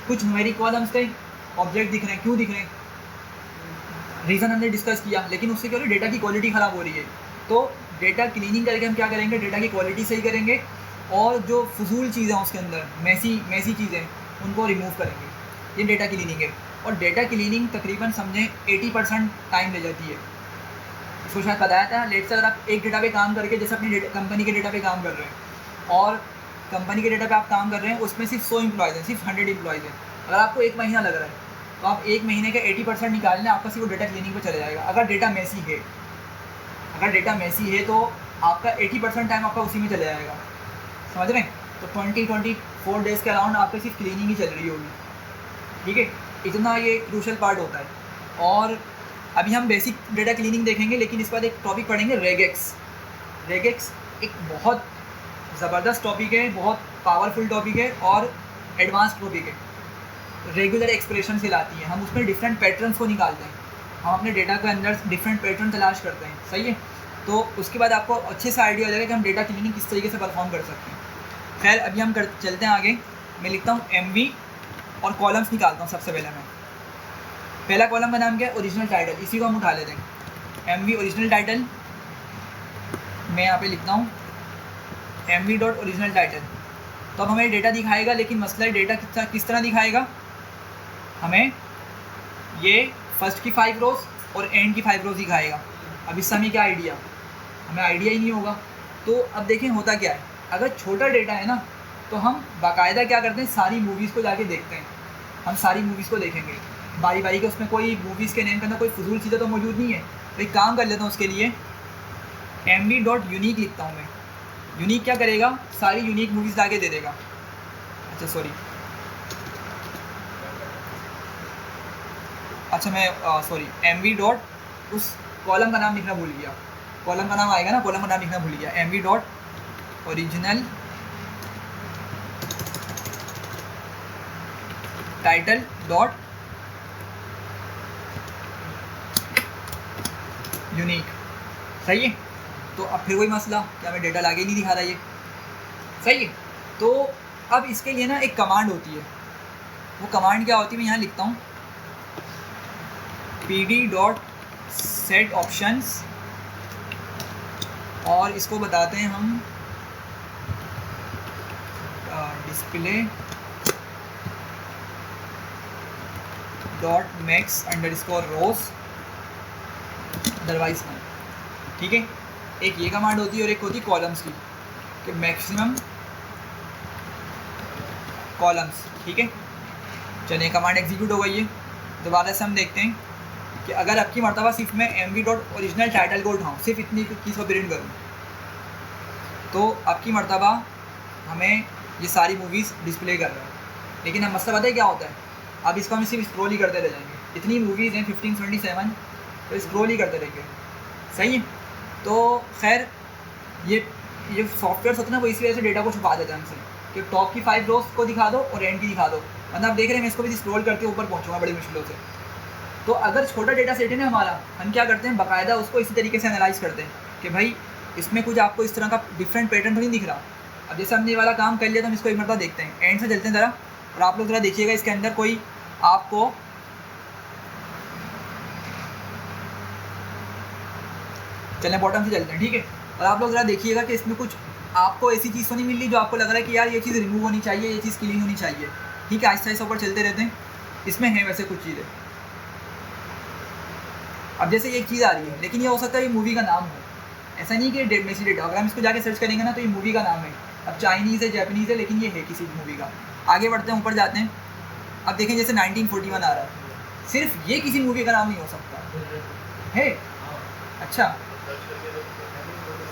कुछ न्यूमेरिक कॉलम्स थे, ऑब्जेक्ट दिख रहे हैं, क्यों दिख रहे हैं, रीज़न हमने डिस्कस किया, लेकिन उससे क्या हो रही है, डेटा की क्वालिटी ख़राब हो रही है। तो डेटा क्लीनिंग करके हम क्या करेंगे, डेटा की क्वालिटी सही करेंगे और जो फजूल चीज़ें हैं उसके अंदर, मैसी चीज़ें, उनको रिमूव करेंगे। ये डेटा क्लीनिंग है। और डेटा क्लीनिंग तकरीबन समझें 80% टाइम ले जाती है। इसको शायद बताया था। लेट से अगर आप एक डेटा पे काम करके, जैसे अपनी कंपनी के डेटा पे काम कर रहे हैं और कंपनी के डेटा पे आप काम कर रहे हैं, उसमें सिर्फ 100 एम्प्लॉयज़ हैं, सिर्फ 100 एम्प्लॉयज़ हैं। अगर आपको 1 महीना लग रहा है तो आप 1 महीने का 80% निकालने आपका सिर्फ डेटा क्लीनिंग पे चला जाएगा। अगर डेटा मैसी है तो आपका 80% टाइम आपका उसी में चले जाएगा, समझ रहे हैं। तो 20-24 डेज़ के अराउंड आपकी सिर्फ क्लीनिंग ही चल रही होगी, ठीक है। इतना ये क्रूशल पार्ट होता है। और अभी हम बेसिक डेटा क्लीनिंग देखेंगे, लेकिन इस बार एक टॉपिक पढ़ेंगे रेगेक्स। रेगेक्स एक बहुत ज़बरदस्त टॉपिक है, बहुत पावरफुल टॉपिक है और एडवांस टॉपिक है। रेगुलर एक्सप्रेशन खिलाती है, हम उसमें डिफरेंट पैटर्न्स को निकालते हैं, हम अपने डेटा के अंदर डिफरेंट पैटर्न तलाश करते हैं, सही है। तो उसके बाद आपको अच्छे से आइडिया हो जाएगा कि हम डेटा क्लीनिंग किस तरीके से परफॉर्म कर सकते हैं। खैर अभी हम चलते हैं आगे। मैं लिखता हूँ MV और कॉलम्स निकालता हूँ। सबसे पहले मैं पहला कॉलम का नाम क्या है, ओरिजिनल टाइटल, इसी को हम उठा लेते हैं। MV ओरिजिनल टाइटल, मैं यहाँ पे लिखता हूँ MV डॉट ओरिजिनल टाइटल। तो अब हमें डेटा दिखाएगा, लेकिन मसला है डेटा किस तरह दिखाएगा। हमें ये फर्स्ट की 5 रोज और एंड की 5 रोज दिखाएगा। अब इससे हमें क्या आइडिया, हमें आइडिया ही नहीं होगा। तो अब देखें होता क्या है, अगर छोटा डेटा है ना तो हम बाकायदा क्या करते हैं, सारी मूवीज़ को जाके देखते हैं। हम सारी मूवीज़ को देखेंगे बारी बारी के, उसमें कोई मूवीज़ के नेम के अंदर कोई फजूल चीज़ें तो मौजूद नहीं है। तो एक काम कर लेता हूँ, उसके लिए MV डॉट यूनिक लिखता हूँ मैं। यूनिक क्या करेगा, सारी यूनिक मूवीज़ लाके दे देगा। अच्छा सॉरी, अच्छा मैं सॉरी MV डॉट उस कॉलम का नाम लिखना भूल गया। कॉलम का नाम आएगा ना, कॉलम का नाम लिखना भूल गया। MV dot original title dot unique, सही है। तो अब फिर वही मसला कि हमें डेटा लाके नहीं दिखा रहा ये, सही है। तो अब इसके लिए ना एक कमांड होती है, वो कमांड क्या होती है, मैं यहाँ लिखता हूँ PD डॉट सेट ऑप्शंस, और इसको बताते हैं हम डिस्प्ले डॉट मैक्स अंडरस्कोर रोज अदरवाइज नहीं, ठीक है। एक ये कमांड होती है और एक होती है कॉलम्स की, कि मैक्सिमम कॉलम्स, ठीक है। चलिए कमांड एग्जीक्यूट हो गई है। दोबारा से हम देखते हैं कि अगर आपकी मर्तबा सिर्फ मैं MV डॉट ओरिजिनल टाइटल को उठाऊँ, सिर्फ इतनी चीज़ को प्रिंट करूँ, तो आपकी मर्तबा हमें ये सारी मूवीज़ डिस्प्ले कर रहा है। लेकिन अब मसला पता है क्या होता है, अब इसको हम सिर्फ स्क्रॉल ही करते रह जाएंगे। इतनी मूवीज़ हैं 1527, तो स्क्रॉल ही करते रहेंगे, सही है। तो खैर ये सॉफ्टवेयर होते हैं ना, वो इसी वजह से डेटा को छुपा देता है हमसे, कि टॉप की 5 रोज को दिखा दो और एंड की दिखा दो। मतलब आप देख रहे हैं मैं इसको भी स्क्रॉल करके ऊपर पहुँचूँगा बड़ी मुश्किलों से। तो अगर छोटा डेटा सेट है ना हमारा, हम क्या करते हैं, बाकायदा उसको इसी तरीके से एनालाइज करते हैं कि भाई इसमें कुछ आपको इस तरह का डिफरेंट पैटर्न तो नहीं दिख रहा। अब जैसे हमने ये वाला काम कर लिया तो हम इसको एक मरतबा देखते हैं, एंड से चलते हैं ज़रा, और आप लोग ज़रा देखिएगा इसके अंदर कोई आपको चलें बॉटम से चलते हैं, ठीक है। और आप लोग ज़रा देखिएगा कि इसमें कुछ आपको ऐसी चीज़ तो नहीं मिल रही जो आपको लग रहा है कि यार ये चीज़ रिमूव होनी चाहिए, ये चीज़ क्लीन होनी चाहिए, ठीक है। आहिस्ता आहिस्ता ऊपर चलते रहते हैं। इसमें है वैसे कुछ चीज़ें, अब जैसे ये एक चीज़ आ रही है, लेकिन ये हो सकता है ये मूवी का नाम हो, ऐसा नहीं कि मेसी डेटा। अगर हम इसको जाके सर्च करेंगे ना तो ये मूवी का नाम है। अब चाइनीज़ है, जापानीज़ है, लेकिन ये है किसी मूवी का। आगे बढ़ते हैं, ऊपर जाते हैं। अब देखें जैसे 1941 आ रहा है, सिर्फ ये किसी मूवी का नाम नहीं हो सकता है। अच्छा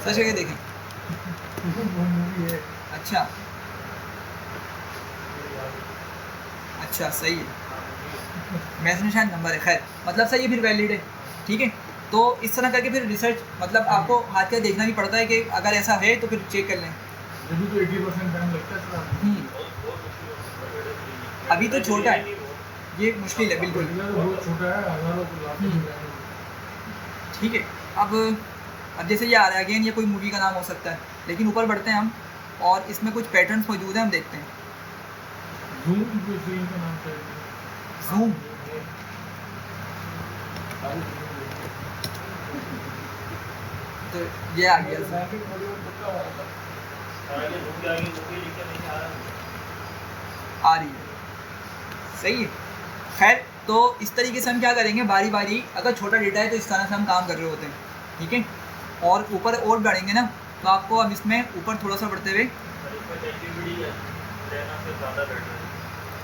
सर्च करके देखें, अच्छा अच्छा सही है, मैसेज शायद नंबर है, खैर मतलब सही है, फिर वैलिड है, ठीक है। तो इस तरह करके फिर रिसर्च, मतलब आपको हाथ का देखना भी पड़ता है कि अगर ऐसा है तो फिर चेक कर लें। अभी तो 80% टाइम लगता है। अभी तो छोटा है, ये मुश्किल है बिल्कुल, बहुत छोटा है, हज़ारों को लाखों, ठीक है। अब जैसे ये आ रहा है अगेन, ये कोई मूवी का नाम हो सकता है, लेकिन ऊपर बढ़ते हैं हम और इसमें कुछ पैटर्न्स मौजूद हैं, हम देखते हैं। जूम की फिल्म का नाम क्या है? जूम, तो ये आ गया आ रही है, सही है। खैर तो इस तरीके से हम क्या करेंगे, बारी बारी, अगर छोटा डेटा है तो इस तरह से हम काम कर रहे होते हैं, ठीक है। और ऊपर और बढ़ेंगे ना तो आपको अब इसमें ऊपर थोड़ा सा बढ़ते हुए,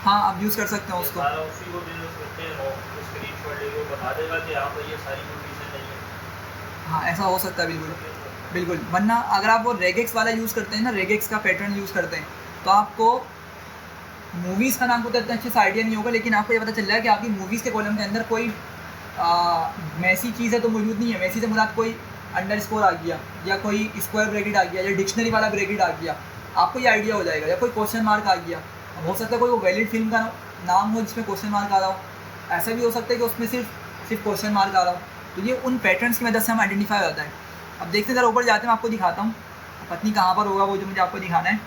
हाँ आप यूज़ कर सकते हैं उसको, हाँ ऐसा हो सकता है, बिल्कुल बिल्कुल, वरना अगर आप वो रेगेक्स वाला यूज़ करते हैं ना, रेगेक्स का पैटर्न यूज़ करते हैं, तो आपको मूवीज़ का नाम को तो इतना अच्छे से आइडिया नहीं होगा, लेकिन आपको ये पता चल रहा है कि आपकी मूवीज़ के कॉलम के अंदर कोई मैसी चीज़ है तो मौजूद नहीं है। मैसी से मुराद कोई अंडरस्कोर आ गया या कोई स्क्वायर ब्रैकेट आ गया या डिक्शनरी वाला ब्रैकेट आ गया, आपको ये आइडिया हो जाएगा। या कोई क्वेश्चन मार्क आ गया, हो सकता है कोई वो वैलिड फिल्म का नाम हो जिसमें क्वेश्चन मार्क आ रहा हो, ऐसा भी हो सकता है कि उसमें सिर्फ क्वेश्चन मार्क आ रहा हो। तो ये उन पैटर्न्स की मदद से हम आइडेंटिफाई होता है। अब देखते हैं, ज़रा ऊपर जाते हैं, मैं आपको दिखाता हूँ। पत्नी कहाँ पर होगा वो जो मुझे आपको दिखाना है,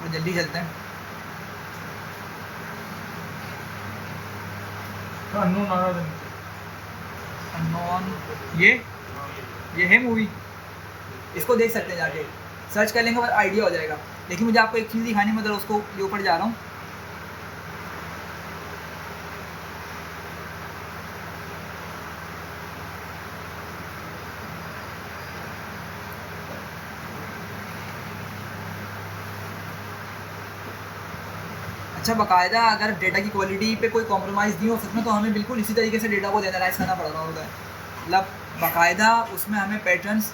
और जल्दी चलते हैं। अननोन आ रहा था नीचे। अननोन, ये है मूवी, इसको देख सकते हैं, जाके सर्च कर लेंगे और आइडिया हो जाएगा। लेकिन मुझे आपको एक चीज़ दिखानी है, मतलब उसको ये ऊपर जा रहा हूँ। अच्छा, बाकायदा अगर डेटा की क्वालिटी पे कोई कॉम्प्रोमाइज़ नहीं हो सकता तो हमें बिल्कुल इसी तरीके से डेटा को एनालाइज करना पड़ रहा होता है। मतलब बाकायदा उसमें हमें पैटर्न्स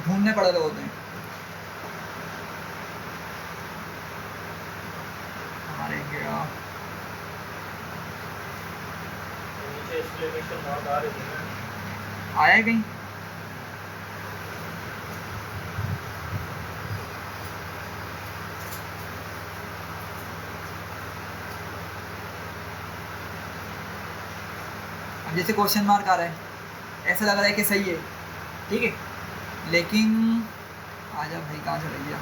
ढूंढने पड़ रहे होते हैं। हमारे गया आया है कहीं? अब जैसे क्वेश्चन मार्क आ रहा है, ऐसा लग रहा है कि सही है, ठीक है, लेकिन आजा भाई, कहाँ चला गया?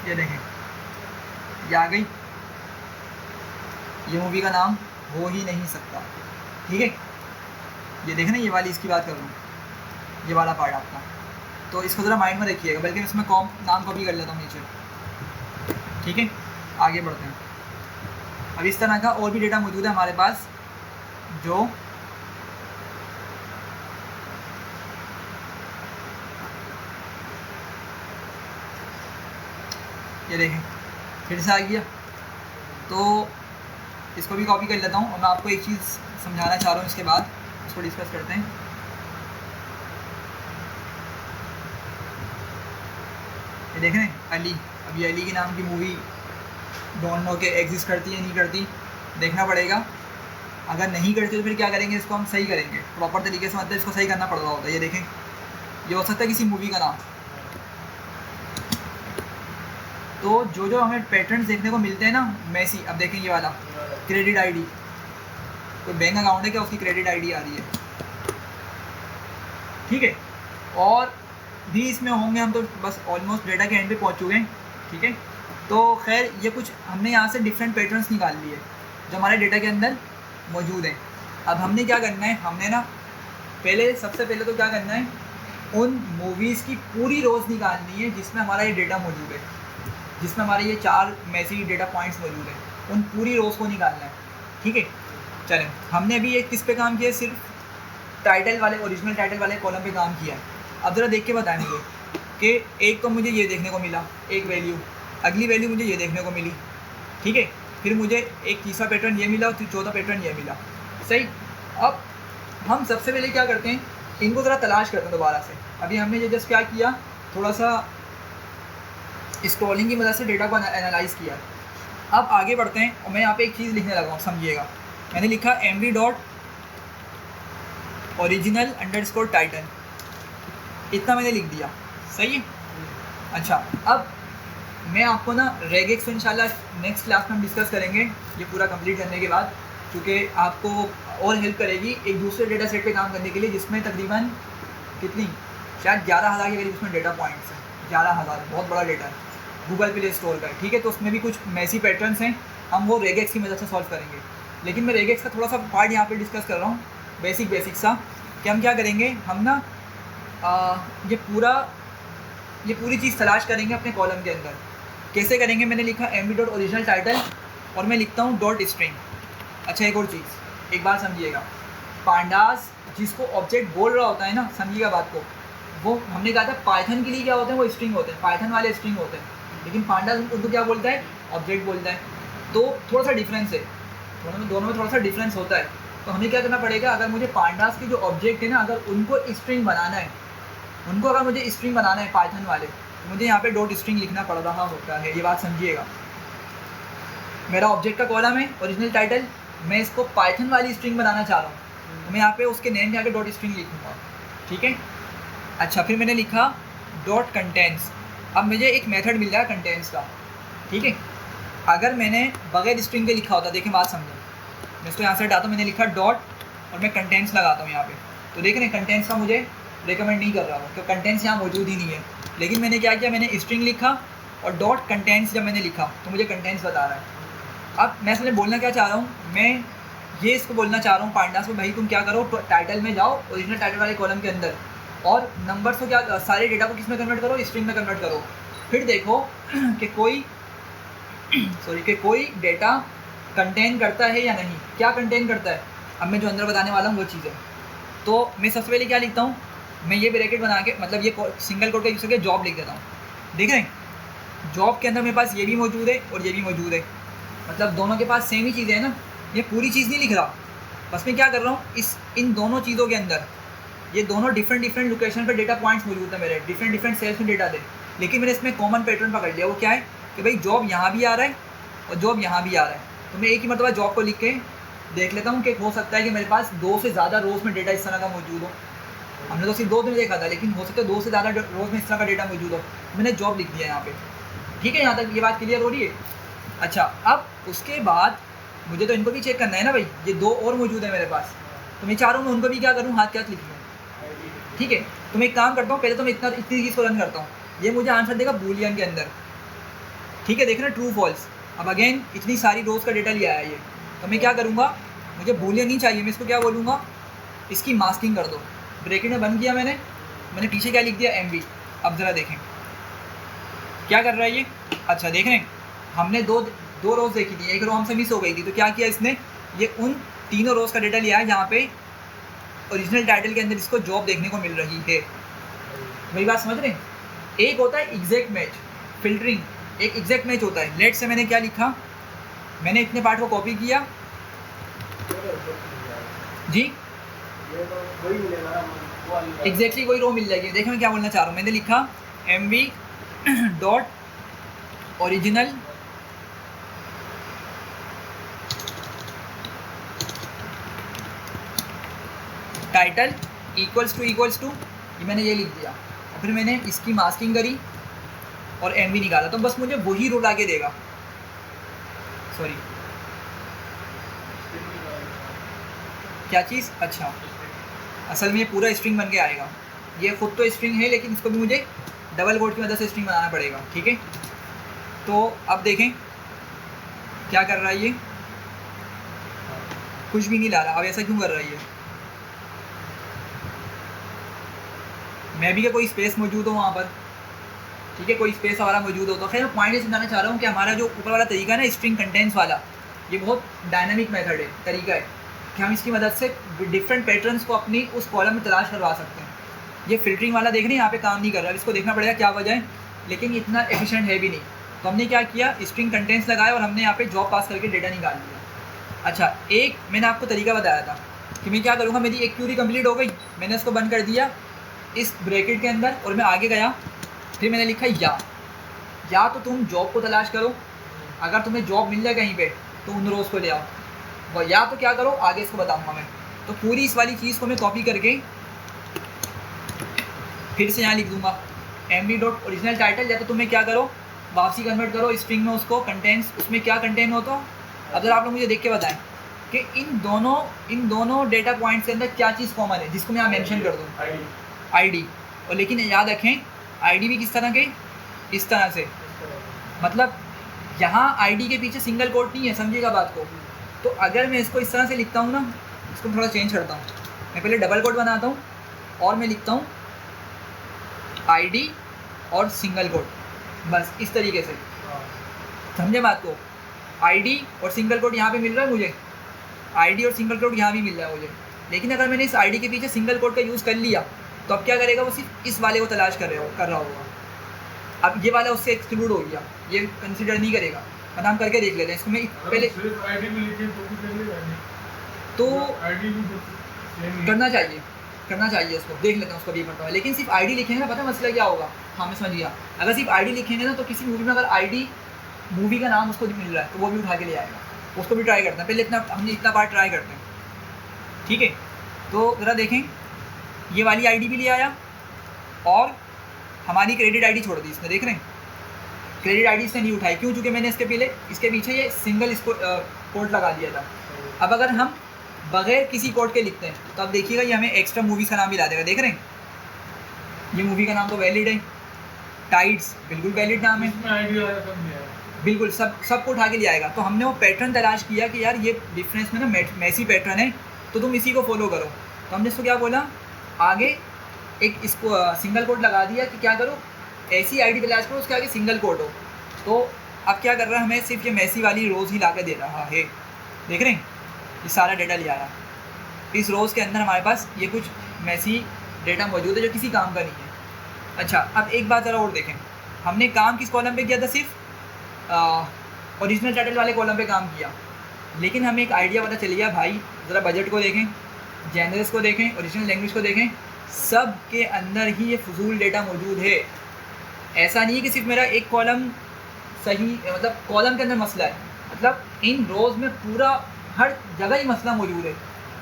ये देखें, ये आ गई। ये मूवी का नाम हो ही नहीं सकता, ठीक है। ये देखें ना, ये वाली इसकी बात कर रहा हूँ, ये वाला पार्ट आपका। तो इसको ज़रा माइंड में रखिएगा, बल्कि इसमें नाम कॉपी कर लेता हूँ नीचे, ठीक है। आगे बढ़ते हैं। अब इस तरह का और भी डेटा मौजूद है हमारे पास, जो ये देखें फिर से आ गया। तो इसको भी कॉपी कर लेता हूँ और मैं आपको एक चीज़ समझाना चाह रहा हूँ, इसके बाद इसको डिस्कस करते हैं। ये देख रहे हैं अली, अब ये अली के नाम की मूवी डोंट नो के एग्जिस्ट करती है नहीं करती, देखना पड़ेगा। अगर नहीं करती तो फिर क्या करेंगे, इसको हम सही करेंगे प्रॉपर तरीके से, मतलब इसको सही करना पड़ रहा होता है। ये देखें, ये हो सकता है किसी मूवी का नाम। तो जो हमें पैटर्न्स देखने को मिलते हैं ना, मैसी, अब देखें ये वाला क्रेडिट आईडी, कोई बैंक अकाउंट है क्या, उसकी क्रेडिट आईडी आ रही है, ठीक है। और भी इसमें होंगे, हम तो बस ऑलमोस्ट डेटा के एंड पे पहुंच चुके हैं, ठीक है। तो खैर ये कुछ हमने यहाँ से डिफरेंट पैटर्न्स निकाल लिए जो हमारे डेटा के अंदर मौजूद हैं। अब हमने क्या करना है, हमने ना सबसे पहले तो क्या करना है, उन मूवीज़ की पूरी रोज़ निकालनी है जिसमें हमारा ये डेटा मौजूद है, जिसमें हमारे ये 4 मैसी डेटा पॉइंट्स मौजूद हैं, उन पूरी रोज़ को निकालना है, ठीक है। चलें, हमने अभी एक किस पे काम किया, सिर्फ टाइटल वाले, ओरिजिनल टाइटल वाले कॉलम पे काम किया है। अब ज़रा देख के बताएं मुझे कि एक तो मुझे ये देखने को मिला, एक वैल्यू, अगली वैल्यू मुझे ये देखने को मिली, ठीक है, फिर मुझे एक तीसरा पैटर्न ये मिला और चौथा पैटर्न ये मिला, सही। अब हम सबसे पहले क्या करते हैं, इनको ज़रा तलाश करते हैं दोबारा से। अभी हमने ये जस्ट क्या किया, थोड़ा सा स्क्रॉलिंग की मदद से डेटा को एनालाइज किया। अब आगे बढ़ते हैं और मैं यहाँ पे एक चीज़ लिखने लगा हूँ, समझिएगा। मैंने लिखा mv dot original underscore title, इतना मैंने लिख दिया, सही है। अच्छा, अब मैं आपको ना रेगेक्स इंशाल्लाह नेक्स्ट क्लास में हम डिस्कस करेंगे, ये पूरा कंप्लीट करने के बाद, क्योंकि आपको और हेल्प करेगी एक दूसरे डेटा सेट पे काम करने के लिए, जिसमें तकरीबन कितनी, शायद 11,000 के करीब उसमें डेटा पॉइंट्स हैं। 11,000 बहुत बड़ा डेटा है, गूगल प्ले स्टोर का है, ठीक है। तो उसमें भी कुछ मैसी पैटर्न्स हैं हम वो रेगेक्स की मदद से सॉल्व करेंगे। लेकिन मैं रेगेक्स का थोड़ा सा पार्ट यहाँ पे डिस्कस कर रहा हूँ, बेसिक सा, कि हम क्या करेंगे, हम ना ये पूरी चीज़ तलाश करेंगे अपने कॉलम के अंदर। कैसे करेंगे, मैंने लिखा MV डॉट ओरिजिनल टाइटल और मैं लिखता हूँ डॉट स्ट्रिंग। अच्छा, एक और चीज़, एक बात समझिएगा, पांडास जिसको ऑब्जेक्ट बोल रहा होता है ना, समझिएगा बात को, वो हमने कहा था पाइथन के लिए क्या होते हैं, वो स्ट्रिंग होते हैं, पाइथन वाले स्ट्रिंग होते हैं, लेकिन पांडास उनको क्या बोलता है, ऑब्जेक्ट बोलता है। तो थोड़ा सा डिफरेंस है, दोनों में थोड़ा सा डिफरेंस होता है। तो हमें क्या करना पड़ेगा, अगर मुझे पांडास के जो ऑब्जेक्ट है ना, अगर उनको स्ट्रिंग बनाना है, अगर मुझे स्ट्रिंग बनाना है पाइथन वाले, तो मुझे यहाँ पे डॉट स्ट्रिंग लिखना पड़ रहा होता है। ये बात समझिएगा, मेरा ऑब्जेक्ट का कॉलम है ओरिजिनल टाइटल, मैं इसको पाइथन वाली स्ट्रिंग बनाना चाह रहा हूँ, तो मैं यहाँ पे उसके नेम के आगे डॉट स्ट्रिंग लिखूँगा, ठीक है। अच्छा, फिर मैंने लिखा डॉट कंटेंट्स। अब मुझे एक मेथड मिल रहा है कंटेंट्स का, ठीक है। अगर मैंने बगैर स्ट्रिंग के लिखा होता, देखें बात समझो, मैं इसको यहाँ से हटाता हूँ, मैंने लिखा डॉट और मैं कंटेंट्स लगाता हूँ यहाँ पे, तो देख रहे हैं कंटेंट्स का मुझे रिकमेंड नहीं कर रहा हूँ, तो कंटेंट्स यहाँ मौजूद ही नहीं है। लेकिन मैंने क्या किया, मैंने स्ट्रिंग लिखा और डॉट कंटेंट्स जब मैंने लिखा तो मुझे कंटेंट्स बता रहा है। अब मैं इसमें बोलना क्या चाह रहा हूँ, मैं ये इसको बोलना चाह रहा हूँ पांडास में, भाई तुम क्या करो, टाइटल में जाओ ओरिजिनल टाइटल वाले कॉलम के अंदर और नंबर्स को क्या, सारे डेटा को किस में कन्वर्ट करो, स्ट्रिंग में कन्वर्ट करो। फिर देखो कि कोई डेटा कंटेन करता है या नहीं, क्या कंटेन करता है। अब मैं जो अंदर बताने वाला हूँ वो चीज़ है। तो मैं सबसे पहले क्या लिखता हूँ, मैं ये ब्रैकेट बना के, मतलब ये सिंगल कोट का यूज़ करके जॉब लिख देता हूँ। देख रहे हैं, जॉब के अंदर मेरे पास ये भी मौजूद है और ये भी मौजूद है, मतलब दोनों के पास सेम ही चीज़ें हैं ना। ये पूरी चीज़ नहीं लिख रहा, बस मैं क्या कर रहा हूँ, इन दोनों चीज़ों के अंदर ये दोनों डिफरेंट लोकेशन पर डेटा पॉइंट्स मौजूद है मेरे, डिफरेंट सेल्स में डेटा थे। लेकिन मैंने इसमें कॉमन पैटर्न पकड़ लिया, वो क्या है कि भाई जॉब यहाँ भी आ रहा है और जॉब यहाँ भी आ रहा है। तो मैं एक ही मरतबा जॉब को लिख के देख लेता हूँ कि हो सकता है कि मेरे पास 2 से ज़्यादा रोज़ में डेटा इस तरह का मौजूद हो। हमने तो सिर्फ 2 दिन देखा था, लेकिन हो सकता है 2 से ज़्यादा रोज़ में इस तरह का डेटा मौजूद हो। मैंने जॉब लिख दिया यहाँ पे, ठीक है, यहाँ तक ये बात क्लियर हो रही है। अच्छा, अब उसके बाद मुझे तो इनको भी चेक करना है ना भाई, ये 2 और मौजूद है मेरे पास, तो मैं चाह रहा हूँ मैं उनको भी क्या करूँ, हाथ लिख लूँ, ठीक है। तो मैं एक काम करता हूँ, पहले तो मैं इतनी चीज़ को रन करता हूँ, ये मुझे आंसर देगा बूलियन के अंदर, ठीक है, देखना ट्रू फॉल्स। अब अगेन इतनी सारी रोज़ का डेटा लिया है ये, तो मैं क्या करूँगा, मुझे बूलियन नहीं चाहिए, मैं इसको क्या बोलूँगा, इसकी मास्किंग कर दो। ब्रैकेट में बंद किया मैंने पीछे क्या लिख दिया, MV। अब ज़रा देखें क्या कर रहा है ये। अच्छा, देख रहे हैं, हमने दो रोज़ देखी थी, एक रो हमसे मिस हो गई थी, तो क्या किया इसने, ये उन तीनों रोज़ का डेटा लिया है जहाँ पे ओरिजिनल टाइटल के अंदर इसको जॉब देखने को मिल रही है। मेरी बात समझ रहे हैं। एक होता है एग्जैक्ट मैच, फिल्टरिंग, एक एग्जैक्ट मैच होता है। लेट से मैंने क्या लिखा, मैंने इतने पार्ट को कॉपी किया जी, एग्जैक्टली वही रो मिल जाएगी। देखो मैं क्या बोलना चाह रहा हूँ, मैंने लिखा MV dot original title equals to मैंने ये लिख दिया, और फिर मैंने इसकी मास्किंग करी और MV निकाला, तो बस मुझे वही रो लाके देगा। सॉरी, क्या चीज़, अच्छा, असल में ये पूरा स्ट्रिंग बन के आएगा। ये खुद तो स्ट्रिंग है, लेकिन इसको भी मुझे डबल कोट की मदद से स्ट्रिंग बनाना पड़ेगा, ठीक है। तो अब देखें क्या कर रहा है ये, कुछ भी नहीं ला रहा। अब ऐसा क्यों कर रहा है ये, मैं भी क्या कोई स्पेस मौजूद हो वहाँ पर, ठीक है, कोई स्पेस हमारा मौजूद हो। तो खैर मैं पॉइंट ये समझाना चाह रहा हूँ कि हमारा जो ऊपर वाला तरीका है ना, स्ट्रिंग कंटेंट्स वाला, ये बहुत डायनामिक मेथड है, तरीका है कि हम इसकी मदद से डिफरेंट पैटर्न्स को अपनी उस कॉलम में तलाश करवा सकते हैं। ये फिल्टरिंग वाला देख रहे हैं यहाँ पे काम नहीं कर रहा, इसको देखना पड़ेगा क्या वजह है, लेकिन इतना एफिशिएंट है भी नहीं। तो हमने क्या किया, स्ट्रिंग कंटेंट्स लगाए और हमने यहाँ पे जॉब पास करके डेटा निकाल लिया। अच्छा, एक मैंने आपको तरीका बताया था कि मैं क्या करूँगा, मेरी एक क्यूरी कंप्लीट हो गई, मैंने उसको बंद कर दिया इस ब्रैकेट के अंदर और मैं आगे गया, फिर मैंने लिखा या तो तुम जॉब को तलाश करो, अगर तुम्हें जॉब मिल जाए कहीं पे तो उन रोज़ को ले आओ, और या तो क्या करो, आगे इसको बताऊंगा मैं। तो पूरी इस वाली चीज़ को मैं कॉपी करके फिर से यहाँ लिख दूंगा MV डॉट ओरिजिनल टाइटल, या तो तुम्हें क्या करो, वापसी कन्वर्ट करो स्ट्रिंग में उसको, कंटेंट्स उसमें क्या कंटेंट हो। तो अगर आप लोग मुझे देख के बताएं कि इन दोनों डेटा पॉइंट्स के अंदर क्या चीज़ कॉमन है, जिसको मैं यहाँ मेंशन कर दूँ, ID। और लेकिन याद रखें ID भी किस तरह के, इस तरह से, मतलब यहाँ आईडी के पीछे सिंगल कोट नहीं है, समझिएगा बात को। तो अगर मैं इसको इस तरह से लिखता हूँ ना, इसको थोड़ा चेंज करता हूँ, मैं पहले डबल कोट बनाता हूँ और मैं लिखता हूँ आईडी और सिंगल कोट, बस इस तरीके से, समझे बात को। आईडी और सिंगल कोट यहाँ पे मिल रहा है मुझे, आईडी और सिंगल कोट यहाँ भी मिल रहा है मुझे। लेकिन अगर मैंने इस आईडी के पीछे सिंगल कोट का यूज़ कर लिया तो अब क्या करेगा, वो सिर्फ इस वाले को तलाश कर रहा होगा। अब ये वाला उससे एक्सक्लूड हो गया, ये कंसिडर नहीं करेगा। मतलब हम करके देख लेते हैं इसको। मैं पहले सिर्फ आईडी में लिखे तो भी चलेगा नहीं, तो आईडी भी सेम ही करना चाहिए उसको, देख लेते हैं उसको भी बनता है। लेकिन सिर्फ आईडी लिखेंगे ना, पता है मसला क्या होगा, हाँ मैं समझ गया। अगर सिर्फ आईडी लिखेंगे ना तो किसी मूवी में अगर आईडी मूवी का नाम उसको मिल रहा है तो वो भी उठा के ले आएगा, उसको भी ट्राई करते हैं। पहले हमने इतना पार्ट ट्राई करते हैं, ठीक है। तो ज़रा देखें, ये वाली आईडी भी ले आया और हमारी क्रेडिट आईडी छोड़ दी इसने, देख रहे हैं क्रेडिट आईडी इसने नहीं उठाई, क्यों? चूँकि मैंने इसके पीछे ये सिंगल इसको कोड लगा दिया था। अब अगर हम बगैर किसी कोड के लिखते हैं तो अब देखिएगा ये हमें एक्स्ट्रा मूवीज़ का नाम भी ला देगा, देख रहे हैं। ये मूवी का नाम तो वैलिड है, टाइड्स बिल्कुल वैलिड नाम है, इसमें आईडी वाला सब नहीं आया, बिल्कुल सबको उठा के ले आएगा। तो हमने वो पैटर्न तलाश किया कि यार ये डिफरेंस में ना मैसी पैटर्न है, तो तुम इसी को फॉलो करो। तो हमने इसको क्या बोला, आगे एक इसको सिंगल कोड लगा दिया कि क्या करो, ऐसी आईडी तलाश करो उसके आगे सिंगल कोड हो। तो अब क्या कर रहा है, हमें सिर्फ ये मैसी वाली रोज़ ही ला के दे रहा है, देख रहे हैं। ये सारा डेटा ले आया, इस रोज़ के अंदर हमारे पास ये कुछ मैसी डेटा मौजूद है जो किसी काम का नहीं है। अच्छा, अब एक बात ज़रा और देखें, हमने काम किस कॉलम पे किया था, सिर्फ ओरिजिनल टाइटल वाले कॉलम पे काम किया। लेकिन हमें एक आइडिया पता चल गया भाई, ज़रा बजट को देखें, जेनरस को देखें, ओरिजिनल लैंग्वेज को देखें, सब के अंदर ही ये फजूल डेटा मौजूद है। ऐसा नहीं है कि सिर्फ मेरा एक कॉलम सही, मतलब कॉलम के अंदर मसला है, मतलब इन रोज़ में पूरा हर जगह ही मसला मौजूद है।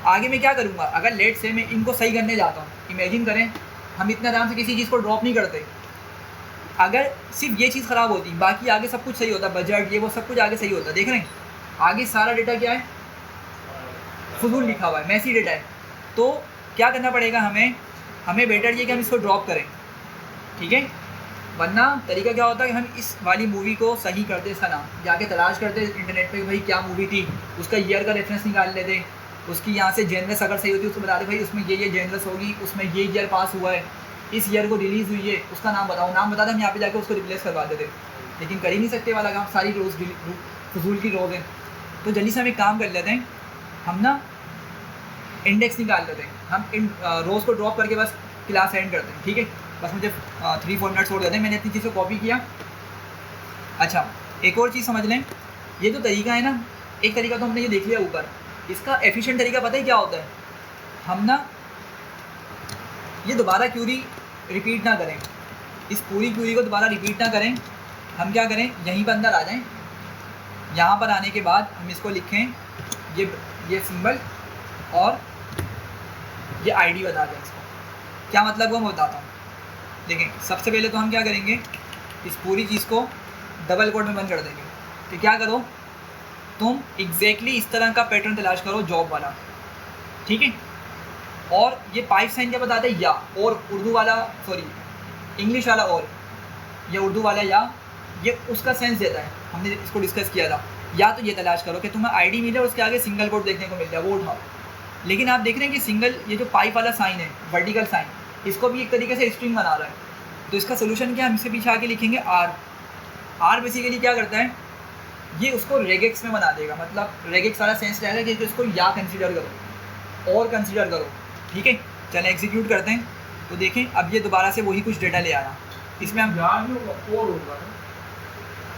आगे मैं क्या करूँगा, अगर लेट से मैं इनको सही करने जाता हूँ, इमेजिन करें हम इतना आराम से किसी चीज़ को ड्रॉप नहीं करते, अगर सिर्फ ये चीज़ ख़राब होती, बाकी आगे सब कुछ सही होता, बजट ये वो सब कुछ आगे सही होता। देख रहे हैं आगे सारा डेटा क्या है, फजूल लिखा हुआ है, मैसी डेटा है। तो क्या करना पड़ेगा हमें बेटर ये कि हम इसको ड्रॉप करें, ठीक है। वरना तरीका क्या होता है कि हम इस वाली मूवी को सही करते, इसका नाम जाके तलाश करते इंटरनेट पे, भाई क्या मूवी थी, उसका ईयर का रेफरेंस निकाल लेते, उसकी यहाँ से जेनरस अगर सही होती है उसको बता दे भाई उसमें ये जेनरस होगी, उसमें ये ईयर पास हुआ है, इस ईयर को रिलीज़ हुई है, उसका नाम बताओ, नाम बता दें, हम यहाँ पे जाके उसको रिप्लेस करवा देते। लेकिन कर ही नहीं सकते वाला काम, सारी रोज़ फजूल की रोज़ है। तो जल्दी से हम एक काम कर लेते हैं, हम ना इंडेक्स निकाल लेते हैं, हम इन रोज़ को ड्रॉप करके बस क्लास एंड करते हैं, ठीक है। बस मुझे 3-4 मिनट छोड़ देते हैं, मैंने इतनी चीज़ को कॉपी किया। अच्छा, एक और चीज़ समझ लें, ये जो तरीका है ना, एक तरीका तो हमने ये देख लिया ऊपर, इसका एफिशिएंट तरीका पता है क्या होता है, हम ना ये दोबारा क्यूरी रिपीट ना करें, इस पूरी क्यूरी को दोबारा रिपीट ना करें। हम क्या करें, यहीं पर अंदर आ जाएं, यहाँ पर आने के बाद हम इसको लिखें, ये सिंबल और ये आईडी बता दें इसको, क्या मतलब वो मैं बताता हूँ। देखें, सबसे पहले तो हम क्या करेंगे, इस पूरी चीज़ को डबल कोड में बंद कर देंगे। तो क्या करो, तुम एग्जैक्टली इस तरह का पैटर्न तलाश करो, जॉब वाला, ठीक है। और ये पाइप साइन क्या बताते हैं, या और उर्दू वाला, सॉरी इंग्लिश वाला और, या उर्दू वाला या, ये उसका सेंस देता है। हमने इसको डिस्कस किया था, या तो ये तलाश करो कि तुम्हें आईडी मिले और उसके आगे सिंगल कोड देखने को मिल जाए, वो उठाओ। लेकिन आप देख रहे हैं कि सिंगल, ये जो पाइप वाला साइन है, वर्टिकल साइन, इसको भी एक तरीके से स्ट्रिंग बना रहा है। तो इसका सोल्यूशन क्या है, हम इसके पीछे आके लिखेंगे आर बेसिकली क्या करता है, ये उसको रेगेक्स में बना देगा, मतलब रेगेक्स वाला सेंस रहेगा कि इसको या कंसीडर करो और कंसीडर करो, ठीक है। चलें एग्जीक्यूट करते हैं, तो देखें अब ये दोबारा से वही कुछ डेटा ले आया। इसमें हम या नहीं होगा, और होगा ना,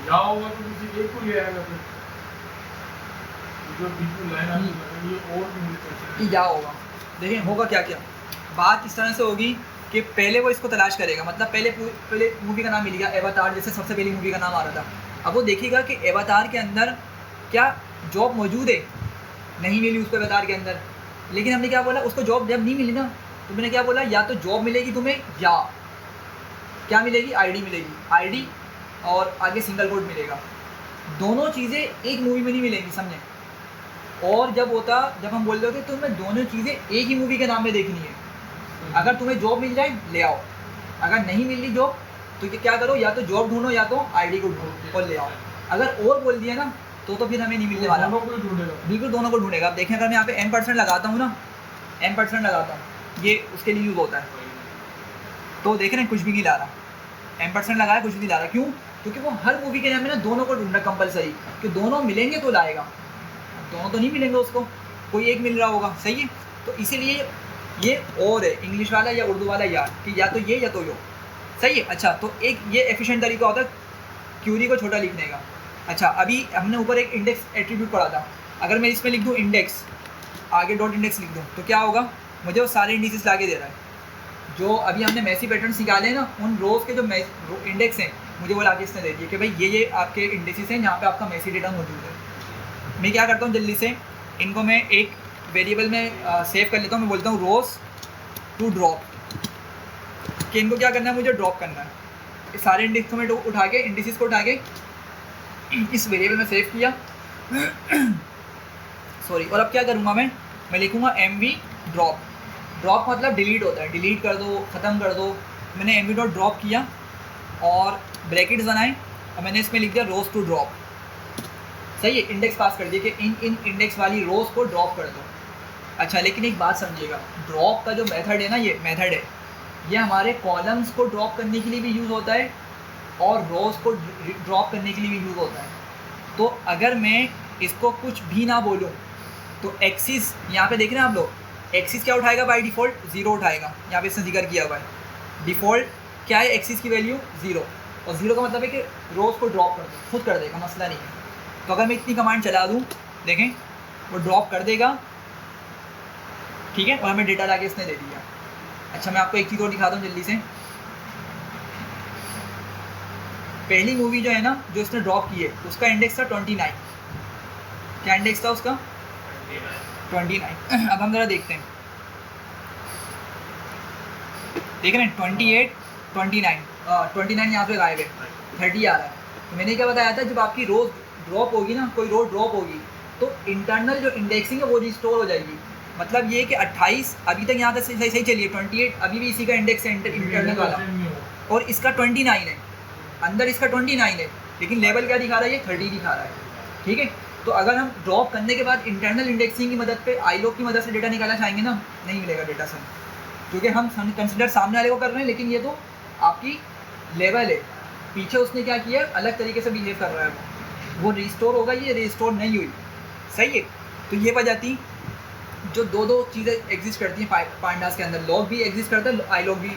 या होगा तो किसी एक को ले आएगा, फिर जो बीच में लाइन आती है ये और भी मिल सकती है, या होगा। देखें होगा क्या क्या, बात इस तरह से होगी कि पहले वो इसको तलाश करेगा, मतलब पहले मूवी का नाम मिल गया एवातार, जैसे सबसे पहली मूवी का नाम आ रहा था। अब वो देखेगा कि एवातार के अंदर क्या जॉब मौजूद है, नहीं मिली उसको एवातार के अंदर। लेकिन हमने क्या बोला, उसको जॉब जब नहीं मिली ना, तो मैंने क्या बोला, या तो जॉब मिलेगी तुम्हें, या क्या मिलेगी, आईडी मिलेगी, आईडी और आगे सिंगल कोड मिलेगा। दोनों चीज़ें एक मूवी में नहीं मिलेंगी, समझें। और जब हम बोल रहे हो कि तुम्हें दोनों चीज़ें एक ही मूवी के नाम में देखनी है, अगर तुम्हें जॉब मिल जाए ले आओ, अगर नहीं मिल रही जॉब तो ये क्या करो, या तो जॉब ढूंढो या तो आईडी को ढूंढो और ले आओ। अगर और बोल दिया ना तो फिर हमें नहीं मिलने वाला, दोनों को ही ढूंढेगा। बिल्कुल दोनों को ढूंढेगा। आप देखें अगर मैं यहाँ पे m% लगाता हूँ ना, m% लगाता हूँ, ये उसके लिए यूज़ होता है, तो देख रहे हैं कुछ भी नहीं ला रहा, m% लगाया कुछ भी नहीं ला रहा। क्यों? क्योंकि वो हर मूवी के नाम में ना दोनों को ढूंढना कंपलसरी, कि दोनों मिलेंगे तो लाएगा, दोनों तो नहीं मिलेंगे उसको, कोई एक मिल रहा होगा, सही है। तो इसीलिए ये और है इंग्लिश वाला या उर्दू वाला यार, कि या तो ये या तो यो, सही है। अच्छा, तो एक ये एफिशिएंट तरीका होता है क्यूरी को छोटा लिखने का। अच्छा, अभी हमने ऊपर एक इंडेक्स एट्रीब्यूट पढ़ा था, अगर मैं इसमें लिख दूँ इंडेक्स, आगे डॉट इंडेक्स लिख दूँ, तो क्या होगा, मुझे वो सारे इंडिसेस ला के दे रहा है। जो अभी हमने मैसी पैटर्न्स निकाले हैं ना, उन रोज़ के जो इंडेक्स हैं, मुझे वो लाके इसने दे दिए कि भाई ये आपके इंडेक्सेस हैं जहाँ पे आपका मैसी डेटा मौजूद है। मैं क्या करता हूँ, जल्दी से इनको मैं एक वेरिएबल में सेव कर लेता हूँ। मैं बोलता हूँ रोज़ टू ड्रॉप, कि इनको क्या करना है, मुझे ड्रॉप करना है। इस सारे इंडेक्स को मैं उठा के, इंडिसेस को उठा के इस वेरिएबल में सेव किया सॉरी। और अब क्या करूँगा, मैं लिखूँगा mv ड्रॉप। ड्रॉप मतलब डिलीट होता है, डिलीट कर दो, ख़त्म कर दो। मैंने mv डॉट ड्रॉप किया और ब्रैकेट्स बनाए और मैंने इसमें लिख दिया रोज़ टू ड्रॉप, सही है। इंडेक्स पास कर दिया कि इन इंडेक्स वाली रोज़ को ड्रॉप कर दो। अच्छा, लेकिन एक बात समझिएगा, ड्रॉप का जो मेथड है ना, ये मेथड है, ये हमारे कॉलम्स को ड्रॉप करने के लिए भी यूज़ होता है और रोज़ को ड्रॉप करने के लिए भी यूज़ होता है। तो अगर मैं इसको कुछ भी ना बोलूँ तो एक्सिस, यहाँ पे देख रहे हैं आप लोग, एक्सिस क्या उठाएगा बाय डिफ़ॉल्ट, 0 उठाएगा। यहाँ पे इसने जिक्र किया हुआ है डिफ़ॉल्ट क्या है, एक्सिस की वैल्यू 0, और 0 का मतलब है कि रोज़ को ड्रॉप कर दो, खुद कर देगा, मसला नहीं है। तो अगर मैं इतनी कमांड चला दूँ, देखें वो ड्रॉप कर देगा, ठीक है, और हमें डेटा लाके इसने दे दिया। अच्छा, मैं आपको एक चीज़ और दिखाता हूँ जल्दी से। पहली मूवी जो है ना, जो इसने ड्रॉप की है, उसका इंडेक्स था 29। क्या इंडेक्स था उसका? 29। अब हम ज़रा देखते हैं, देख रहे हैं 28, 29 यहाँ पे गायब है, 30 आ रहा है। तो मैंने क्या बताया था, जब आपकी रोज़ ड्रॉप होगी ना, कोई रो ड्रॉप होगी, तो इंटरनल जो इंडेक्सिंग है वो रिस्टोर हो जाएगी। मतलब ये कि 28 अभी तक यहाँ तक सही चलिए, 28 अभी भी इसी का इंडेक्स है इंटरनल वाला, और इसका 29 है, अंदर इसका 29 है, लेकिन लेवल क्या दिखा रहा है, ये 30 दिखा रहा है, ठीक है। तो अगर हम ड्रॉप करने के बाद इंटरनल इंडेक्सिंग की मदद पे आईलॉग की मदद से डेटा निकालना चाहेंगे ना, नहीं मिलेगा डेटा सर, क्योंकि हम कंसिडर सामने वाले को कर रहे हैं, लेकिन ये तो आपकी लेवल है, पीछे उसने क्या किया, अलग तरीके से बिहेव कर रहा है, वो रिस्टोर होगा, ये रिस्टोर नहीं हुई, सही है। तो ये वजह थी, जो दो चीज़ें एग्जिस्ट करती हैं पांडास के अंदर, लॉग भी एग्जिस्ट करता है, आईलॉग भी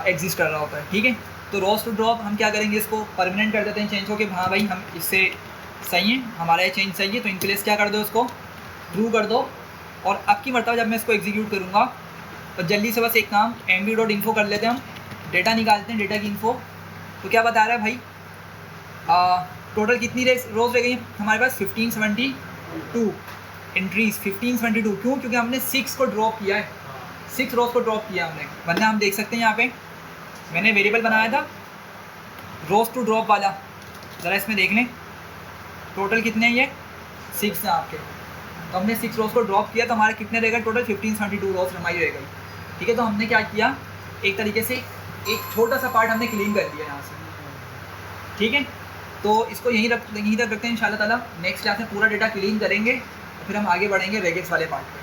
एग्जिस्ट कर रहा होता है, ठीक है। तो रोज़ टू ड्रॉप हम क्या करेंगे, इसको परमानेंट कर देते हैं, चेंज हो के, हाँ भाई हम इससे सही है, हमारा ये चेंज सही है, तो इनके लिए क्या कर दो, इसको ट्रू कर दो। और अब की मरतबा जब मैं इसको एग्जीक्यूट करूँगा, तो जल्दी से बस एक काम mv.info कर लेते हैं, हम डेटा निकालते हैं, डेटा की इन्फो। तो क्या बता रहा है भाई, टोटल कितनी रोज़ रह गई हमारे पास, 1572 एंट्रीज, 1572। क्यों? क्योंकि हमने 6 को ड्रॉप किया है, 6 रोज़ को ड्रॉप किया हमने, वरना हम देख सकते हैं यहाँ पे मैंने वेरिएबल बनाया था रोज़ टू ड्रॉप वाला, ज़रा इसमें देख लें टोटल कितने हैं, ये 6 हैं आपके। तो हमने 6 रोज़ को ड्रॉप किया, तो हमारे कितने रह गए टोटल, 1572 रोज़ हमारी रह गई, ठीक है। तो हमने क्या किया, एक तरीके से एक छोटा सा पार्ट हमने क्लीन कर दिया यहाँ से, ठीक है। तो इसको यहीं तक रखते हैं, इंशाल्लाह ताला नेक्स्ट क्लास में पूरा डेटा क्लीन करेंगे, तो फिर हम आगे बढ़ेंगे रेगेट्स वाले पार्ट पे।